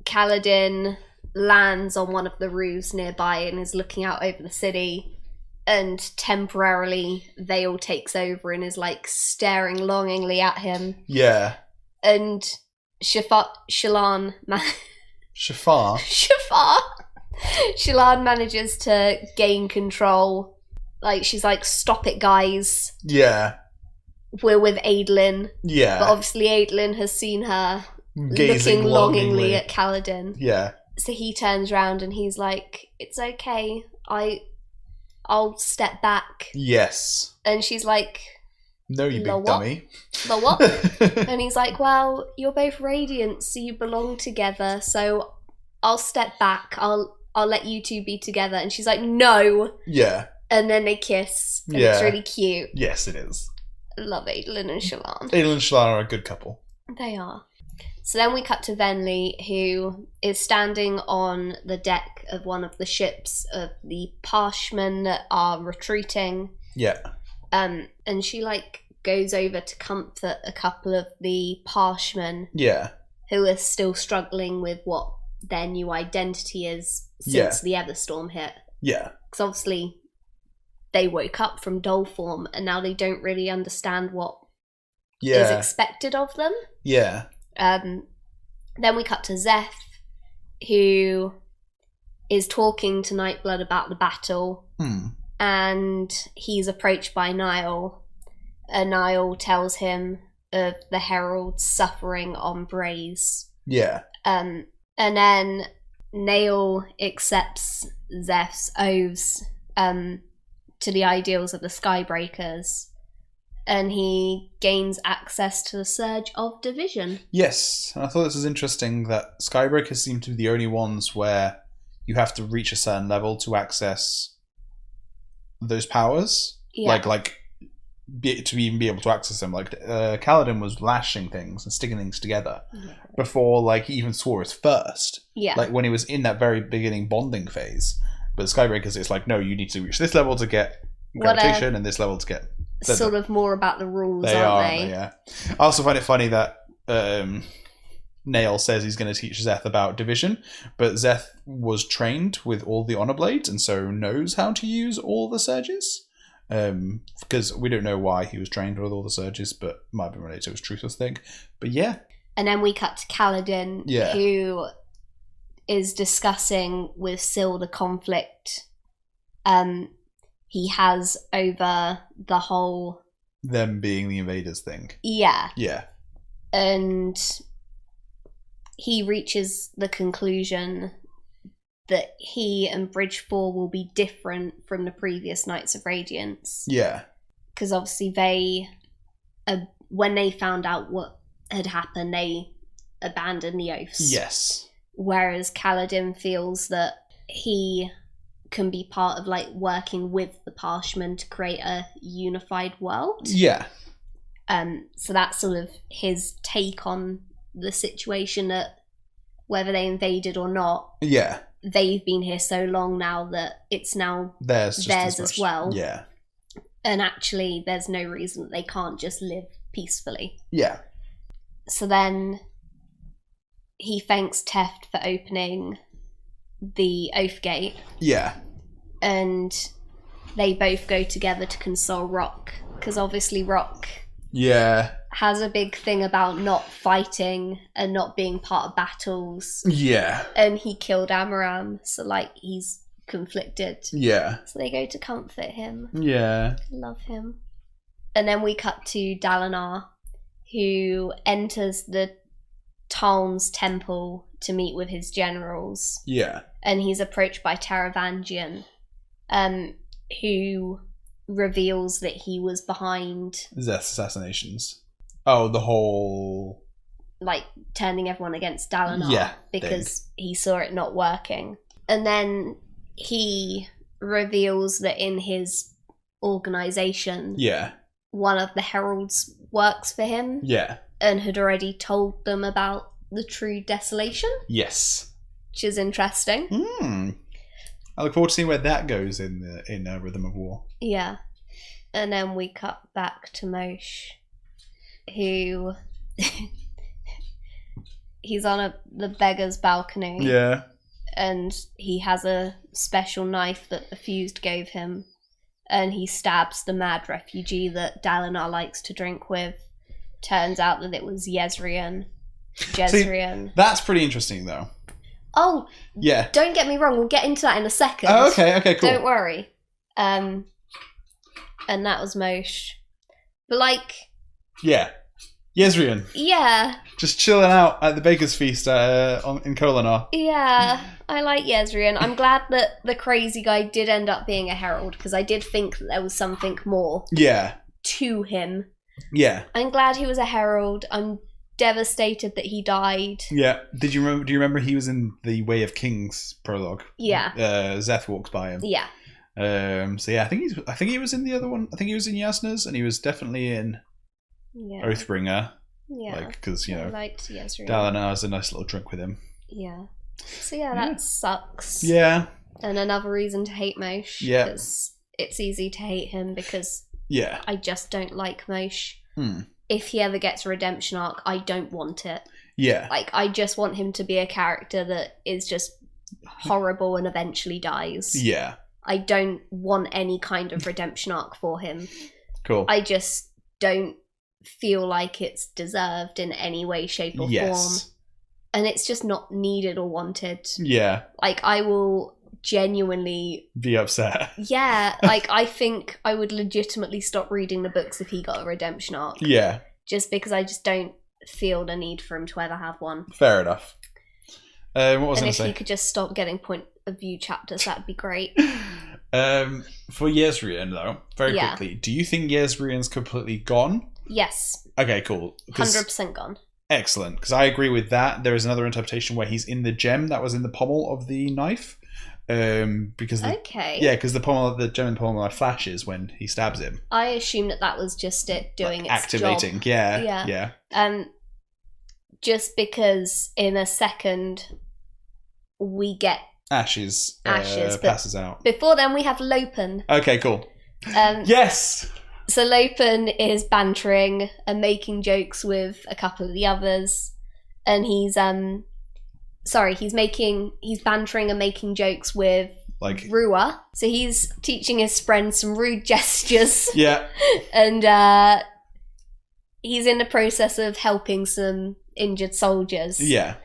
Kaladin lands on one of the roofs nearby and is looking out over the city. And temporarily, Vale takes over and is like staring longingly at him. Yeah. And Shalon Shafar. Shalon manages to gain control. Like, she's like, stop it, guys. Yeah. We're with Adolin. Yeah. But obviously Adolin has seen her Gazing looking longingly at Kaladin. Yeah. So he turns around and he's like, it's okay. I'll step back. Yes. And she's like, no, you big what? dummy. The what? And he's like, well, you're both radiant, so you belong together, so I'll step back. I'll let you two be together. And she's like, no. Yeah. And then they kiss. And it's really cute. Yes, it is. I love Adolin and Shalon. Adolin and Shalon are a good couple. They are. So then we cut to Venli, who is standing on the deck of one of the ships of the Parshmen that are retreating. Yeah. And she like goes over to comfort a couple of the Parshmen. Yeah. Who are still struggling with what their new identity is since the Everstorm hit. Yeah. Because obviously they woke up from doll form and now they don't really understand what is expected of them. Yeah. Then we cut to Zeth, who is talking to Nightblood about the battle. And he's approached by Niall. And Niall tells him of the Herald's suffering on Braze. Yeah. And then Niall accepts Zeth's oaths to the ideals of the Skybreakers. And he gains access to the Surge of Division. Yes, and I thought this was interesting that Skybreakers seem to be the only ones where you have to reach a certain level to access those powers. Yeah. To even be able to access them. Like, Kaladin was lashing things and sticking things together before, like, he even swore his first. Yeah. Like, when he was in that very beginning bonding phase. But Skybreakers, it's like, no, you need to reach this level to get gravitation and this level to get... Sort of more about the rules, they aren't are, they? Yeah. I also find it funny that Nail says he's going to teach Zeth about division, but Zeth was trained with all the honor blades and so knows how to use all the surges. Because we don't know why he was trained with all the surges, but might be related to his truthless thing. But yeah. And then we cut to Kaladin, who is discussing with Syl the conflict he has over the whole... them being the invaders thing. Yeah. Yeah. And he reaches the conclusion that he and Bridge 4 will be different from the previous Knights of Radiance. Yeah. Because obviously they, when they found out what had happened, they abandoned the oaths. Yes. Whereas Kaladin feels that he can be part of like working with the Parshmen to create a unified world. Yeah. So that's sort of his take on the situation, that whether they invaded or not, they've been here so long now that it's now theirs as well. Yeah. And actually there's no reason that they can't just live peacefully. Yeah. So then he thanks Teft for opening the Oathgate. Yeah. And they both go together to console Rock, because obviously Rock has a big thing about not fighting and not being part of battles. Yeah. And he killed Amaram, so like he's conflicted. Yeah. So they go to comfort him. Yeah. Love him. And then we cut to Dalinar, who enters the Taln's temple to meet with his generals. Yeah. And he's approached by Taravangian, who reveals that he was behind Zeth's assassinations. Oh, the whole... like, turning everyone against Dalinar because he saw it not working. And then he reveals that in his organisation, one of the heralds works for him. Yeah. And had already told them about the true desolation. Yes. Which is interesting. I look forward to seeing where that goes in Rhythm of War. Yeah. And then we cut back to Moshe, who... he's on the beggar's balcony. Yeah. And he has a special knife that the Fused gave him. And he stabs the mad refugee that Dalinar likes to drink with. Turns out that it was Jezrien. See, that's pretty interesting, though. Oh, Yeah. don't get me wrong. We'll get into that in a second. Oh, okay, cool. Don't worry. And that was Moshe. But Yeah. Yezrian. Yeah. Just chilling out at the Baker's Feast in Kolinar. Yeah, I like Yezrian. I'm glad that the crazy guy did end up being a herald, because I did think that there was something more to him. Yeah. I'm glad he was a herald. I'm devastated that he died. Yeah. Do you remember he was in the Way of Kings prologue? Yeah. Zeth walks by him. Yeah. So yeah, I think he was in the other one. I think he was in Jasna's, and he was definitely in Oathbringer. Yeah. Because I liked Yezrian. Dalinar has a nice little drink with him. Yeah. So yeah, that sucks. Yeah. And another reason to hate Moshe. Yeah. Because it's easy to hate him because I just don't like Moshe. If he ever gets a redemption arc, I don't want it. Yeah. I just want him to be a character that is just horrible and eventually dies. Yeah. I don't want any kind of redemption arc for him. Cool. I just don't feel like it's deserved in any way, shape, or form. And it's just not needed or wanted. Yeah. I will genuinely be upset. Yeah, I think I would legitimately stop reading the books if he got a redemption arc. Yeah. Just because I just don't feel the need for him to ever have one. Fair enough. What was I going to say? And if he could just stop getting point of view chapters, that'd be great. For Yezrian, though, very quickly, do you think Yezrian's completely gone? Yes. Okay, cool. 100% gone. Excellent, because I agree with that. There is another interpretation where he's in the gem that was in the pommel of the knife. Because the gem in the pommel of the knife flashes when he stabs him. I assume that was just it doing its activating. job. Yeah. Just because in a second we get Ashes passes out. Before then we have Lopen. Okay, cool. Yes. So Lopen is bantering and making jokes with a couple of the others, and he's bantering and making jokes with Rua. So he's teaching his friend some rude gestures. Yeah. And he's in the process of helping some injured soldiers. Yeah.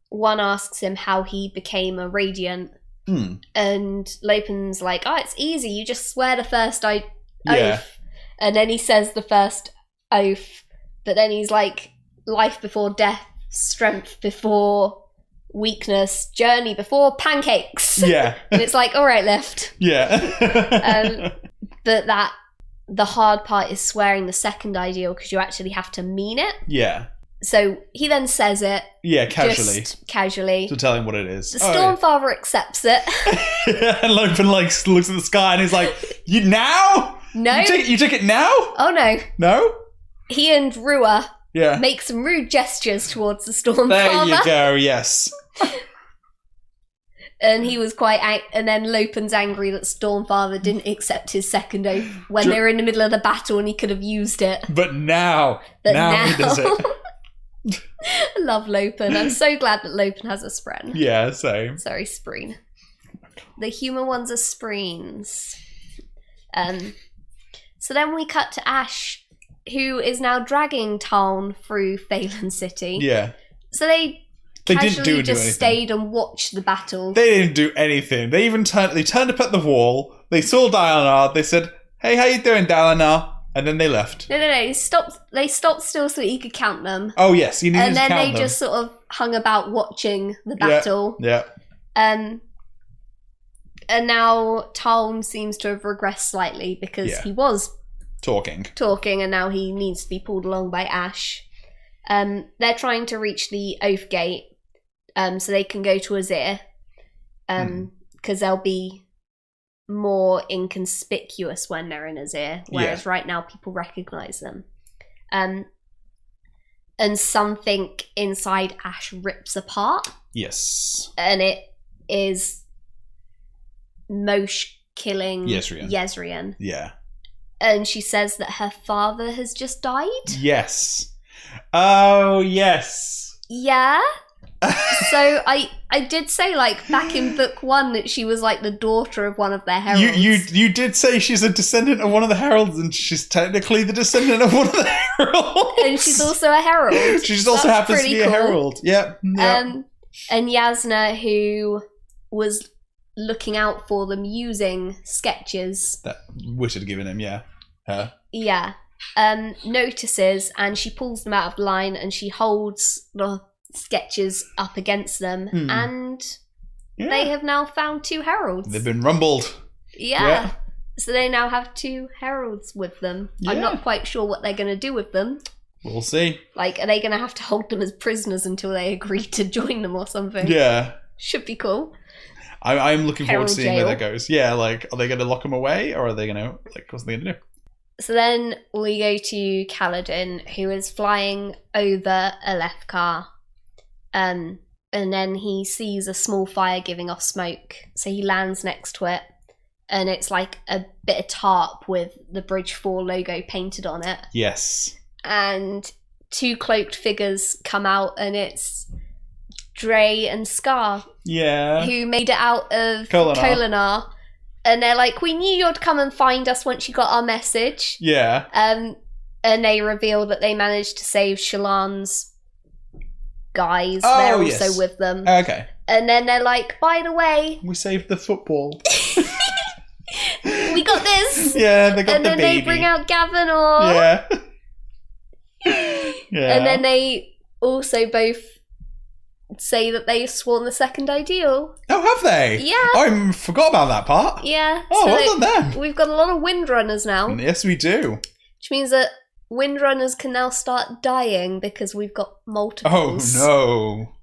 One asks him how he became a Radiant. And Lopen's like, it's easy, you just swear the first oath. And then he says the first oath, but then he's like, life before death, strength before weakness, journey before pancakes. Yeah. And it's like, all right, left. Yeah. But the hard part is swearing the second ideal, because you actually have to mean it. Yeah. So he then says it. Yeah, casually. Just casually. To tell him what it is. The Stormfather accepts it. And Lopen looks at the sky and he's like, you now? No. You took it now? Oh, no. No? He and Rua Yeah. make some rude gestures towards the Stormfather. There you go, yes. And he was and then Lopen's angry that Stormfather didn't accept his second oath when they were in the middle of the battle and he could have used it. But now he does it. I love Lopen. I'm so glad that Lopen has a spren. Yeah, same. Sorry, spreen. The human ones are spreens. So then we cut to Ash, who is now dragging Taln through Thaylen City. Yeah. So they didn't do just anything. stayed and watched the battle. They didn't do anything. They even turned up at the wall. They saw Dalinar. They said, "Hey, how you doing, Dalinar?" And then they left. No. They stopped still so that he could count them. Oh yes, he needed to count them. And then they just sort of hung about watching the battle. Yeah. And now Taln seems to have regressed slightly because he was talking, and now he needs to be pulled along by Ash. They're trying to reach the Oathgate, so they can go to Azir, because they'll be more inconspicuous when they're in Azir, whereas right now people recognize them. And something inside Ash rips apart. Yes. And it is Moshe killing Yezrian. Yeah. And she says that her father has just died. Yes. Oh, yes. Yeah? So I did say, like, back in book 1 that she was like the daughter of one of their heralds. You did say she's a descendant of one of the heralds, and she's technically the descendant of one of the heralds. And she's also a herald. She just also happens to be a herald. Yep. And Jasna, who was looking out for them using sketches. That Wish had given him, yeah. Her. Yeah. Notices, and she pulls them out of the line, and she holds the sketches up against them, and they have now found 2 heralds. They've been rumbled. Yeah. So they now have 2 heralds with them. Yeah. I'm not quite sure what they're going to do with them. We'll see. Like, are they going to have to hold them as prisoners until they agree to join them or something? Yeah. Should be cool. I'm looking forward to seeing jail. where that goes. Yeah, like, are they going to lock them away, or are they going to, like, what's they going to do? So then we go to Kaladin, who is flying over Alethkar. And then he sees a small fire giving off smoke. So he lands next to it. And it's like a bit of tarp with the Bridge 4 logo painted on it. Yes. And 2 cloaked figures come out, and it's Dre and Scar. Yeah. Who made it out of Dalinar. And they're like, we knew you'd come and find us once you got our message. Yeah. And they reveal that they managed to save Shalon's guys. They're also with them. Okay. And then they're like, by the way, we saved the football. We got this. Yeah, they got and the then baby. they bring out Gavinor. Yeah. And then they also both say that they've sworn the second ideal. Oh, have they? Yeah. I forgot about that part. Yeah. Oh, so well done them. We've got a lot of windrunners now. Yes, we do. Which means that windrunners can now start dying because we've got multiples. Oh, no.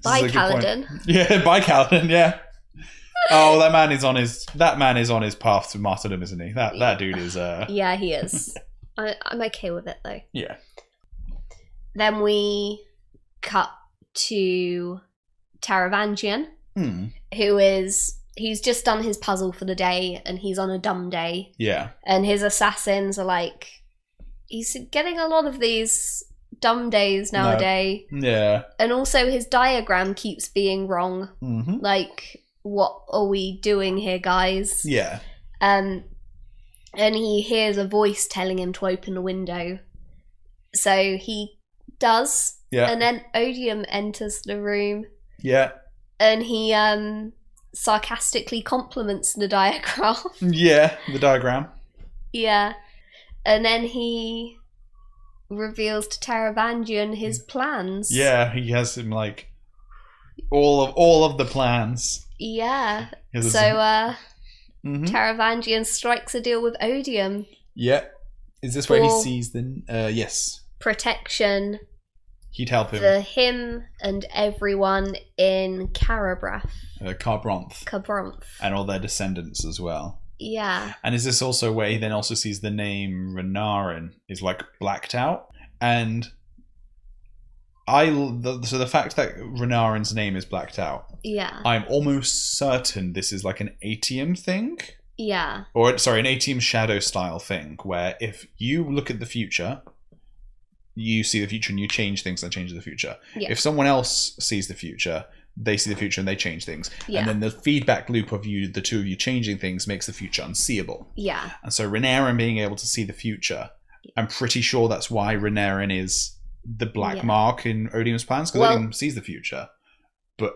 Bye, Kaladin. Yeah, bye, Kaladin, yeah. Oh, that man is on his path to martyrdom, isn't he? That dude is Yeah, he is. I'm okay with it though. Yeah. Then we cut to Taravangian, he's just done his puzzle for the day, and he's on a dumb day. Yeah. And his assassins are like, he's getting a lot of these dumb days nowadays. No. Yeah. And also his diagram keeps being wrong. Mm-hmm. Like, what are we doing here, guys? Yeah. And he hears a voice telling him to open the window. So he does. Yeah. And then Odium enters the room. Yeah. And he sarcastically compliments the diagram. Yeah, the diagram. Yeah. And then he reveals to Taravangian his plans. Yeah, he has him like all of the plans. Yeah. So Taravangian strikes a deal with Odium. Yeah. Is this where he sees the yes. Protection. He'd help him. For him and everyone in Carabrath. Cabronth. And all their descendants as well. Yeah. And is this also where he then also sees the name Renarin is like blacked out? And so the fact that Renarin's name is blacked out. Yeah. I'm almost certain this is like an Atium thing. Yeah. Or sorry, an Atium shadow style thing where if you look at the future, you see the future and you change things that change the future. Yeah. If someone else sees the future, they see the future and they change things. Yeah. And then the feedback loop of the two of you changing things makes the future unseeable. Yeah. And so Renarin being able to see the future, I'm pretty sure that's why Renarin is the black mark in Odium's plans, because Odium sees the future, but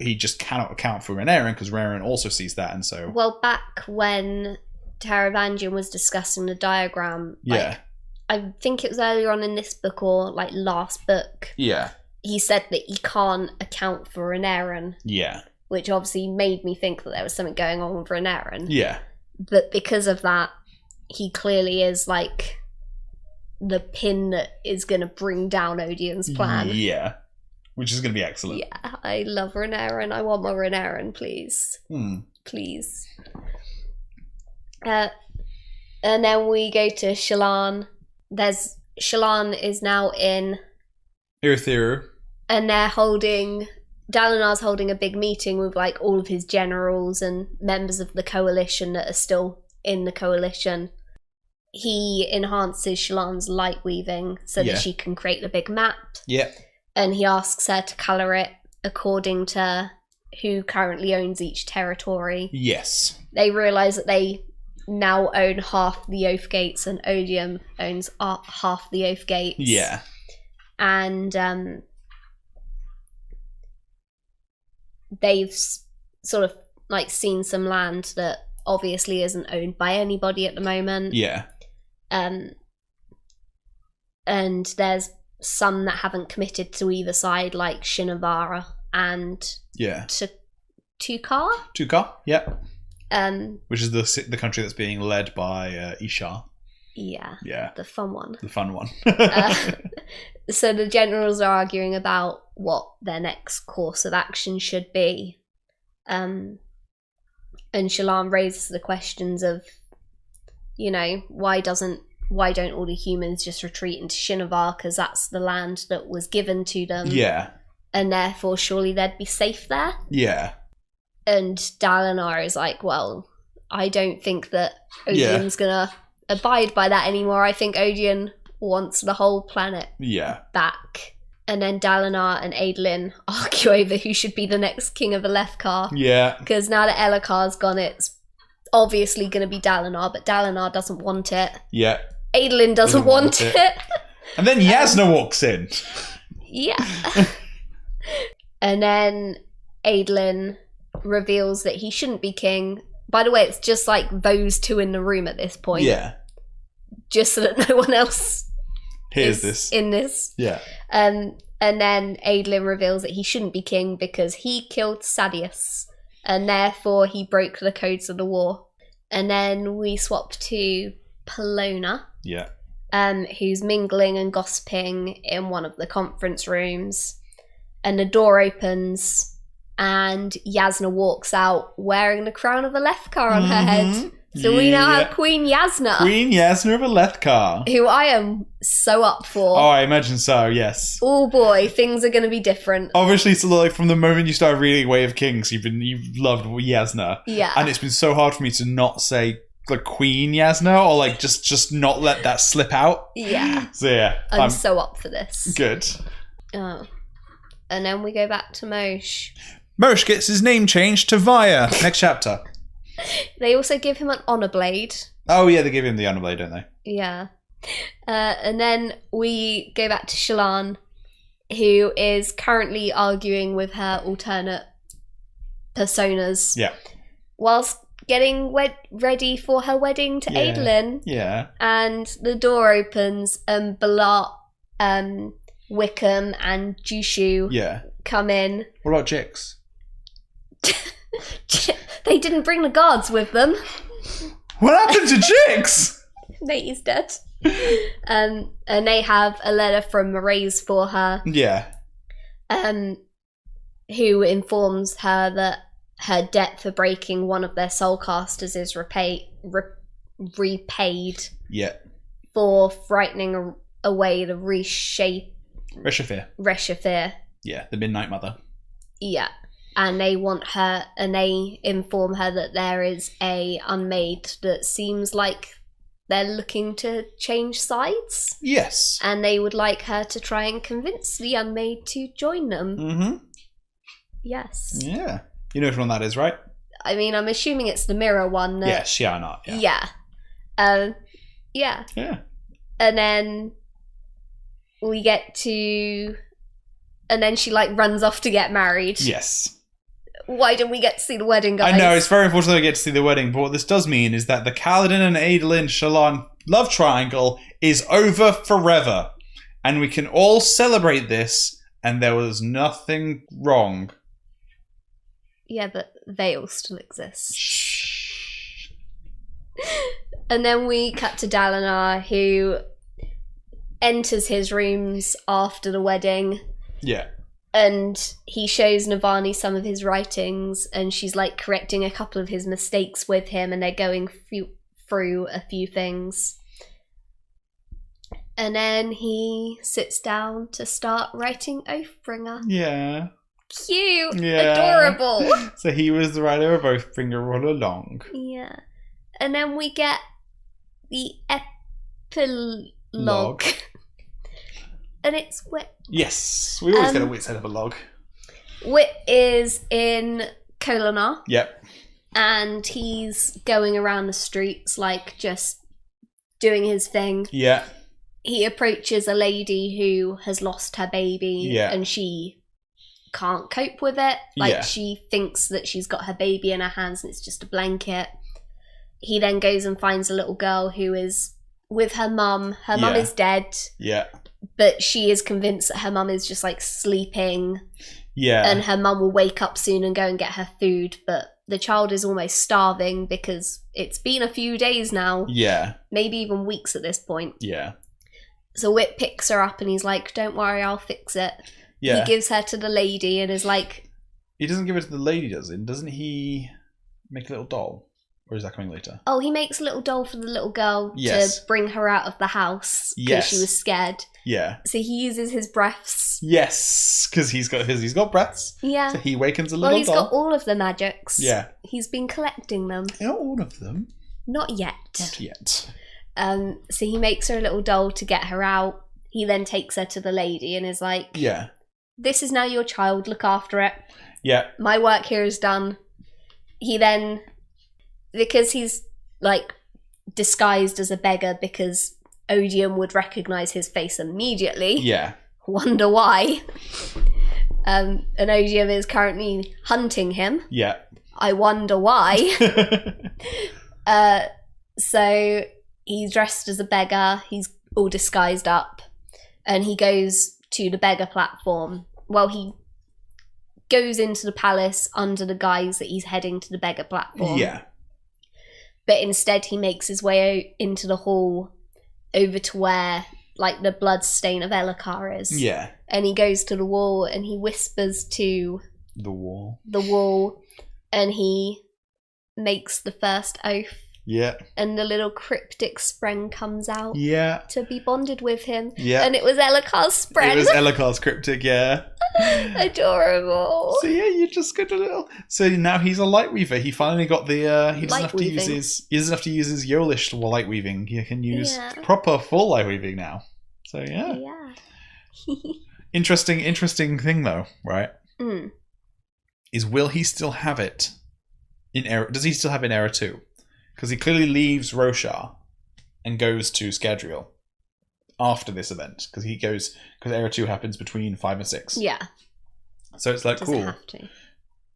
he just cannot account for Renarin because Renarin also sees that, and so... Well, back when Taravangian was discussing the diagram, I think it was earlier on in this book or like last book. Yeah. He said that he can't account for Renarin. Yeah. Which obviously made me think that there was something going on with Renarin. Yeah. But because of that, he clearly is like the pin that is going to bring down Odium's plan. Yeah. Which is going to be excellent. Yeah. I love Renarin. I want more Renarin, please. Please. And then we go to Shalon. Shalon is now in Irithiru. And they're Dalinar's holding a big meeting with like all of his generals and members of the coalition that are still in the coalition. He enhances Shalon's light weaving so that she can create the big map. Yeah. And he asks her to colour it according to who currently owns each territory. Yes. They realise that they now own half the Oathgates, and Odium owns half the Oathgates. Yeah. And they've sort of like seen some land that obviously isn't owned by anybody at the moment. Yeah. And there's some that haven't committed to either side, like Shinavara and Tukar. Tukar, yeah. Which is the country that's being led by Ishar. Yeah. Yeah. The fun one. The fun one. So the generals are arguing about what their next course of action should be. And Shalon raises the questions of, you know, why don't all the humans just retreat into Shinovar, because that's the land that was given to them. Yeah. And therefore surely they'd be safe there. Yeah. And Dalinar is like, well, I don't think that Odium's gonna abide by that anymore. I think Odium wants the whole planet back. And then Dalinar and Adolin argue over who should be the next king of Alethkar. Yeah. Because now that Elhakar's gone, it's obviously going to be Dalinar, but Dalinar doesn't want it. Yeah. Adolin doesn't want it. And then Jasna walks in. Yeah. And then Adolin reveals that he shouldn't be king. By the way, it's just like those two in the room at this point. Yeah. Just so that no one else hears this. In this. Yeah. And then Adolin reveals that he shouldn't be king because he killed Sadeas, and therefore he broke the codes of the war. And then we swap to Pelona. Yeah. Who's mingling and gossiping in one of the conference rooms. And the door opens and Jasna walks out wearing the crown of Alethkar on her head. So we now have Queen Jasna. Queen Jasna of Alethkar. Who I am so up for. Oh, I imagine so, yes. Oh boy, things are going to be different. Obviously, so like from the moment you started reading Way of Kings, you've loved Jasna. Yeah. And it's been so hard for me to not say like Queen Jasna, or like just not let that slip out. Yeah. So yeah. I'm so up for this. Good. Oh. And then we go back to Moshe. Moshe gets his name changed to Vaya. Next chapter. They also give him an honor blade. Oh yeah, they give him the honor blade, don't they? Yeah. And then we go back to Shalon, who is currently arguing with her alternate personas. Yeah. Whilst getting ready for her wedding to Adolin. Yeah. And the door opens and Balat, Wickham and Jushu come in. What about Jix? They didn't bring the guards with them. What happened to Jix? He's dead. And they have a letter from Maraise for her. Yeah. Who informs her that her debt for breaking one of their soulcasters is repaid. Yeah. For frightening away the Reshafir. Yeah, the Midnight Mother. Yeah. And they want her, and they inform her that there is a unmade that seems like they're looking to change sides. Yes. And they would like her to try and convince the unmade to join them. Mm-hmm. Yes. Yeah. You know which one that is, right? I mean, I'm assuming it's the mirror one. Yes, yeah, I know. Yeah. Yeah. Yeah. And then we get to... And then she, like, runs off to get married. Yes. Why didn't we get to see the wedding, guys? I know, it's very unfortunate I get to see the wedding, but what this does mean is that the Kaladin and Adolin Shalon love triangle is over forever. And we can all celebrate this, and there was nothing wrong. Yeah, but they all still exist. Shh. And then we cut to Dalinar, who enters his rooms after the wedding. Yeah. And he shows Navani some of his writings, and she's like correcting a couple of his mistakes with him, and they're going through a few things. And then he sits down to start writing Oathbringer. Yeah. Cute. Yeah. Adorable. So he was the writer of Oathbringer all along. Yeah. And then we get the Epilogue. And it's wet. Yes, we always get a wit's head of a log. Wit is in Dalinar. Yep. And he's going around the streets, like, just doing his thing. Yeah. He approaches a lady who has lost her baby, and she can't cope with it. Like, she thinks that she's got her baby in her hands and it's just a blanket. He then goes and finds a little girl who is with her mum. Her mum is dead. Yeah. But she is convinced that her mum is just, like, sleeping. Yeah. And her mum will wake up soon and go and get her food, but the child is almost starving because it's been a few days now. Yeah. Maybe even weeks at this point. Yeah. So Whit picks her up and he's like, don't worry, I'll fix it. Yeah. He gives her to the lady and is like... He doesn't give it to the lady, does he? Doesn't he make a little doll? Or is that coming later? Oh, he makes a little doll for the little girl to bring her out of the house because she was scared. Yeah. So he uses his breaths. Yes, because he's got breaths. Yeah. So he awakens a little doll. Well, he's got all of the magics. Yeah. He's been collecting them. Not all of them. Not yet. Not yet. So he makes her a little doll to get her out. He then takes her to the lady and is like, yeah, this is now your child, look after it. Yeah. My work here is done. He then, because he's like disguised as a beggar because Odium would recognize his face immediately. Yeah. Wonder why. And Odium is currently hunting him. Yeah. I wonder why. So he's dressed as a beggar. He's all disguised up. And he goes to the beggar platform. Well, he goes into the palace under the guise that he's heading to the beggar platform. Yeah. But instead he makes his way into the hall over to where, like, the blood stain of Elokar is. Yeah. And he goes to the wall and he whispers to... The wall. And he makes the first oath. Yeah. And the little cryptic spren comes out. Yeah. To be bonded with him. Yeah. And it was Elokar's spren. It was Elokar's cryptic, yeah. Adorable. So yeah, you just got a little. So now he's a light weaver. He finally got the. He doesn't have to use his. He doesn't have to use his Yolish light weaving. He can use proper full light weaving now. So yeah. Yeah. Interesting thing though, right? Mm. Is will he still have it in Era? Does he still have it in Era 2? Because he clearly leaves Roshar and goes to Scadrial after this event. Because Era 2 happens between 5 and 6. Yeah. So it's like, Doesn't cool. Have to.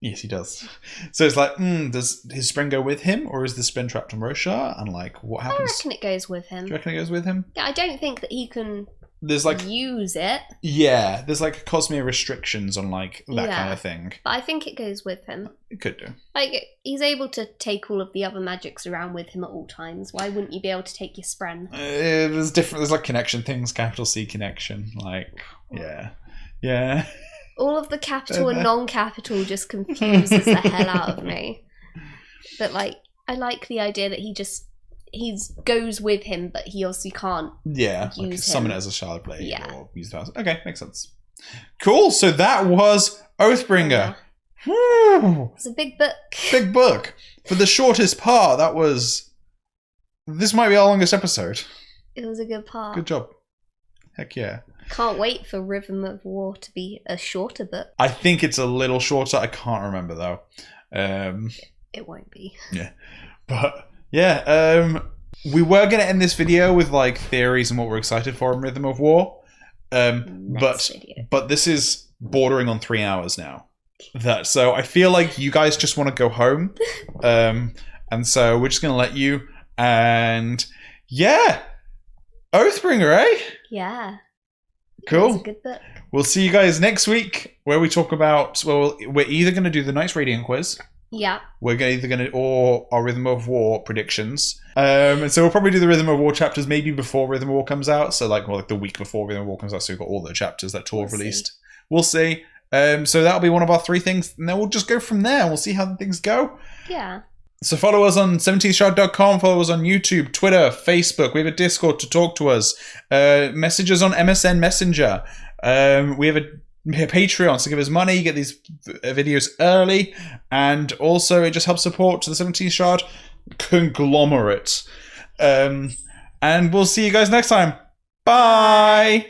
Yes, he does. So it's like, does his spren go with him, or is the spren trapped on Roshar? And like, what happens? I reckon it goes with him. Do you reckon it goes with him? Yeah, I don't think that he can. There's like use it. Yeah, there's like Cosmere restrictions on like that kind of thing. But I think it goes with him. It could do. Like, he's able to take all of the other magics around with him at all times. Why wouldn't you be able to take your spren? There's different. There's like connection things. Capital C connection. Like yeah. All of the capital and non-capital just confuses the hell out of me. But like, I like the idea that he goes with him, but he obviously can't. Yeah, use like summon him. it as a shard blade. Yeah. Or use the house. Okay, makes sense. Cool. So that was Oathbringer. Whew. It's a big book. Big book. For the shortest part, that was. This might be our longest episode. It was a good part. Good job. Heck yeah. Can't wait for Rhythm of War to be a shorter book. I think it's a little shorter. I can't remember though. It won't be. Yeah. But yeah, we were going to end this video with like theories and what we're excited for in Rhythm of War. But this is bordering on 3 hours now. So I feel like you guys just want to go home. And so we're just going to let you. And yeah, Oathbringer, eh? Yeah. Cool. It's a good book. We'll see you guys next week where we talk about, we're either going to do the Knights Radiant quiz. Yeah. We're either going to, or our Rhythm of War predictions. And so we'll probably do the Rhythm of War chapters maybe before Rhythm of War comes out. So like the week before Rhythm of War comes out. So we've got all the chapters that Tor released. We'll see. So that'll be one of our 3 things. And then we'll just go from there. We'll see how things go. Yeah. So follow us on 17shard.com, follow us on YouTube, Twitter, Facebook. We have a Discord to talk to us. Message us on MSN Messenger. We have a Patreon to give us money, get these videos early, and also it just helps support the 17 Shard conglomerate. And we'll see you guys next time. Bye!